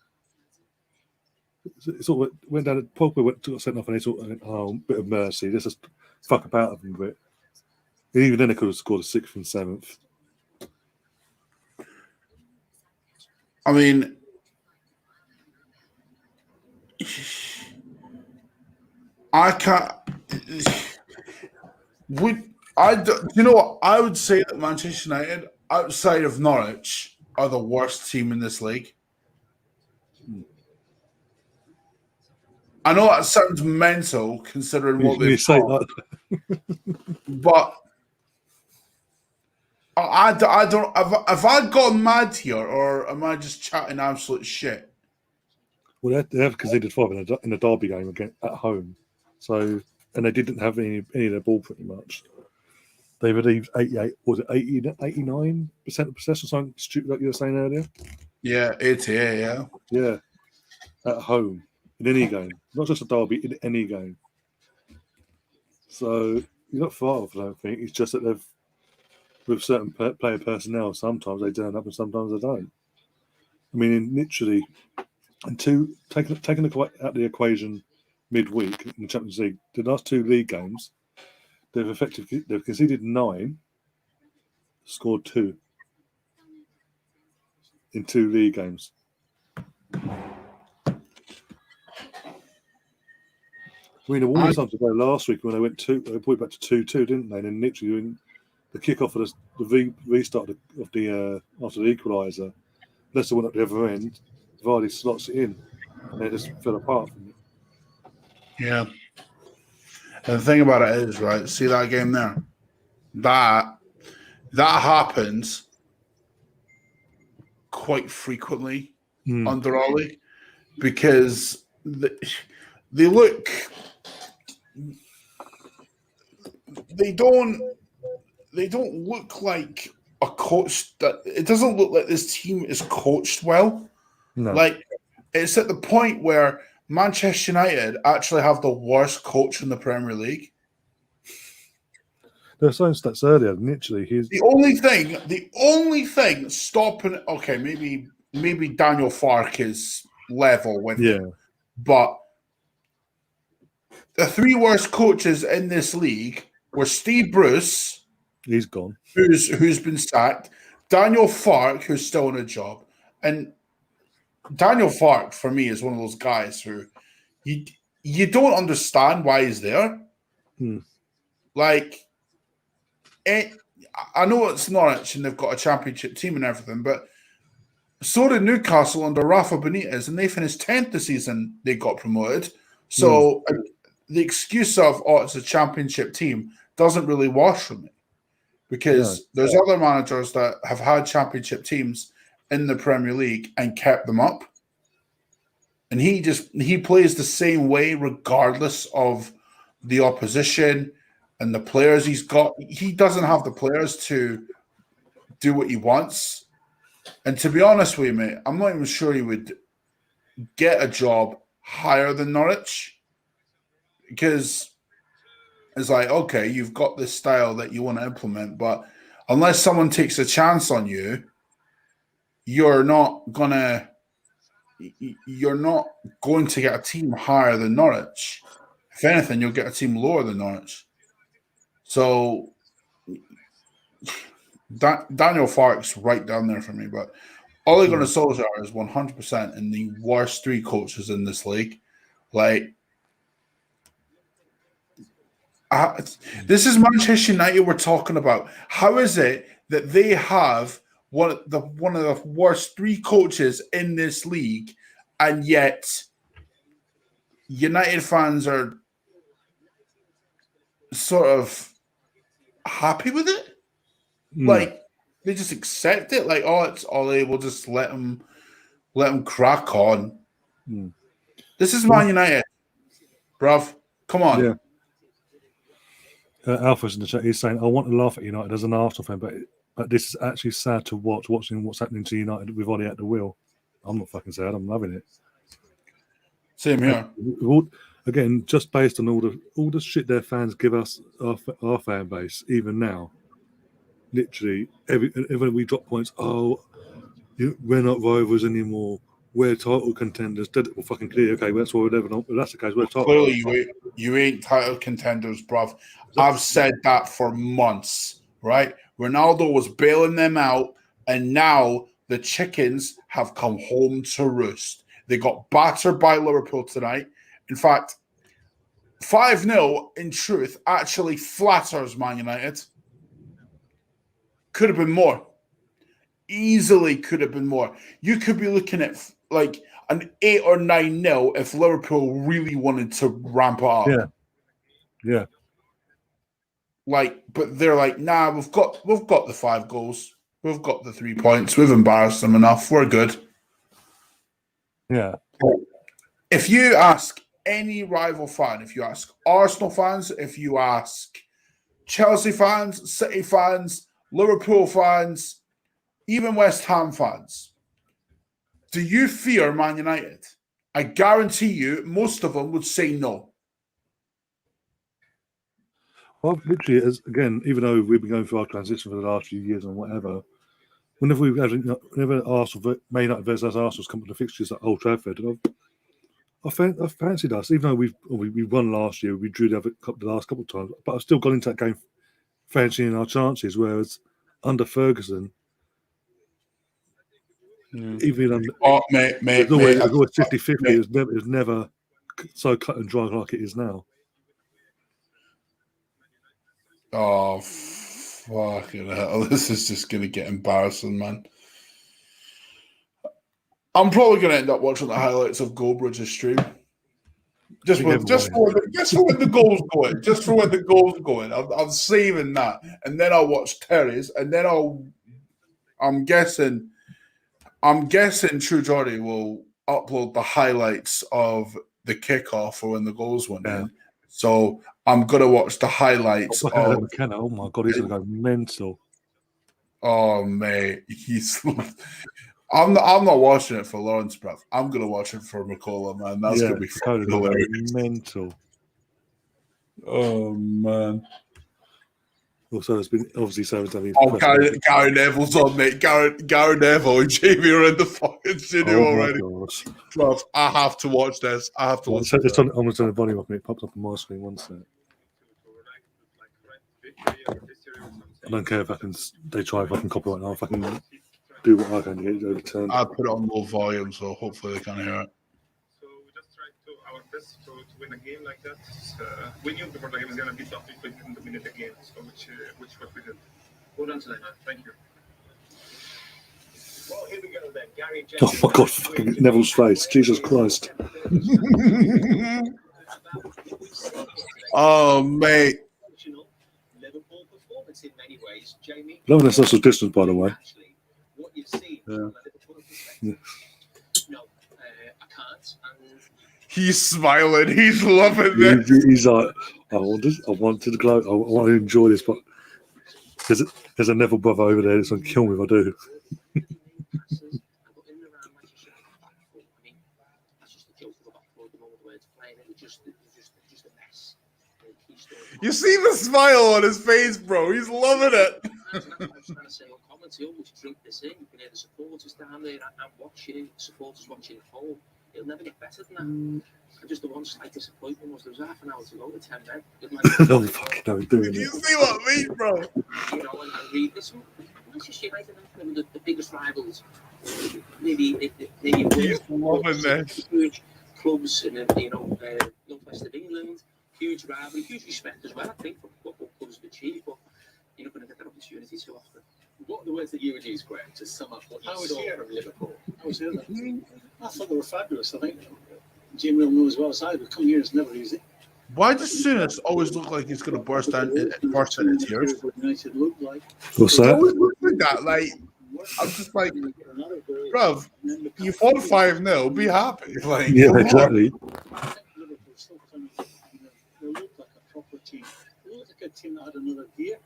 It sort of went down. Pogba got sent off, and he sort of went, "Oh, bit of mercy. Let's just fuck about of him a bit." And even then, they could have scored a 6th and 7th. I mean, I can't. You know what? I would say that Manchester United, outside of Norwich, are the worst team in this league. I know that sounds mental considering what they've got, but I don't. Have I gone mad here, or am I just chatting absolute shit? Well, they have conceded 5 in a derby game again at home, so and they didn't have any of their ball pretty much. They've achieved 89% of possession, something stupid like you were saying earlier. Yeah, 88, yeah. Yeah, at home in any game, not just a derby, in any game. So you're not far off, I don't think. It's just that they've, with certain player personnel, sometimes they turn up and sometimes they don't. I mean, literally, and taking out the equation midweek in the Champions League, the last 2 league games, they've conceded 9, scored 2 in 2 league games. I mean, the Wolves times ago last week when they went they put it back to 2-2, didn't they? And then literally in the kick-off of the restart of the after the equaliser, Leicester went up the other end, Vardy slots it in, and they just fell apart from it. Yeah. And the thing about it is, right, see that game there? That happens quite frequently under Ollie because they don't look like a coach that it doesn't look like this team is coached well. No. Like it's at the point where Manchester United actually have the worst coach in the Premier League. There were some stats earlier. Literally, the only thing stopping. Okay, maybe Daniel Farke is level with him, but the 3 worst coaches in this league were Steve Bruce. He's gone. Who's been sacked? Daniel Farke, who's still in a job, and Daniel Farke for me is one of those guys who you don't understand why he's there. Like. I know it's Norwich and they've got a championship team and everything, but so did Newcastle under Rafa Benitez, and they finished 10th this season. They got promoted. So the excuse of, it's a championship team doesn't really wash for me because there's other managers that have had championship teams in the Premier League and kept them up. And he plays the same way regardless of the opposition. and the players he's got, he doesn't have the players to do what he wants. And to be honest with you, mate, I'm not even sure he would get a job higher than Norwich, because it's like, okay, you've got this style that you want to implement, but unless someone takes a chance on you, you're not going to get a team higher than Norwich. If anything, you'll get a team lower than Norwich. So Daniel Farke's right down there for me, but Ole Gunnar Solskjaer is 100% in the worst 3 coaches in this league. Like, this is Manchester United we're talking about. How is it that they have one of the worst 3 coaches in this league, and yet United fans are sort of happy with it? Like, they just accept it. Like, oh, it's Ole. We'll just let him crack on. This is Man United, bruv. Come on. Yeah. Alpha's in the chat. He's saying, "I want to laugh at United as an Arsenal fan, but this is actually sad to watching what's happening to United with Ole at the wheel." I'm not fucking sad. I'm loving it. Same here. Again, just based on all the shit their fans give us, our fan base, even now. Literally, every we drop points. Oh, we're not rivals anymore. We're title contenders. Well, fucking clear. Okay, that's why we're never not. But that's the case. We're title. Clearly, you ain't title contenders, bruv. I've said that for months, right? Ronaldo was bailing them out, and now the chickens have come home to roost. They got battered by Liverpool tonight. In fact, 5-0, in truth, actually flatters Man United. Could have been more. Easily could have been more. You could be looking at like an 8 or 9-0 if Liverpool really wanted to ramp it up. Yeah. Like, but they're like, nah, we've got the 5 goals. We've got the 3 points. We've embarrassed them enough. We're good. Yeah. If you ask any rival fan, if you ask Arsenal fans, if you ask Chelsea fans, City fans, Liverpool fans, even West Ham fans, do you fear Man United? I guarantee you most of them would say no. Well, literally, again, even though we've been going through our transition for the last few years and whatever, whenever Arsenal, Man United versus Arsenal's come to the fixtures at Old Trafford, I fancied us, even though we won last year, we drew the last couple of times, but I've still gone into that game fancying our chances, whereas under Ferguson, even under, it was always 50-50. It was never so cut and dry like it is now. Oh, fucking hell. This is just going to get embarrassing, man. I'm probably going to end up watching the highlights of Goldbridge's stream. Just for when the goal's going. Just for when the goal's going. I'm saving that. And then I'll watch Terry's. And then I'm guessing True Jordy will upload the highlights of the kickoff for when the goals went in. So I'm gonna watch the highlights of McKenna. Oh my god, he's gonna go mental. Oh mate, I'm not watching it for Lawrence, bruv. I'm gonna watch it for McCullough, man. That's gonna be hilarious. Mental. Oh man. Also, there's been obviously Gary Neville's on, mate. Gary Neville and Jamie are in the fucking studio already. Bruv, I have to watch this. I have to watch it. I'm going to turn the volume off, mate. It pops up on my screen. One sec. I don't care if they try if I can copyright now. If I can do what I can to get it overturned. I put it on low volume, so hopefully they can hear it. So we just tried our best to win a game like that. We knew before the game was going to be tough if we didn't dominate the game, so which what we did. Well done today, man. Thank you. Well, here we go then. Gary Oh my god, fucking Neville's face. Jesus Christ. Oh, mate. Loving the social distance, by the way. What you've seen yeah. from a Liverpool perspective. No, I can't. And He's smiling. He's loving this. He's like, I want to glow. I want to enjoy this, but there's a Neville brother over there that's going to kill me if I do. You see the smile on his face, bro. He's loving it. I was trying to say on comments, he always drink this in. You can hear the supporters down there and watching, supporters watching at home. It'll never get better than that. And just the one slight disappointment was there was half an hour to go to 10 men. Oh, fucking hell, he's doing You it. see what I mean, bro? You know, and read this one. Manchester United are the biggest rivals. Maybe He's loving this. Huge clubs in northwest of England. Huge rivalry, huge respect as well, I think, for what clubs have achieved. But you're not going to get that opportunity too often. What are the words that you would use, Graham, to sum up what you saw from Liverpool? I was here then. I thought they were fabulous. I think Jim will know as well as I, but coming here is never easy. Why does Souness always look like he's going to burst in tears? What United look like. What's It that? always looks like that. Like, I'm just like, bruv, you fought 5-0, be happy. Like, Yeah, come on. exactly. I think Liverpool still kind of, they look like a proper team. They look like a team that had another gear.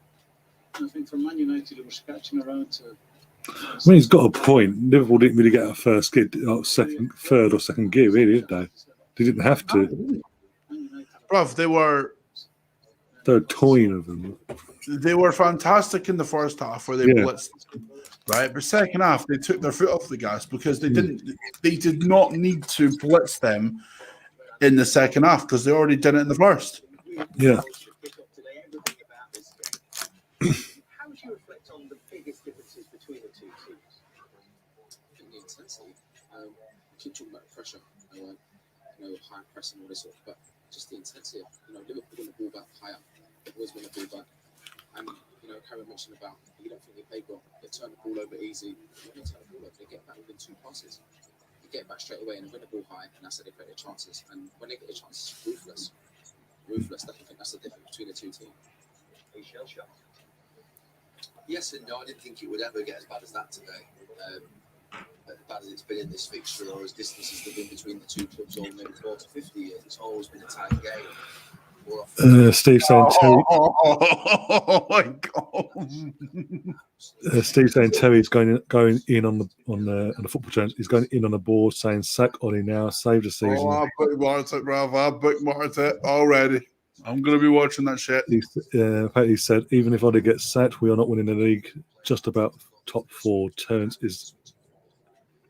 And I think for Man United, they were scratching around to. I mean, he's got a point. Liverpool didn't really get a first gear, third or second gear, really, did they? They didn't have to. Bruv, They're toying of them. they were fantastic in the first half where they Yeah. blitzed, right? But second half, they took their foot off the gas because they did not need to blitz them in the second half because they already did it in the first. Yeah. How would you reflect on the biggest differences between the two teams? In the intensity, keep talking about pressure, high pressing, all this sort of, but just the intensity. Liverpool win the ball back higher. They've always win the ball back. And, Karen mentioned about you don't think they play well. They turn the ball over easy. When they turn the ball over, they get back within 2 passes. They get back straight away and win the ball high, and that's how they create their chances. And when they get the chances, ruthless. I think that's the difference between the two teams. Yes and no. I didn't think it would ever get as bad as that today. As bad as it's been in this fixture, or as distance has been between the two clubs over maybe 40, 50 years, it's always been a tight game. More often. Steve saying Terry. Oh my god! Steve saying Terry's going in on the football channel. He's going in on the board saying sack Ollie now, save the season. Oh, I bookmarked it, bruv. I bookmarked it already. I'm going to be watching that shit. In fact, he said, even if Ollie gets sacked, we are not winning the league. Just about top 4 turns is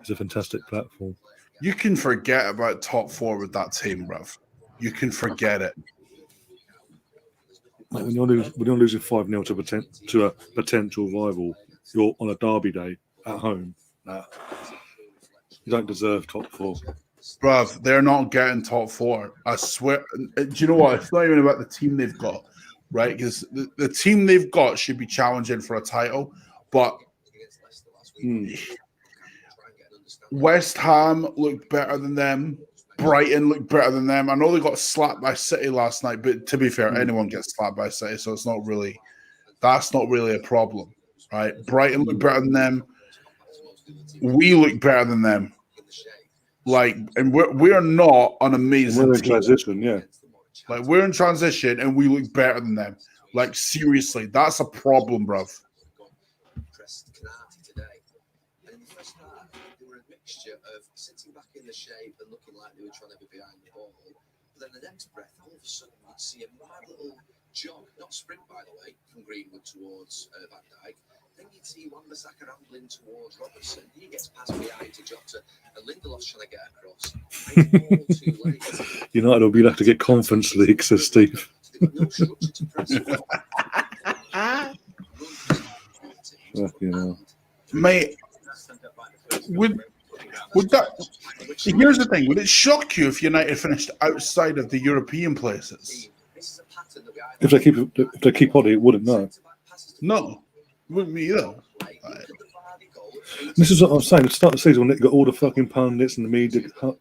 a fantastic platform. You can forget about top 4 with that team, bruv. You can forget it. Mate, when you're losing 5-0 to a potential rival, you're on a derby day at home. Nah, you don't deserve top 4. Bruv, they're not getting top 4. I swear. Do you know what? It's not even about the team they've got, right? Because the team they've got should be challenging for a title. But West Ham looked better than them. Brighton looked better than them. I know they got slapped by City last night, but to be fair, anyone gets slapped by City, so that's not really a problem, right? Brighton looked better than them. We look better than them. And we're not an amazing We're in team. transition, yeah. Like, we're in transition and we look better than them. Like, seriously, that's a problem, bruv. And in the first half, they were a mixture of sitting back in the shape and looking like they were trying to be behind the ball. But then the next breath, all of a sudden, you'd see a mad little jog, not sprint, by the way, from Greenwood towards Van Dijk. Then you'd see Wan-Bissaka rambling towards Robertson. He gets passed behind to Jota, and Lindelof's trying to get across. And it's all too late. United will be left to get Conference League, says Steve. So they've got no structure to press. Fucking hell. Mate, would that? Here's the thing: would it shock you if United finished outside of the European places? If they keep on it, it wouldn't, no. No, wouldn't be either. This is what I'm saying. At the start of the season, when they got all the fucking pundits and the media, top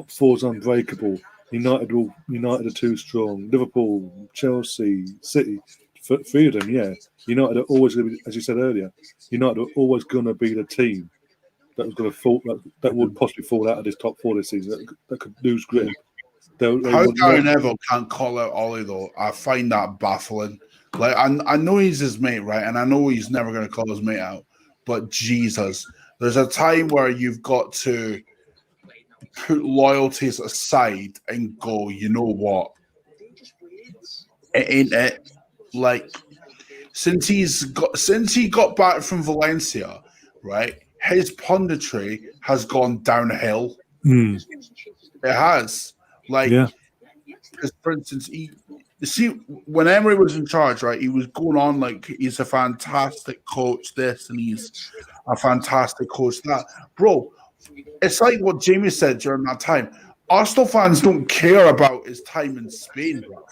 4's unbreakable. United are too strong. Liverpool, Chelsea, City, 3 of them, yeah. United are always going to be, as you said earlier, United are always going to be the team. that was going to fall, that would possibly fall out of this top 4 this season, that could lose grip. They How want Gary more- Neville can't call out Ollie though, I find that baffling. Like I know he's his mate, right? And I know he's never going to call his mate out. But Jesus, there's a time where you've got to put loyalties aside and go, you know what? It ain't it. Like since he got back from Valencia, right? His punditry has gone downhill. Mm, It has. Like, yeah, because for instance, when Emery was in charge, right, he was going on like he's a fantastic coach, this, and he's a fantastic coach, that. Bro, it's like what Jamie said during that time. Arsenal fans don't care about his time in Spain, bro.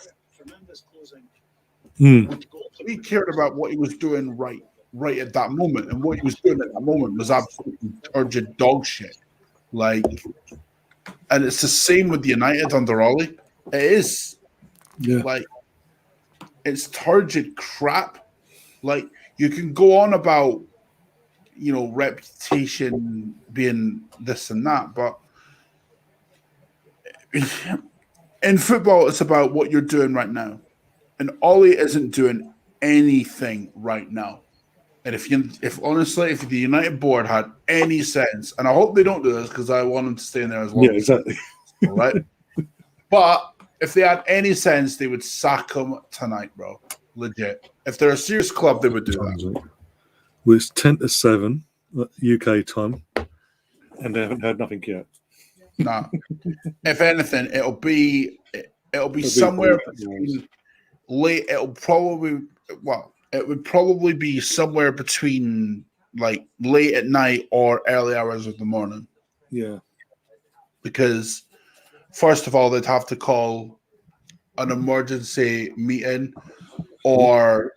mm, He cared about what he was doing right at that moment, and what he was doing at that moment was absolutely turgid dog shit. Like, and it's the same with United under Ollie. It is. yeah. Like, it's turgid crap. Like, you can go on about, reputation being this and that, but in football, it's about what you're doing right now. And Ollie isn't doing anything right now. And if the United board had any sense, and I hope they don't do this because I want them to stay in there as well. Yeah, exactly. All right. But if they had any sense, they would sack him tonight, bro. Legit. If they're a serious club, they would do that. Well, it's 10-7 UK time, and they haven't heard nothing yet. Nah. If anything, it'll be somewhere between late. It would probably be somewhere between like late at night or early hours of the morning. Yeah. Because first of all, they'd have to call an emergency meeting, or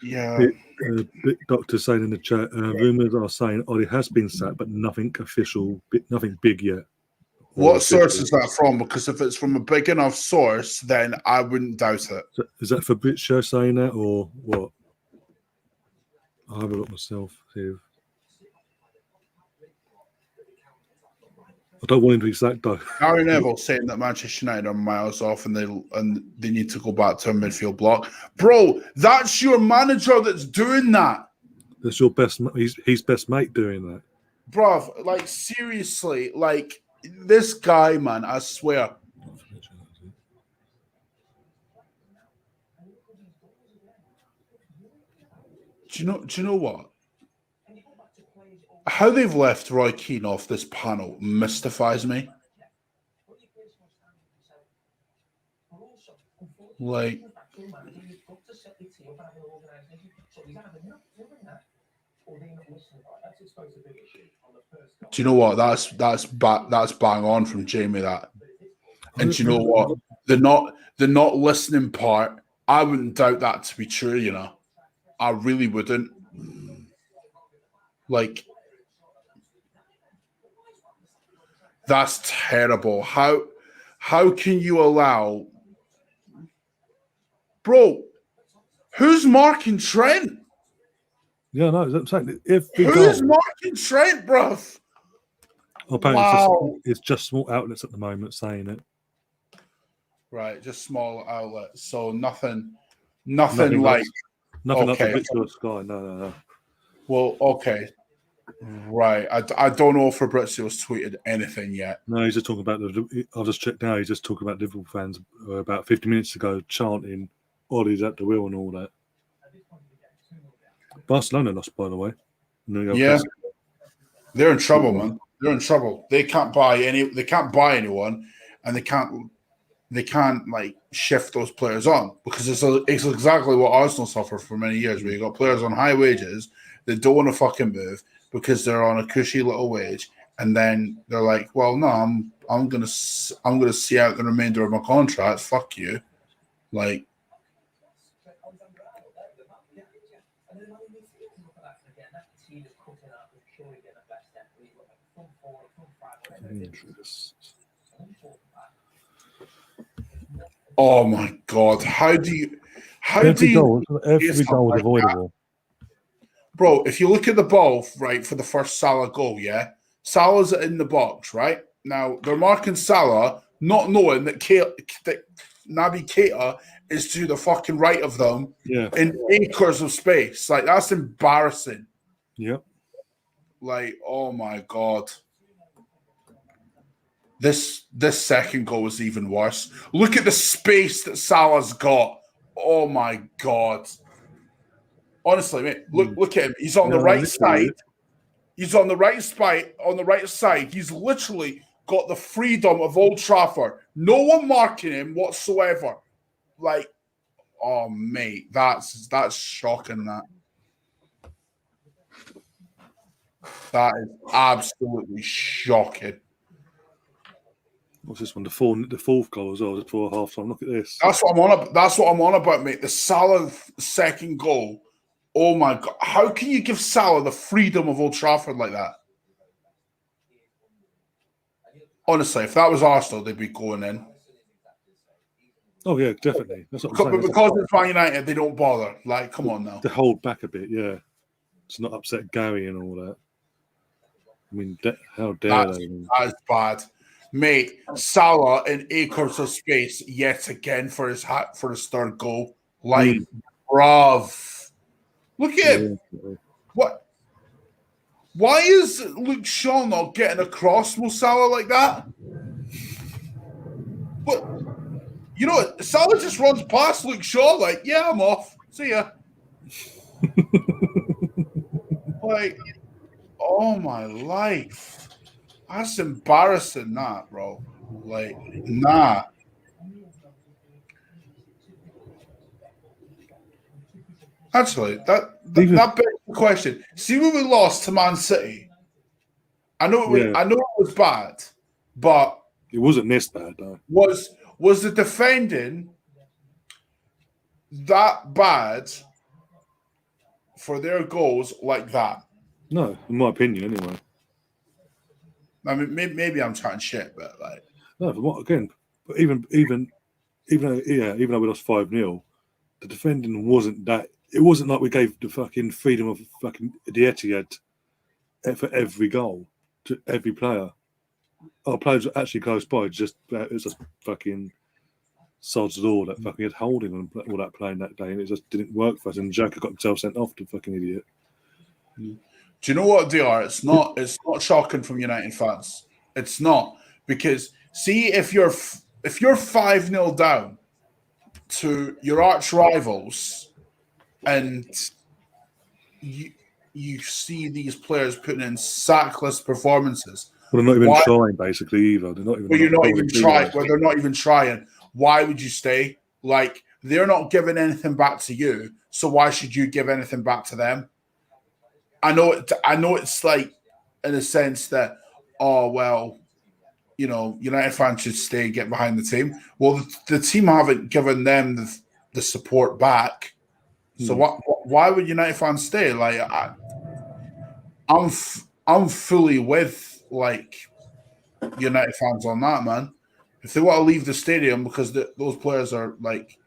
Big Doctor saying in the chat, rumours are saying Ollie has been sacked, but nothing official, nothing big yet. What source is that from? Because if it's from a big enough source, then I wouldn't doubt it. Is that Fabrizio saying that, or what? I'll have a look myself here. I don't want him to be sacked though. Gary Neville saying that Manchester United are miles off and they need to go back to a midfield block. Bro, that's your manager that's doing that. That's your best. He's best mate doing that. Bruv, like seriously, like this guy, man, I swear. Do you know what? How they've left Roy Keane off this panel mystifies me. Like, do you know what? That's bang on from Jamie. That, and do you know what? The not listening part. I wouldn't doubt that to be true. You know, I really wouldn't. Like, that's terrible. How can you allow, bro? Who's marking Trent? Yeah, no, I'm saying who's marking Trent, bruv? Apparently, Wow. it's just small outlets at the moment saying it. Right, just small outlets. So nothing like nothing okay. like the Victor Sky. No. Well, okay. Right. I don't know if Fabrizio's tweeted anything yet. No, he's just talking about I've just checked now. He's just talking about Liverpool fans about 50 minutes ago chanting Ollie's at the wheel and all that. Barcelona lost, by the way. Yeah. They're in trouble, man. They're in trouble. They can't buy anyone, and they can't like shift those players on, because it's exactly what Arsenal suffered for many years, where you got players on high wages that don't want to fucking move because they're on a cushy little wage, and then they're like, well, no, I'm gonna see out the remainder of my contract. Fuck you, like. Oh my God! Every goal is avoidable, bro, if you look at the ball, right, for the first Salah goal, yeah, Salah's in the box, right? Now, they're marking Salah, not knowing that Naby Keita is to the fucking right of them in acres of space. Like, that's embarrassing. Yep. Like, oh my God. This second goal was even worse. Look at the space that Salah's got. Oh my God. Honestly, mate, look at him. He's on the right side. He's on the right side. He's literally got the freedom of Old Trafford. No one marking him whatsoever. Like, oh mate, that's shocking. That is absolutely shocking. What's this one? The fourth goal as well. It's before half time. Look at this. That's what I'm on about, mate. The Salah second goal. Oh my God! How can you give Salah the freedom of Old Trafford like that? Honestly, if that was Arsenal, they'd be going in. Oh yeah, definitely. That's what I'm saying. But because it's Man United, they don't bother. Like, come on now. To hold back a bit, yeah. It's not upset Gary and all that. I mean, how dare they? That is bad. Mate, Salah in acres of space yet again for his third goal. Like, bruv. Look at him. What? Why is Luke Shaw not getting across Mo Salah like that? But you know what? Salah just runs past Luke Shaw like, yeah, I'm off. See ya. Like, oh my life. That's embarrassing, that, bro. Like, nah. Actually, that begs the question. See, when we lost to Man City, I know it was bad, but it wasn't this bad though. Was the defending that bad for their goals like that? No, in my opinion, anyway. I mean, maybe I'm chatting shit, but like, no. But but even though we lost 5-0, the defending wasn't that. It wasn't like we gave the fucking freedom of fucking the Etihad for every goal to every player. Our players were actually close by. It was just fucking sods law that fucking had holding on all that playing that day, and it just didn't work for us. And Xhaka got himself sent off, the fucking idiot. Do you know what, DR? It's not shocking from United fans. It's not, because see, if you're 5-0 down to your arch rivals, and you see these players putting in sackless performances. Well, they're not even trying, basically, either. They're not even. Well, you're not even trying. Well, they're not even trying. Why would you stay? Like, they're not giving anything back to you, so why should you give anything back to them? I know it's like, in a sense that, oh well, you know, United fans should stay and get behind the team. Well, the team haven't given them the support back. So why would United fans stay? Like, I'm fully with like United fans on that, man. If they want to leave the stadium because those players are like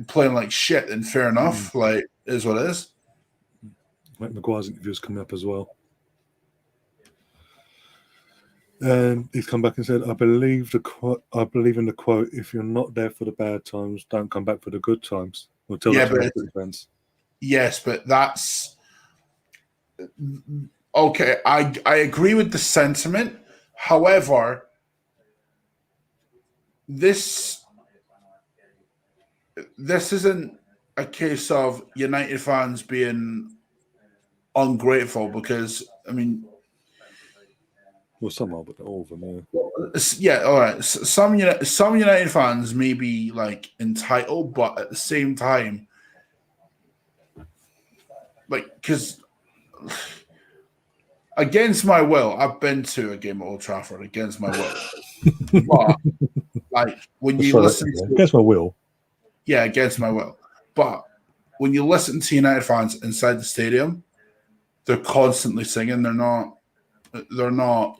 playing like shit, then fair enough. Like, it is what it is. Mike Maguire's interview's coming up as well. And he's come back and said, I believe in the quote, if you're not there for the bad times, don't come back for the good times. We'll tell fans. Yes, but that's okay. I agree with the sentiment. However, this isn't a case of United fans being ungrateful, because I mean, well, some are, but not all of them. Yeah, all right. Some United fans may be like entitled, but at the same time, like, because against my will, I've been to a game at Old Trafford against my will. But like, when you listen to against my will, yeah, against my will. But when you listen to United fans inside the stadium, they're constantly singing. They're not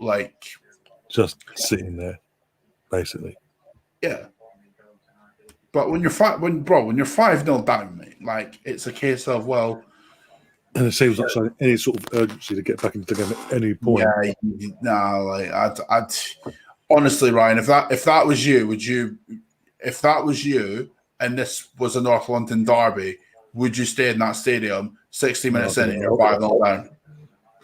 like just sitting there, basically. Yeah. But when you're 5-0 down, mate, like, it's a case of, well, And it seems like showing any sort of urgency to get back into the game at any point. Yeah, nah, like I'd honestly, Ryan, if that was you, if that was you and this was a North London derby, would you stay in that stadium 60 minutes in and you're 5-0 down?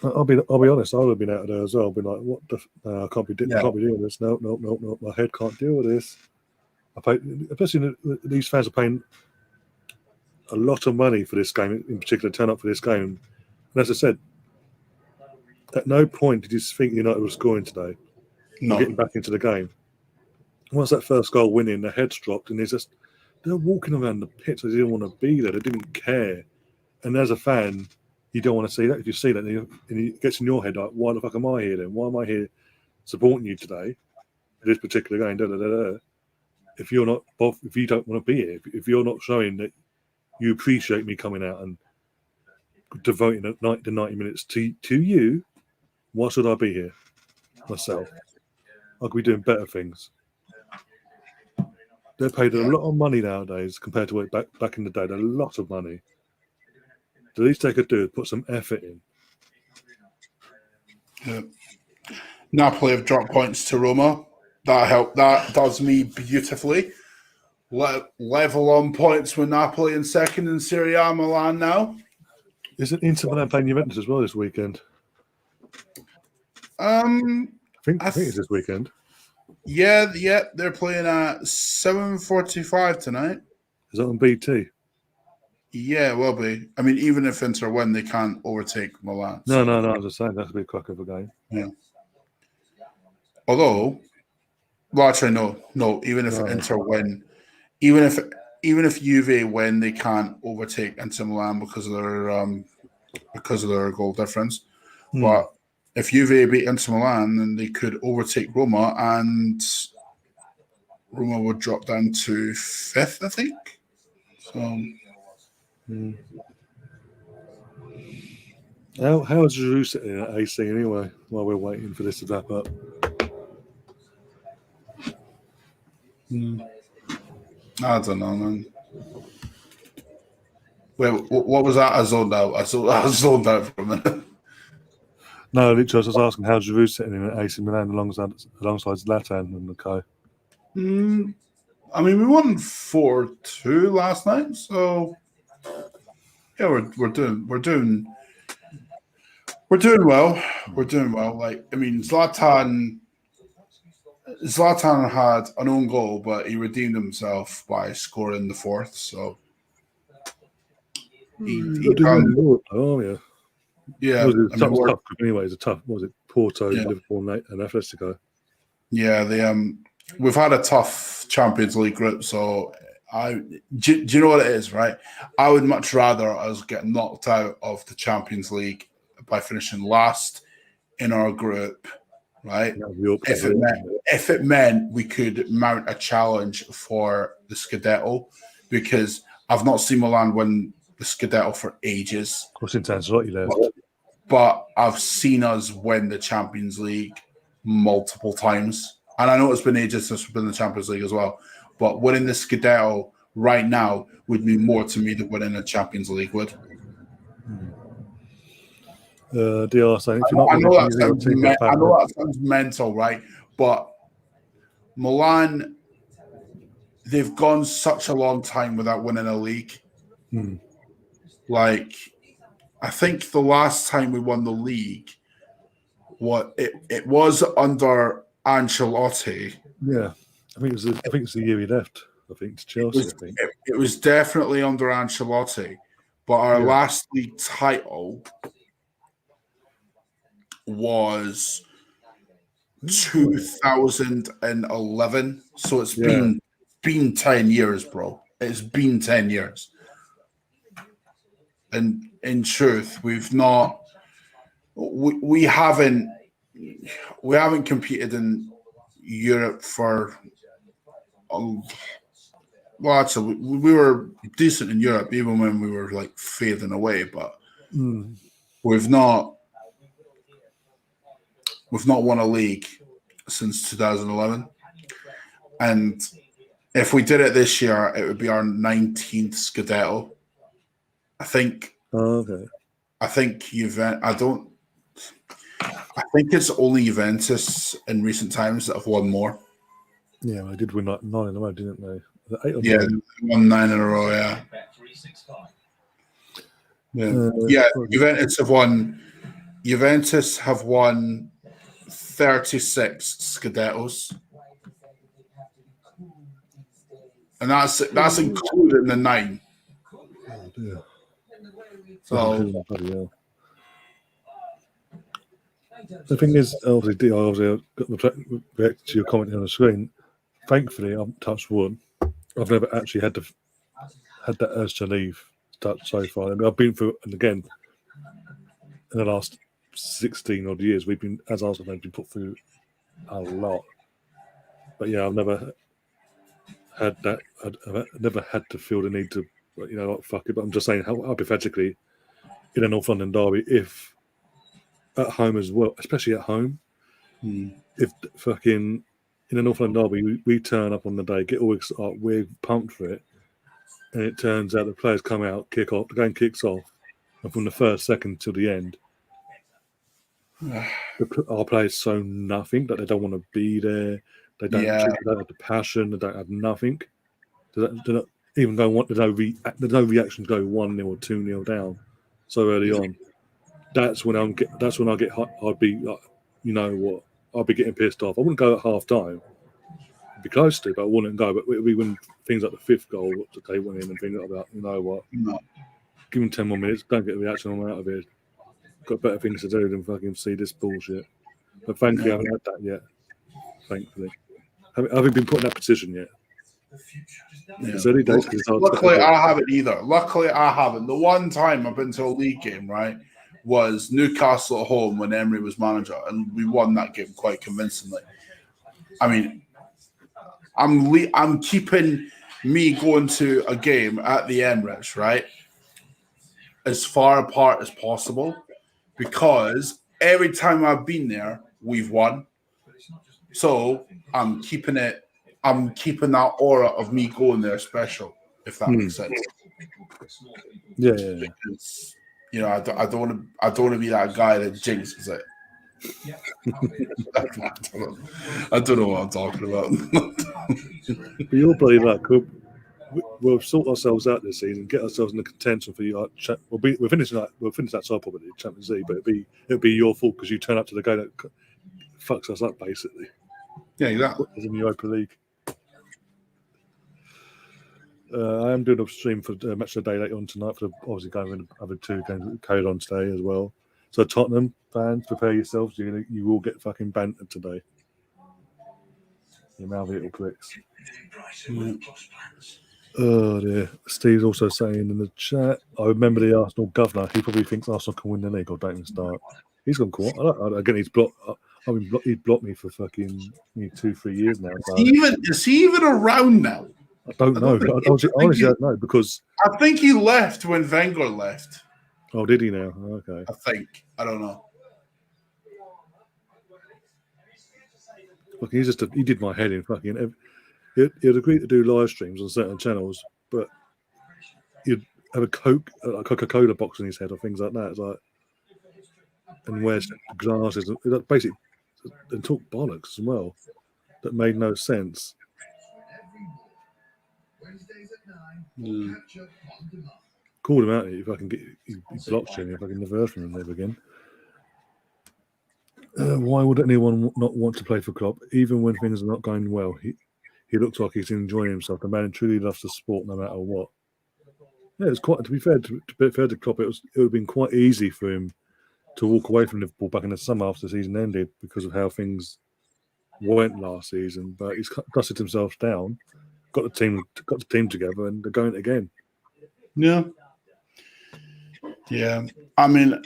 I'll be honest. I would have been out of there as well. I've been like, "What the? I can't be doing this. No. My head can't deal with this." Especially these fans are paying a lot of money for this game, in particular, turn up for this game. And as I said, at no point did you think United were scoring today. No. Getting back into the game. Once that first goal went in, their heads dropped, and they're walking around the pitch. They didn't want to be there. They didn't care. And as a fan, you don't want to see that. If you see that, and it gets in your head like, why the fuck am I here then? Why am I here supporting you today? This particular game, If you're not, if you don't want to be here, if you're not showing that you appreciate me coming out and devoting the 90 minutes to you, why should I be here myself? I could be doing better things. They're paid a lot of money nowadays compared to back in the day. A lot of money. The least they could do is put some effort in. Yeah. Napoli have dropped points to Roma. That helped. That does me beautifully. Level on points with Napoli in second in Serie A. Milan now. Isn't Inter Milan playing Juventus as well this weekend? I think it's this weekend. Yeah, they're playing at 7:45 tonight. Is that on BT? Yeah, it will be. I mean, even if Inter win, they can't overtake Milan. No. I was just saying that's a big crack of a game. Yeah. Although, well, actually, no. Even if Inter win, even if Juve win, they can't overtake Inter Milan because of their goal difference. But if Juve beat Inter Milan, then they could overtake Roma, and Roma would drop down to 5th, I think. So. How is Giroud sitting at AC anyway? While we're waiting for this to wrap up. I don't know, man. Wait, what was that? I zoned out. I zoned out for a minute. No, literally, I was just asking how Giroud sitting in at AC Milan alongside Zlatan and the co. I mean, we won 4-2 last night, so yeah, we're doing well. We're doing well. Like, I mean, Zlatan had an own goal, but he redeemed himself by scoring the 4th. So yeah. Yeah, it was tough anyway. It's a tough. What was it? Porto, Liverpool, and Atletico. Yeah, we've had a tough Champions League group, so do you know what it is, right? I would much rather us get knocked out of the Champions League by finishing last in our group, right? If it meant we could mount a challenge for the Scudetto, because I've not seen Milan win the Scudetto for ages. Of course, in Ancelotti there. But I've seen us win the Champions League multiple times. And I know it's been ages since we've been in the Champions League as well. But winning the Scudetto right now would mean more to me than winning the Champions League would. DR saying, I know that sounds mental, right? But Milan, they've gone such a long time without winning a league. Like, I think the last time we won the league, it was under Ancelotti. Yeah, I think it's the year he left. I think it's Chelsea. It was definitely under Ancelotti, but our last league title was 2011. So it's been 10 years, bro. It's been 10 years. And in truth, we haven't competed in Europe for well, actually, we were decent in Europe even when we were like fading away, but we've not won a league since 2011. And if we did it this year, it would be our 19th Scudetto. I think I think I think it's only Juventus in recent times that have won more. Yeah, they did win like 9 in a row, didn't they? Was it 8 or Yeah, 9? they won 9 in a row. Yeah, yeah. Juventus have won 36 Scudettos, and that's including the 9. Oh, dear. So Bloody hell. The thing is, obviously, I got the react to your comment on the screen. Thankfully, I'm touched wood. I've never actually had that urge to leave so far. I mean, I've been through, and again, in the last 16 odd years, we've been, as Arsenal fans, been put through a lot. But yeah, I've never had that. I've never had to feel the need to, like, fuck it. But I'm just saying, how hypothetically, in a North London derby, if at home as well, especially at home, if fucking in a North London derby, we turn up on the day, get all excited, we're pumped for it, and it turns out the players come out, kick off, the game kicks off, and from the first second till the end, our players show nothing, that they don't want to be there, they don't have the passion, they don't have nothing. They don't even go there's no reaction to go 1-0 or 2-0 down so early on. That's when I get hot. I'd be like, you know what? I'd be getting pissed off. I wouldn't go at half time. I'd be close to, but I wouldn't go. But we win things like the 5th goal that they went in and things like that. You know what? No. Give them 10 more minutes. Don't get a reaction. I'm out of here. Got better things to do than fucking see this bullshit. But thankfully, I haven't had that yet. Thankfully, I haven't been put in that position yet. Yeah. It's early days. Luckily, I haven't either. Luckily, I haven't. The one time I've been to a league game, right, was Newcastle at home when Emery was manager, and we won that game quite convincingly. I mean, I'm keeping me going to a game at the Emirates, right, as far apart as possible, because every time I've been there, we've won. So I'm keeping that aura of me going there special, if that makes sense. Yeah. Because, I don't want to be that guy that jinxes it. I don't know what I'm talking about. But you're bloody luck. We'll sort ourselves out this season, get ourselves in the contention for you. We'll finish that side probably Champions League, but it'll be your fault because you turn up to the game that fucks us up basically. Yeah, exactly. As in the Europa League. I am doing a stream for Match of the Day later on tonight for obviously going with the other 2 games that carried on today as well. So Tottenham fans, prepare yourselves. You will get fucking bantered today. You mouthy little pricks. Oh dear. Steve's also saying in the chat, I remember the Arsenal governor. He probably thinks Arsenal can win the league or don't even start. He's gone quiet. Again, he's blocked. He'd blocked me for fucking 2-3 years now. So. Is he even around now? I don't know. Honestly, I don't know because I think he left when Wenger left. Oh, did he now? Okay. I think. I don't know. Look, he did my head in fucking. He'd agree to do live streams on certain channels, but you'd have a Coca-Cola box in his head or things like that. It's like, and wears glasses, and basically, and talk bollocks as well. That made no sense. Called him out. If I can get, he blocks you. If I can never from him ever again. Why would anyone not want to play for Klopp, even when things are not going well? He looks like he's enjoying himself. The man truly loves the sport, no matter what. Yeah, it's quite. To be fair to Klopp, it would have been quite easy for him to walk away from Liverpool back in the summer after the season ended because of how things went last season. But he's dusted himself down, got the team together, and they're going again. Yeah. I mean,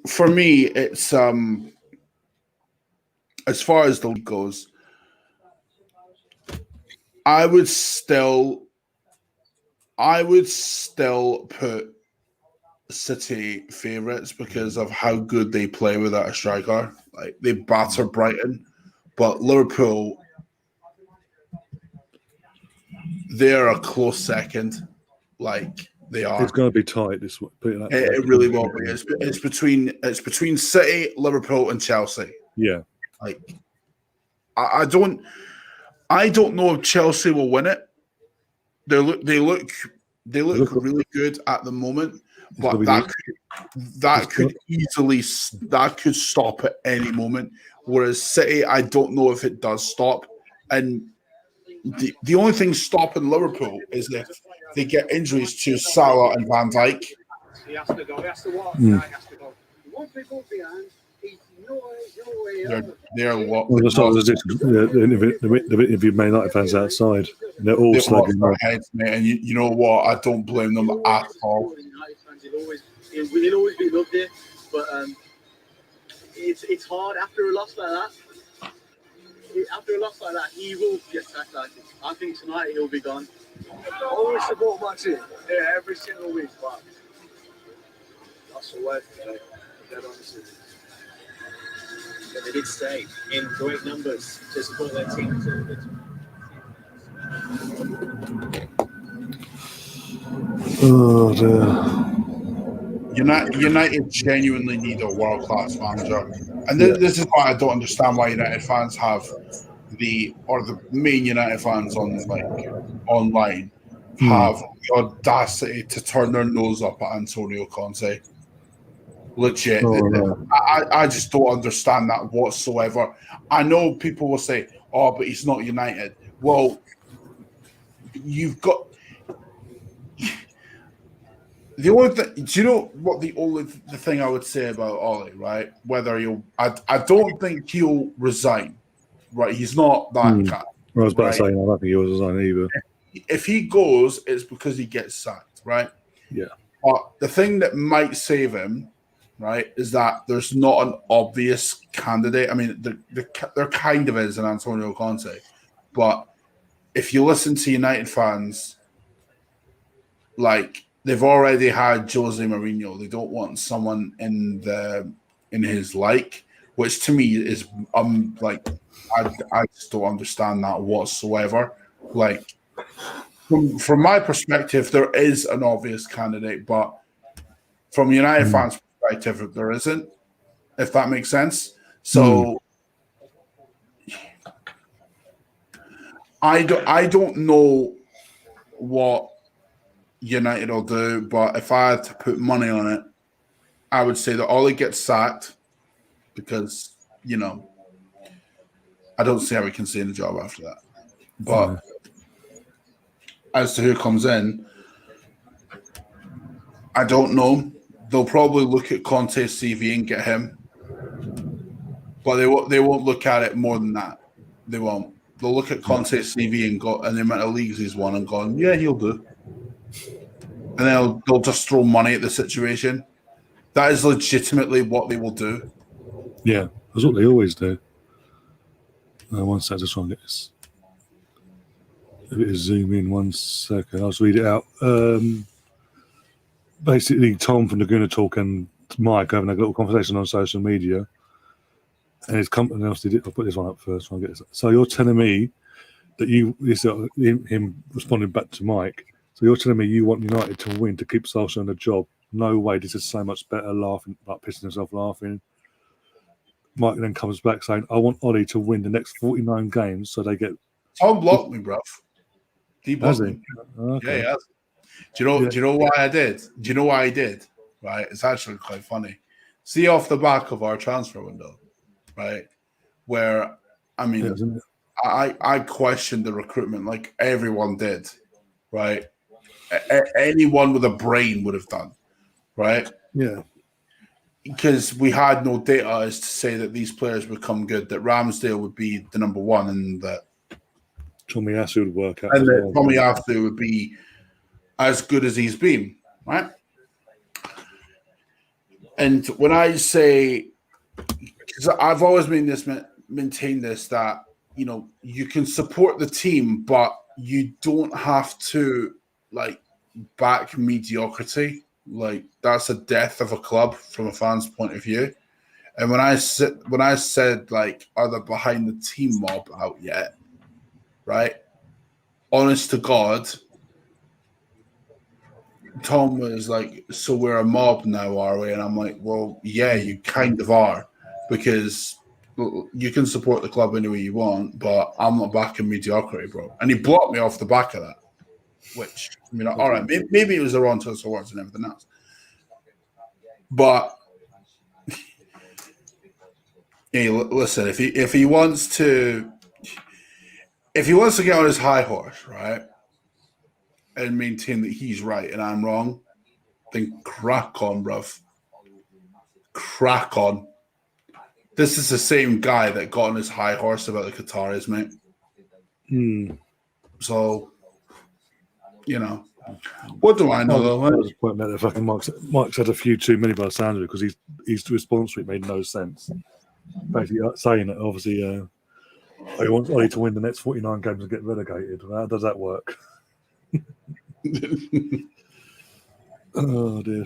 for me, it's as far as the league goes, I would still put City favourites because of how good they play without a striker. Like, they batter Brighton, but Liverpool, they're a close second. Like, They are. It's going to be tight this week. Put it that way. It really will be. It's between City, Liverpool, and Chelsea. Yeah. Like, I don't know if Chelsea will win it. They look really good at the moment, but that could stop at any moment. Whereas City, I don't know if it does stop. And the only thing stopping Liverpool is if they get injuries to Salah and Van Dijk. He has to go. He has to walk. Mm. He has to go. One people behind. He's no way. They're what? Well, the interview Man United fans outside. And they're all They've lost slagging their off. heads, mate. And you know what? I don't blame them at all. He'll always be loved here, but it's hard after a loss like that. After a loss like that, he will get sacked like this. I think tonight he'll be gone. Always support my team. Yeah, every single week, but that's the worst thing. Dead honest. But they did stay in great numbers to support their team. Oh, dear. United genuinely need a world-class manager. And this is why I don't understand why United fans have the main United fans online have the audacity to turn their nose up at Antonio Conte. Legit. I just don't understand that whatsoever. I know people will say, oh, but he's not United. Well, you've got... The only thing, do you know what the thing I would say about Ollie, right? Whether I don't think he'll resign, right? He's not that guy. I was about to say, I don't think he was resigning either. If he goes, it's because he gets sacked, right? Yeah. But the thing that might save him, right, is that there's not an obvious candidate. I mean, there kind of is an Antonio Conte, but if you listen to United fans, like, they've already had Jose Mourinho. They don't want someone in his which to me is like I just don't understand that whatsoever. Like from my perspective, there is an obvious candidate, but from United fans' perspective, there isn't. If that makes sense. So I don't know what United will do, but if I had to put money on it, I would say that Ollie gets sacked because, I don't see how he can stay in the job after that. But as to who comes in, I don't know. They'll probably look at Conte's CV and get him, but they won't look at it more than that. They won't. They'll look at Conte's CV and the amount of leagues he's won and gone, yeah, he'll do. And they'll just throw money at the situation. That is legitimately what they will do. Yeah, that's what they always do. One sec, just trying to get this. A bit of zoom in 1 second. I'll just read it out. Basically, Tom from Laguna Talk and Mike having a little conversation on social media. And his company else did it. I'll put this one up first. Try and get this. So you're telling me that him responding back to Mike. So you're telling me you want United to win to keep Solskjaer on the job? No way. This is so much better. Laughing, like pissing himself laughing. Mike then comes back saying, I want Ollie to win the next 49 games so they get... Tom blocked me, bruv. He blocked me. Okay. Yeah, he has. Do you know why I did? Do you know why I did? Right? It's actually quite funny. See off the back of our transfer window, right? Where, I mean, I questioned the recruitment like everyone did, right? Anyone with a brain would have done, right? Yeah. Because we had no data as to say that these players would come good, that Ramsdale would be the number one, and that Tomiyasu would work out. And that Tomiyasu would be as good as he's been, right? And when I say, because I've always maintained this, that, you can support the team, but you don't have to, back mediocrity. That's a death of a club from a fan's point of view. And when I said, are they behind the team mob out yet? Right? Honest to God, Tom was like, "So we're a mob now, are we?" And I'm like, "Well, yeah, you kind of are, because you can support the club any way you want, but I'm not backing mediocrity, bro." And he blocked me off the back of that. Which, I mean, all right, maybe it was the wrong choice of words and everything else, but hey, listen, if he wants to get on his high horse, right, and maintain that he's right and I'm wrong, then crack on, bruv. Crack on. This is the same guy that got on his high horse about the Qataris, mate. So, you know, what do I know, though? I was pointing out that fucking Mike's had a few too many by the sound of it, because his response to it made no sense. Basically, saying that obviously he wants Ollie to win the next 49 games and get relegated. How does that work? Oh dear.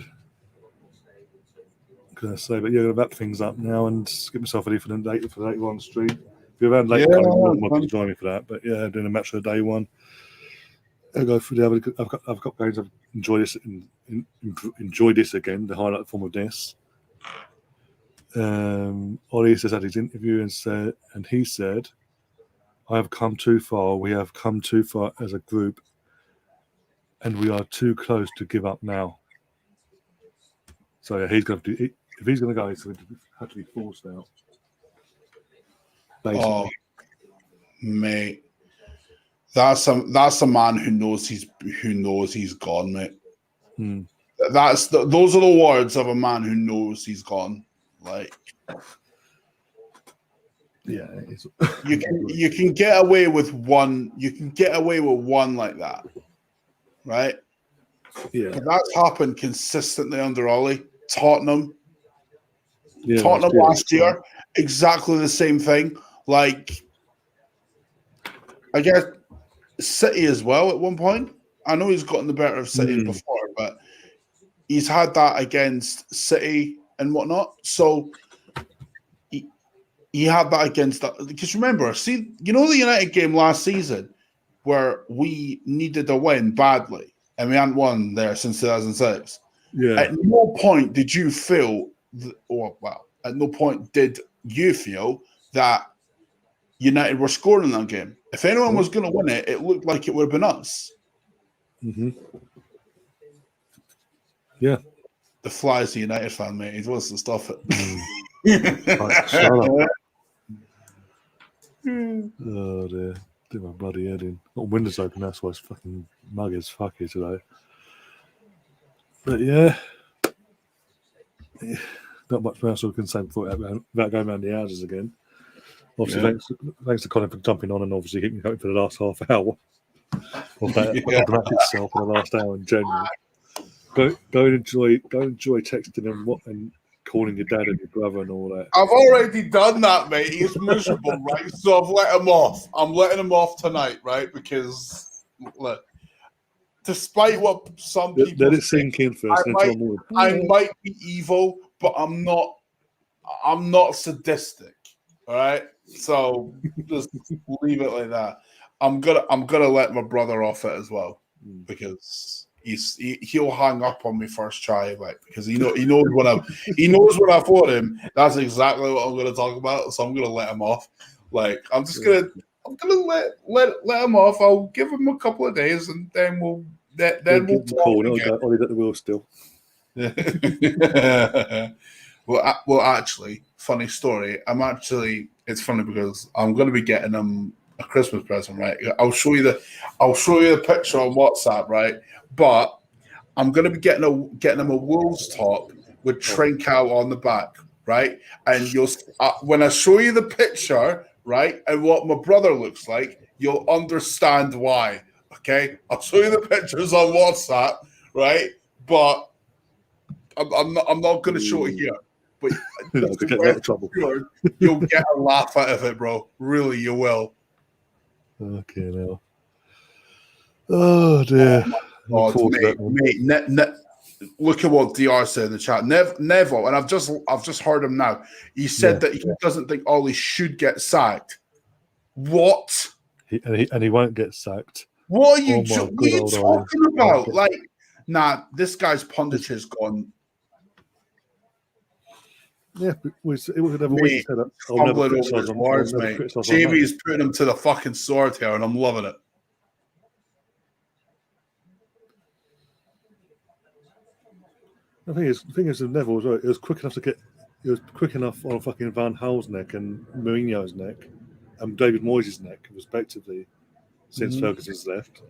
Gonna say, but yeah, I'm gonna wrap things up now and get myself ready for the date for the 81 street. If you're around late, you join me for that. But yeah, doing a match for the day one. I'll go through the other. I've got games. I've enjoyed this enjoy this again. The highlight form of this. Ollie says at his interview and he said, "I have come too far. We have come too far as a group, and we are too close to give up now." So yeah, he's going to do. If he's going to go, he's going to have to be forced out. Basically. Oh, mate, that's a man who knows he's gone, mate. Those are the words of a man who knows he's gone. Like, yeah, you can get away with one. You can get away with one like that, right? Yeah, but that's happened consistently under Ollie. Tottenham last year, exactly the same thing. Like, I guess City as well at one point. I know he's gotten the better of City before, but he's had that against City and whatnot. So he had that against that. Because remember, see, you know the United game last season where we needed a win badly and we hadn't won there since 2006. Yeah. At no point did you feel, at no point did you feel that United were scoring that game. If anyone was going to win it, it looked like it would have been us. Mm-hmm. Yeah. The fly's a United fan, mate. He wants to stop it. Oh dear. Did my bloody head in. Got windows open, that's why it's fucking muggy as fuck here today. But yeah. Not much else we can say before about going around the houses again. Obviously, thanks to Colin for jumping on and obviously keeping going for the last half hour. Of that match itself for the last hour in general. Go and enjoy texting and calling your dad and your brother and all that. I've already done that, mate. He's miserable, right? So I've let him off. I'm letting him off tonight, right? Because look, despite what some people let it sink in first. I might be evil, but I'm not sadistic. All right. So just leave it like that. I'm gonna let my brother off it as well because he'll hang up on me first try, like, because he knows when I for him. That's exactly what I'm gonna talk about. So I'm gonna let him off. Like I'm gonna let him off. I'll give him a couple of days and then we'll talk again. I'll at the wheel still. Well, actually, funny story. It's funny because I'm going to be getting him a Christmas present, right? I'll show you the picture on WhatsApp, right? But I'm going to be getting him a Wolves top with Trincao on the back, right? And you'll when I show you the picture, right, and what my brother looks like, you'll understand why. Okay, I'll show you the pictures on WhatsApp, right? But I'm not going to show it here. But you'll get a laugh out of it, bro. Really, you will. Okay, now. Oh dear. Mate, look at what DR said in the chat. Neville, and I've just heard him now. He said that he doesn't think Ollie should get sacked. What? He won't get sacked. What are you talking about? Like, nah, this guy's punditry has gone. Yeah, it was never Mate, said that. fumbling over his words, mate. criticize Jamie's putting him to the fucking sword here, and I'm loving it. The thing is, with Neville as well, it was quick enough on fucking Van Gaal's neck and Mourinho's neck and David Moyes' neck, respectively, since Ferguson's left,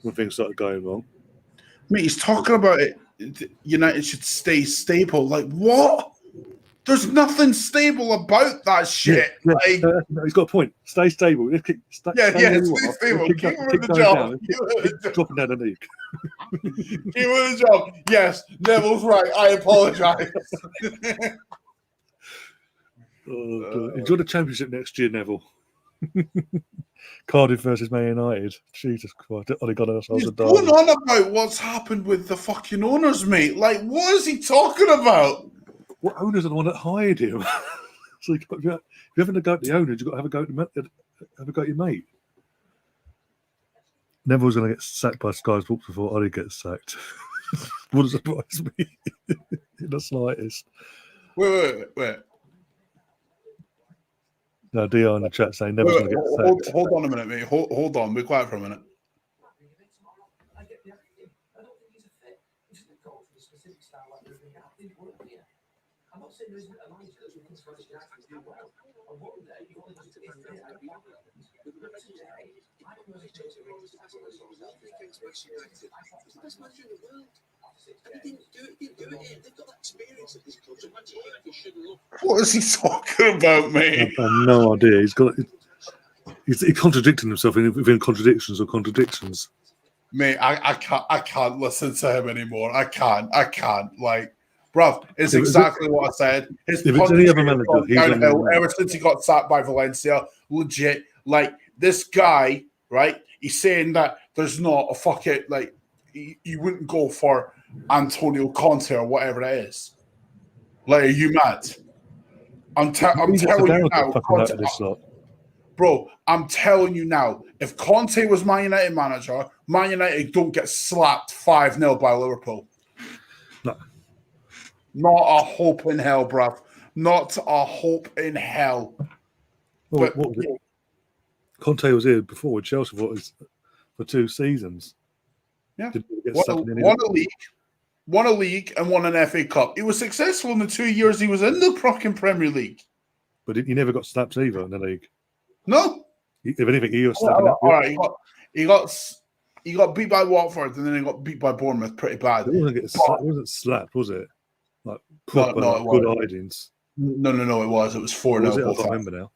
when things started going wrong. Mate, he's talking about it. United should stay stable. Like, what? There's nothing stable about that shit. Yeah, like, he's got a point. Stay stable. Stay stable. Keep him in the job. Keep dropping down the league. Keep him in the job. Yes, Neville's right. I apologise. Enjoy the championship next year, Neville. Cardiff versus Man United. Jesus Christ. He's going on about what's happened with the fucking owners, mate. Like, what is he talking about? What owners are the one that hired him? So if you're having to go at the owners, you've got to have a go at your mate. Neville's going to get sacked by Sky Sports before Ollie gets sacked. Wouldn't surprise me in the slightest. Wait. No, DR in the chat saying Neville's going to get sacked. Hold on a minute, mate. Hold on. Be quiet for a minute. I'm not saying there isn't a manager that's looking to manage United do well. On one day, you want to do it today. I don't know if Chelsea will just ask themselves that. He's the best manager in the world. And he didn't do it here. They've got that experience at this club. So imagine if he shouldn't look. What is he talking about, mate? I have no idea. He's contradicting himself within contradictions or contradictions. Mate, I can't listen to him anymore. I can't. Like, bruv, it's exactly what I said. His punch downhill ever since he got sacked by Valencia. Legit. Like, this guy, right? He's saying that there's not a fucking, like, he wouldn't go for Antonio Conte or whatever it is. Like, are you mad? I'm telling you now. Bro, I'm telling you now, if Conte was Man United manager, Man United don't get slapped 5-0 by Liverpool. No. Not a hope in hell, bruv. Not a hope in hell. Well, what was it? Conte was here before with Chelsea for 2 seasons. Yeah. Won a league and won an FA Cup. He was successful in the 2 years he was in the fucking Premier League. But he never got slapped either in the league. No. If anything, he was slapping up. All right, he got beat by Watford and then he got beat by Bournemouth pretty bad. It wasn't slapped, was it? Like proper good hidings. No, it was. It was 4-0. I can't remember now.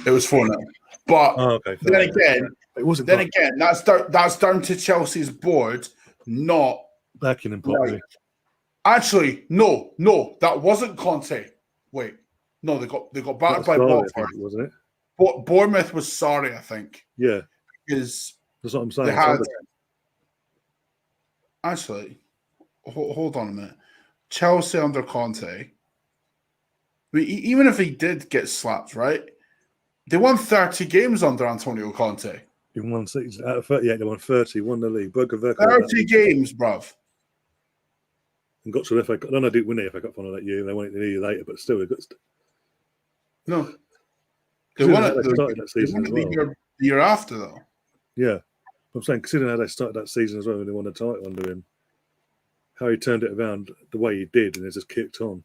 It was 4-0. But then again, that's down to Chelsea's board not backing him properly. Actually, no, that wasn't Conte. Wait, no, they got battered by Watford, wasn't it? But Bournemouth was sorry, I think. Yeah, because that's what I'm saying. They had, actually, hold on a minute. Chelsea under Conte. I mean, even if he did get slapped, right? They won 30 games under Antonio Conte. In 1 season. Out of 38, they won 30, won the league. 30 games, bruv. And got to the FA Cup. No, they didn't win the FA Cup final that year. They won it the year later, but still. No. They won it the year after, though. Yeah. I'm saying, considering how they started that season as well, when they won the title under him, how he turned it around the way he did, and it just kicked on.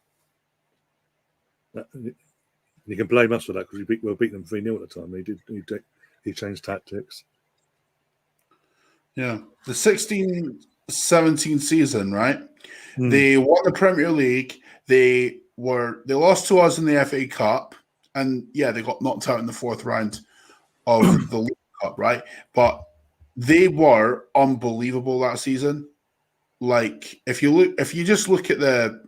You can blame us for that because we beat them 3-0 at the time. He changed tactics. Yeah. The 16-17 season, right? They won the Premier League. They lost to us in the FA Cup. And yeah, they got knocked out in the 4th round of the League Cup, right? But they were unbelievable that season. Like, if you just look at the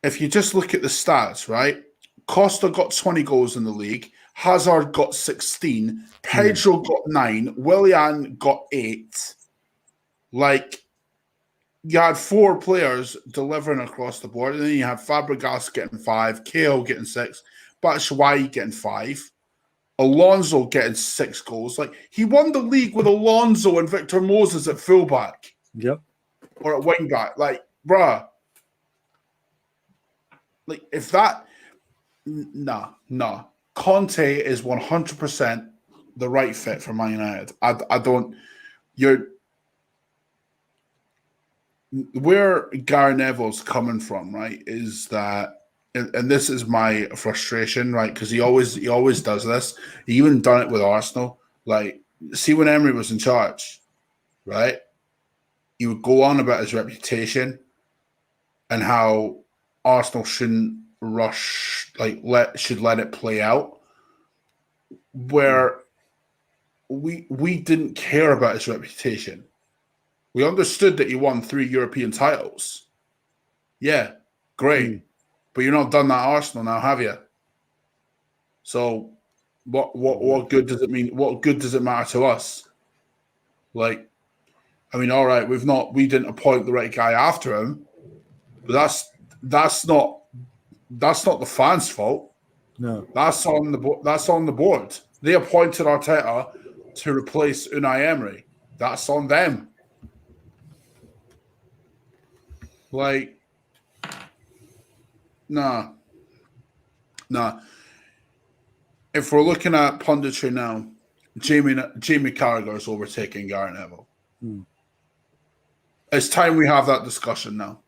stats, right? Costa got 20 goals in the league. Hazard got 16. Pedro got 9. Willian got 8. Like, you had 4 players delivering across the board, and then you had Fabregas getting 5, Cahill getting 6, Batshuayi getting 5. Alonso getting 6 goals. Like, he won the league with Alonso and Victor Moses at fullback. Yep. Or at wing back. Like, bruh. Like, if that... Nah. Conte is 100% the right fit for Man United. I don't... Where Gary Neville's coming from, right, is that... And this is my frustration, right? Because he always does this. He even done it with Arsenal. Like, see when Emery was in charge, right? He would go on about his reputation and how Arsenal shouldn't rush, should let it play out. Where we didn't care about his reputation. We understood that he won 3 European titles. Yeah, great. But you're not done that Arsenal now, have you? So what good does it mean? What good does it matter to us? Like, I mean, all right, we didn't appoint the right guy after him, but that's not the fans' fault. No. That's on the board. They appointed Arteta to replace Unai Emery. That's on them. Like, nah. If we're looking at punditry now, Jamie Carragher is overtaking Gary Neville. It's time we have that discussion now.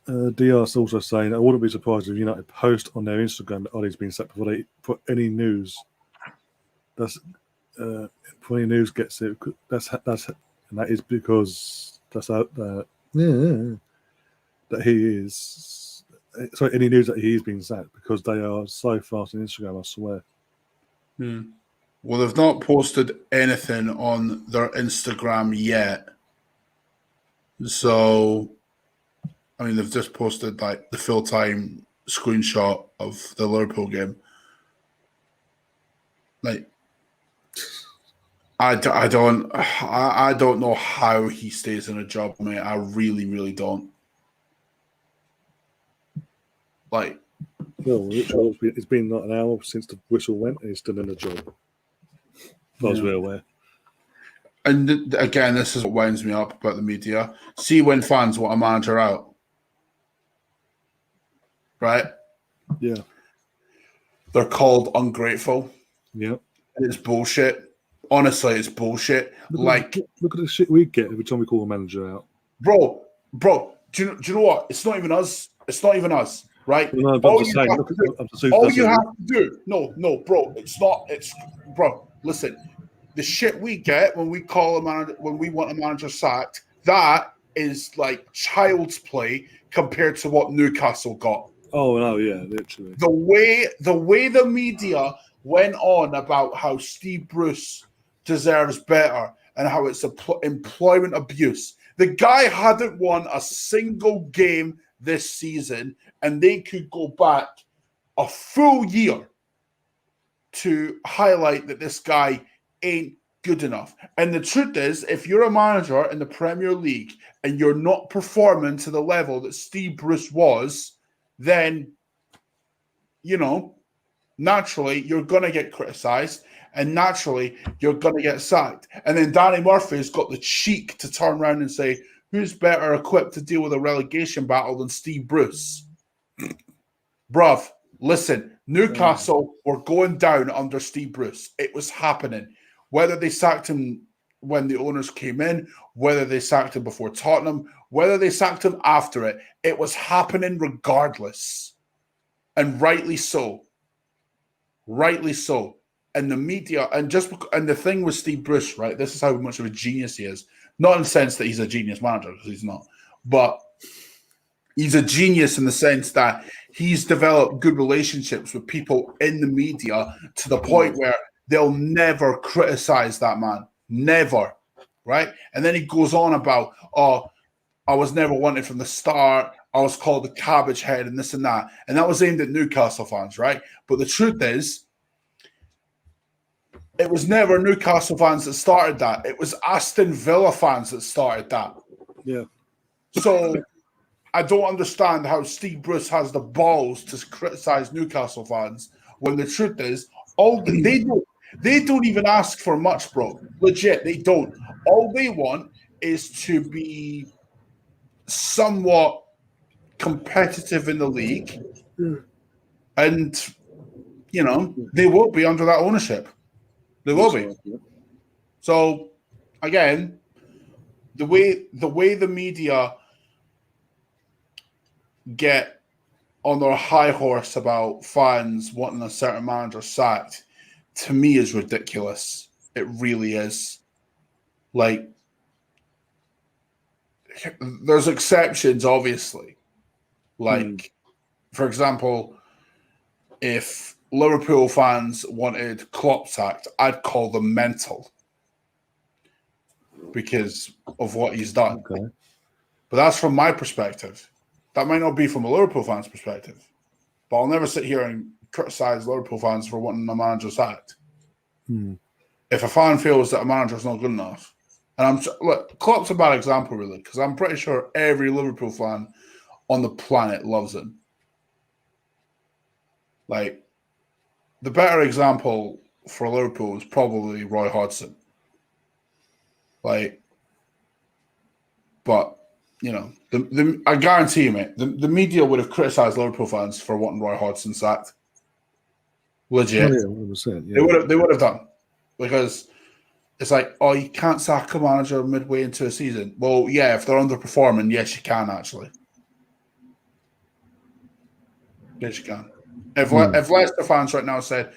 DR's also saying, I wouldn't be surprised if United post on their Instagram that Ollie's been sacked before they put any news. Before any news gets it. And that is because that's out there. That he is. Sorry, any news that he's been sacked because they are so fast on Instagram, I swear. Well, they've not posted anything on their Instagram yet. So, I mean, they've just posted like the full-time screenshot of the Liverpool game. Like, I don't know how he stays in a job, mate. I really, really don't. Like, well, it's been like an hour since the whistle went, and he's still in a job. As we're aware. And again, this is what winds me up about the media. See when fans want a manager out, right? Yeah, they're called ungrateful. Yeah, and it's bullshit. Honestly, it's bullshit. Look at the shit we get every time we call a manager out, bro. Do you know what? It's not even us. It's not even us, right? No, all you have to do, no, bro. It's not. It's bro. Listen, the shit we get when we call a manager, when we want a manager sacked, that is like child's play compared to what Newcastle got. Oh no, yeah, literally. The way the media went on about how Steve Bruce deserves better and how it's employment abuse. The guy hadn't won a single game this season, and they could go back a full year to highlight that this guy ain't good enough. And the truth is, if you're a manager in the Premier League and you're not performing to the level that Steve Bruce was, then, you know, naturally you're going to get criticised and naturally you're going to get sacked. And then Danny Murphy's got the cheek to turn around and say, who's better equipped to deal with a relegation battle than Steve Bruce? Bruv, listen, Newcastle were going down under Steve Bruce. It was happening. Whether they sacked him when the owners came in, whether they sacked him before Tottenham, whether they sacked him after it, it was happening regardless. And rightly so. Rightly so. And the media, and the thing with Steve Bruce, right? This is how much of a genius he is. Not in the sense that he's a genius manager, because he's not. But he's a genius in the sense that he's developed good relationships with people in the media to the point where they'll never criticize that man. Never. Right? And then he goes on about, oh, I was never wanted from the start. I was called the cabbage head and this and that. And that was aimed at Newcastle fans, right? But the truth is, it was never Newcastle fans that started that. It was Aston Villa fans that started that. Yeah. So I don't understand how Steve Bruce has the balls to criticize Newcastle fans when the truth is They don't even ask for much, bro. Legit, they don't. All they want is to be somewhat competitive in the league, and they won't be under that ownership. They will be. So again, the way the media get on their high horse about fans wanting a certain manager sacked, to me, is ridiculous. It really is. Like, there's exceptions, obviously. Like, for example, if Liverpool fans wanted Klopp sacked, I'd call them mental because of what he's done. Okay. But that's from my perspective. That might not be from a Liverpool fan's perspective. But I'll never sit here and criticize Liverpool fans for wanting a manager sacked. If a fan feels that a manager's not good enough, and look, Klopp's a bad example, really, because I'm pretty sure every Liverpool fan on the planet loves him. Like, the better example for Liverpool is probably Roy Hodgson. Like, but I guarantee you, mate, the media would have criticised Liverpool fans for wanting Roy Hodgson sacked. Legit. 100%, yeah. They would have done. Because it's like, oh, you can't sack a manager midway into a season. Well, yeah, if they're underperforming, yes, you can, actually. Yes, you can. If Leicester fans right now said,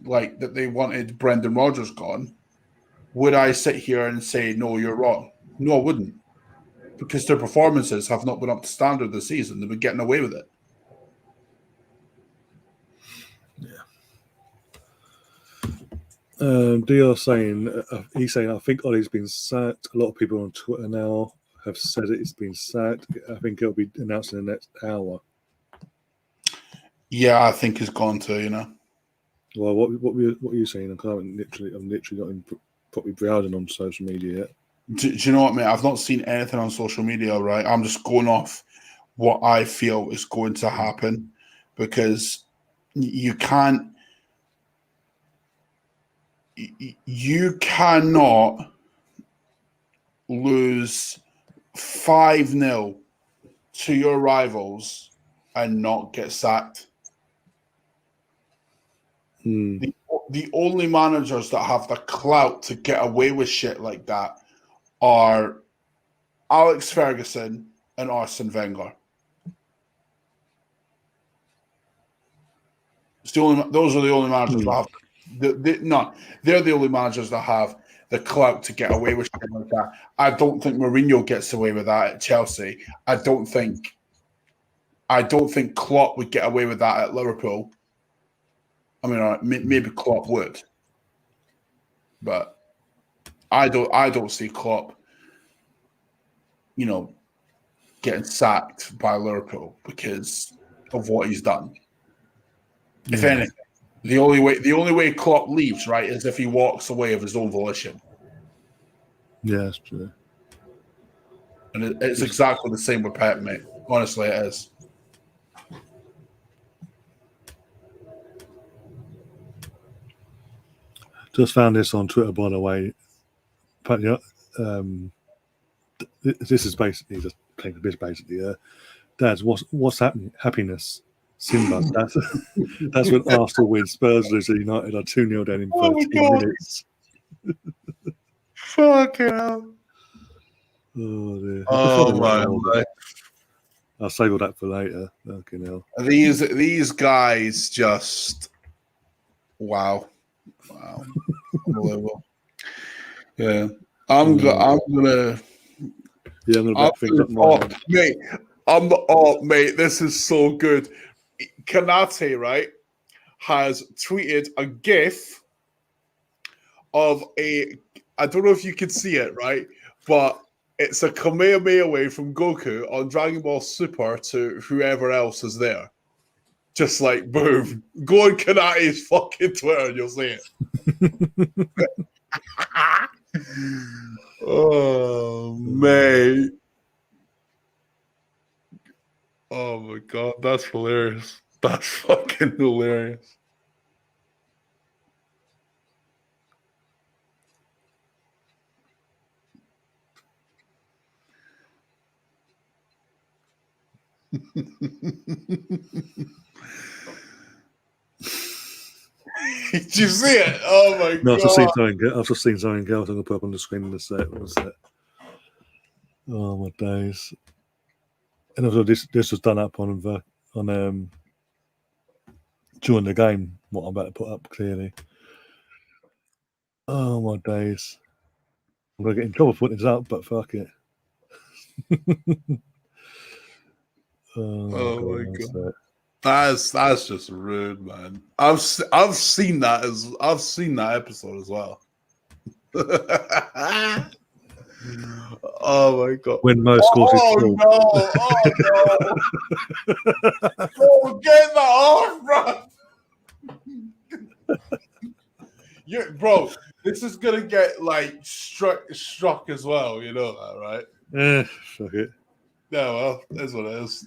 like, that they wanted Brendan Rodgers gone, would I sit here and say, no, you're wrong? No, I wouldn't. Because their performances have not been up to standard this season. They've been getting away with it. Dior saying, he's saying, I think Ollie's been sacked. A lot of people on Twitter now have said it's been sacked. I think it'll be announced in the next hour. Yeah, I think it's gone to, Well, what are you saying? Because I'm literally not in properly browsing on social media yet. Do you know what, mate? I've not seen anything on social media, right? I'm just going off what I feel is going to happen, because you cannot lose 5-0 to your rivals and not get sacked. The only managers that have the clout to get away with shit like that are Alex Ferguson and Arsene Wenger. Those are the only managers that have. They're the only managers that have the clout to get away with shit like that. I don't think Mourinho gets away with that at Chelsea. I don't think Klopp would get away with that at Liverpool. I mean, maybe Klopp would, but I don't see Klopp, getting sacked by Liverpool because of what he's done. If anything, the only way Klopp leaves, right, is if he walks away of his own volition. Yeah, that's true. And it's exactly the same with Pep, mate. Honestly, it is. Just found this on Twitter, by the way. But this is basically just playing the bit. Basically, Dad's what's happening? Happiness, Simba. That's when Arsenal win. Spurs lose. United are 2-0 down in 13 minutes. Fucking hell! Oh dear. Oh my God. I'll save all that for later. Fucking hell. These guys just wow. Unbelievable. Yeah. I'm gonna back things up more. Mate, this is so good. Kanate, right, has tweeted a GIF of I don't know if you can see it, right, but it's a Kamehameha wave from Goku on Dragon Ball Super to whoever else is there. Just like, boom. Go on Kanate's fucking Twitter and you'll see it. Oh, mate. Oh, my God. That's hilarious. That's fucking hilarious. Did you see it? Oh my No, god! I've just seen something else. I'm gonna put up on the screen in a sec. One sec. Oh my days! And also, this was done up on during the game. What I'm about to put up clearly. Oh my days! I'm gonna get in trouble for putting this up, but fuck it. Oh my one god! sec. That's just rude, man. I've seen that episode as well. Oh my god! When Mo scores his goal. No! Oh no! Bro, get that off, bro! Bro, this is gonna get like struck as well. You know that, right? Fuck it. Yeah, well, that's what it is.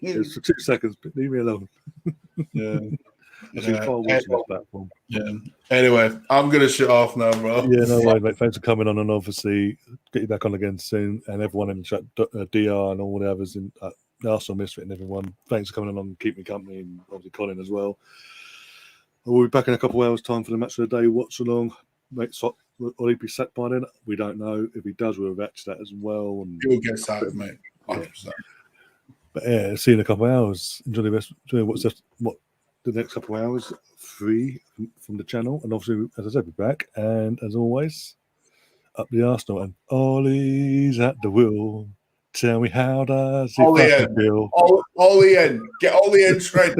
It's for 2 seconds, but leave me alone. Yeah. I've seen far worse on this platform. Yeah. Anyway, I'm gonna shut off now, bro. Yeah, no way, mate. Thanks for coming on, and obviously get you back on again soon. And everyone in the chat, DR and all the others in Arsenal Misfit and everyone. Thanks for coming on and keep me company, and obviously Colin as well. We'll be back in a couple of hours' time for the match of the day. Watch along. Mate, will he be sacked by then? We don't know. If he does, we'll react to that as well. And You'll get sacked, mate. 100%. But yeah, see you in a couple of hours. Enjoy the rest. Enjoy what the next couple of hours free from the channel. And obviously, as I said, we're back. And as always, up the Arsenal. And Ollie's at the wheel. Tell me, how does it fucking feel? Ollie in. Get Ollie in straight.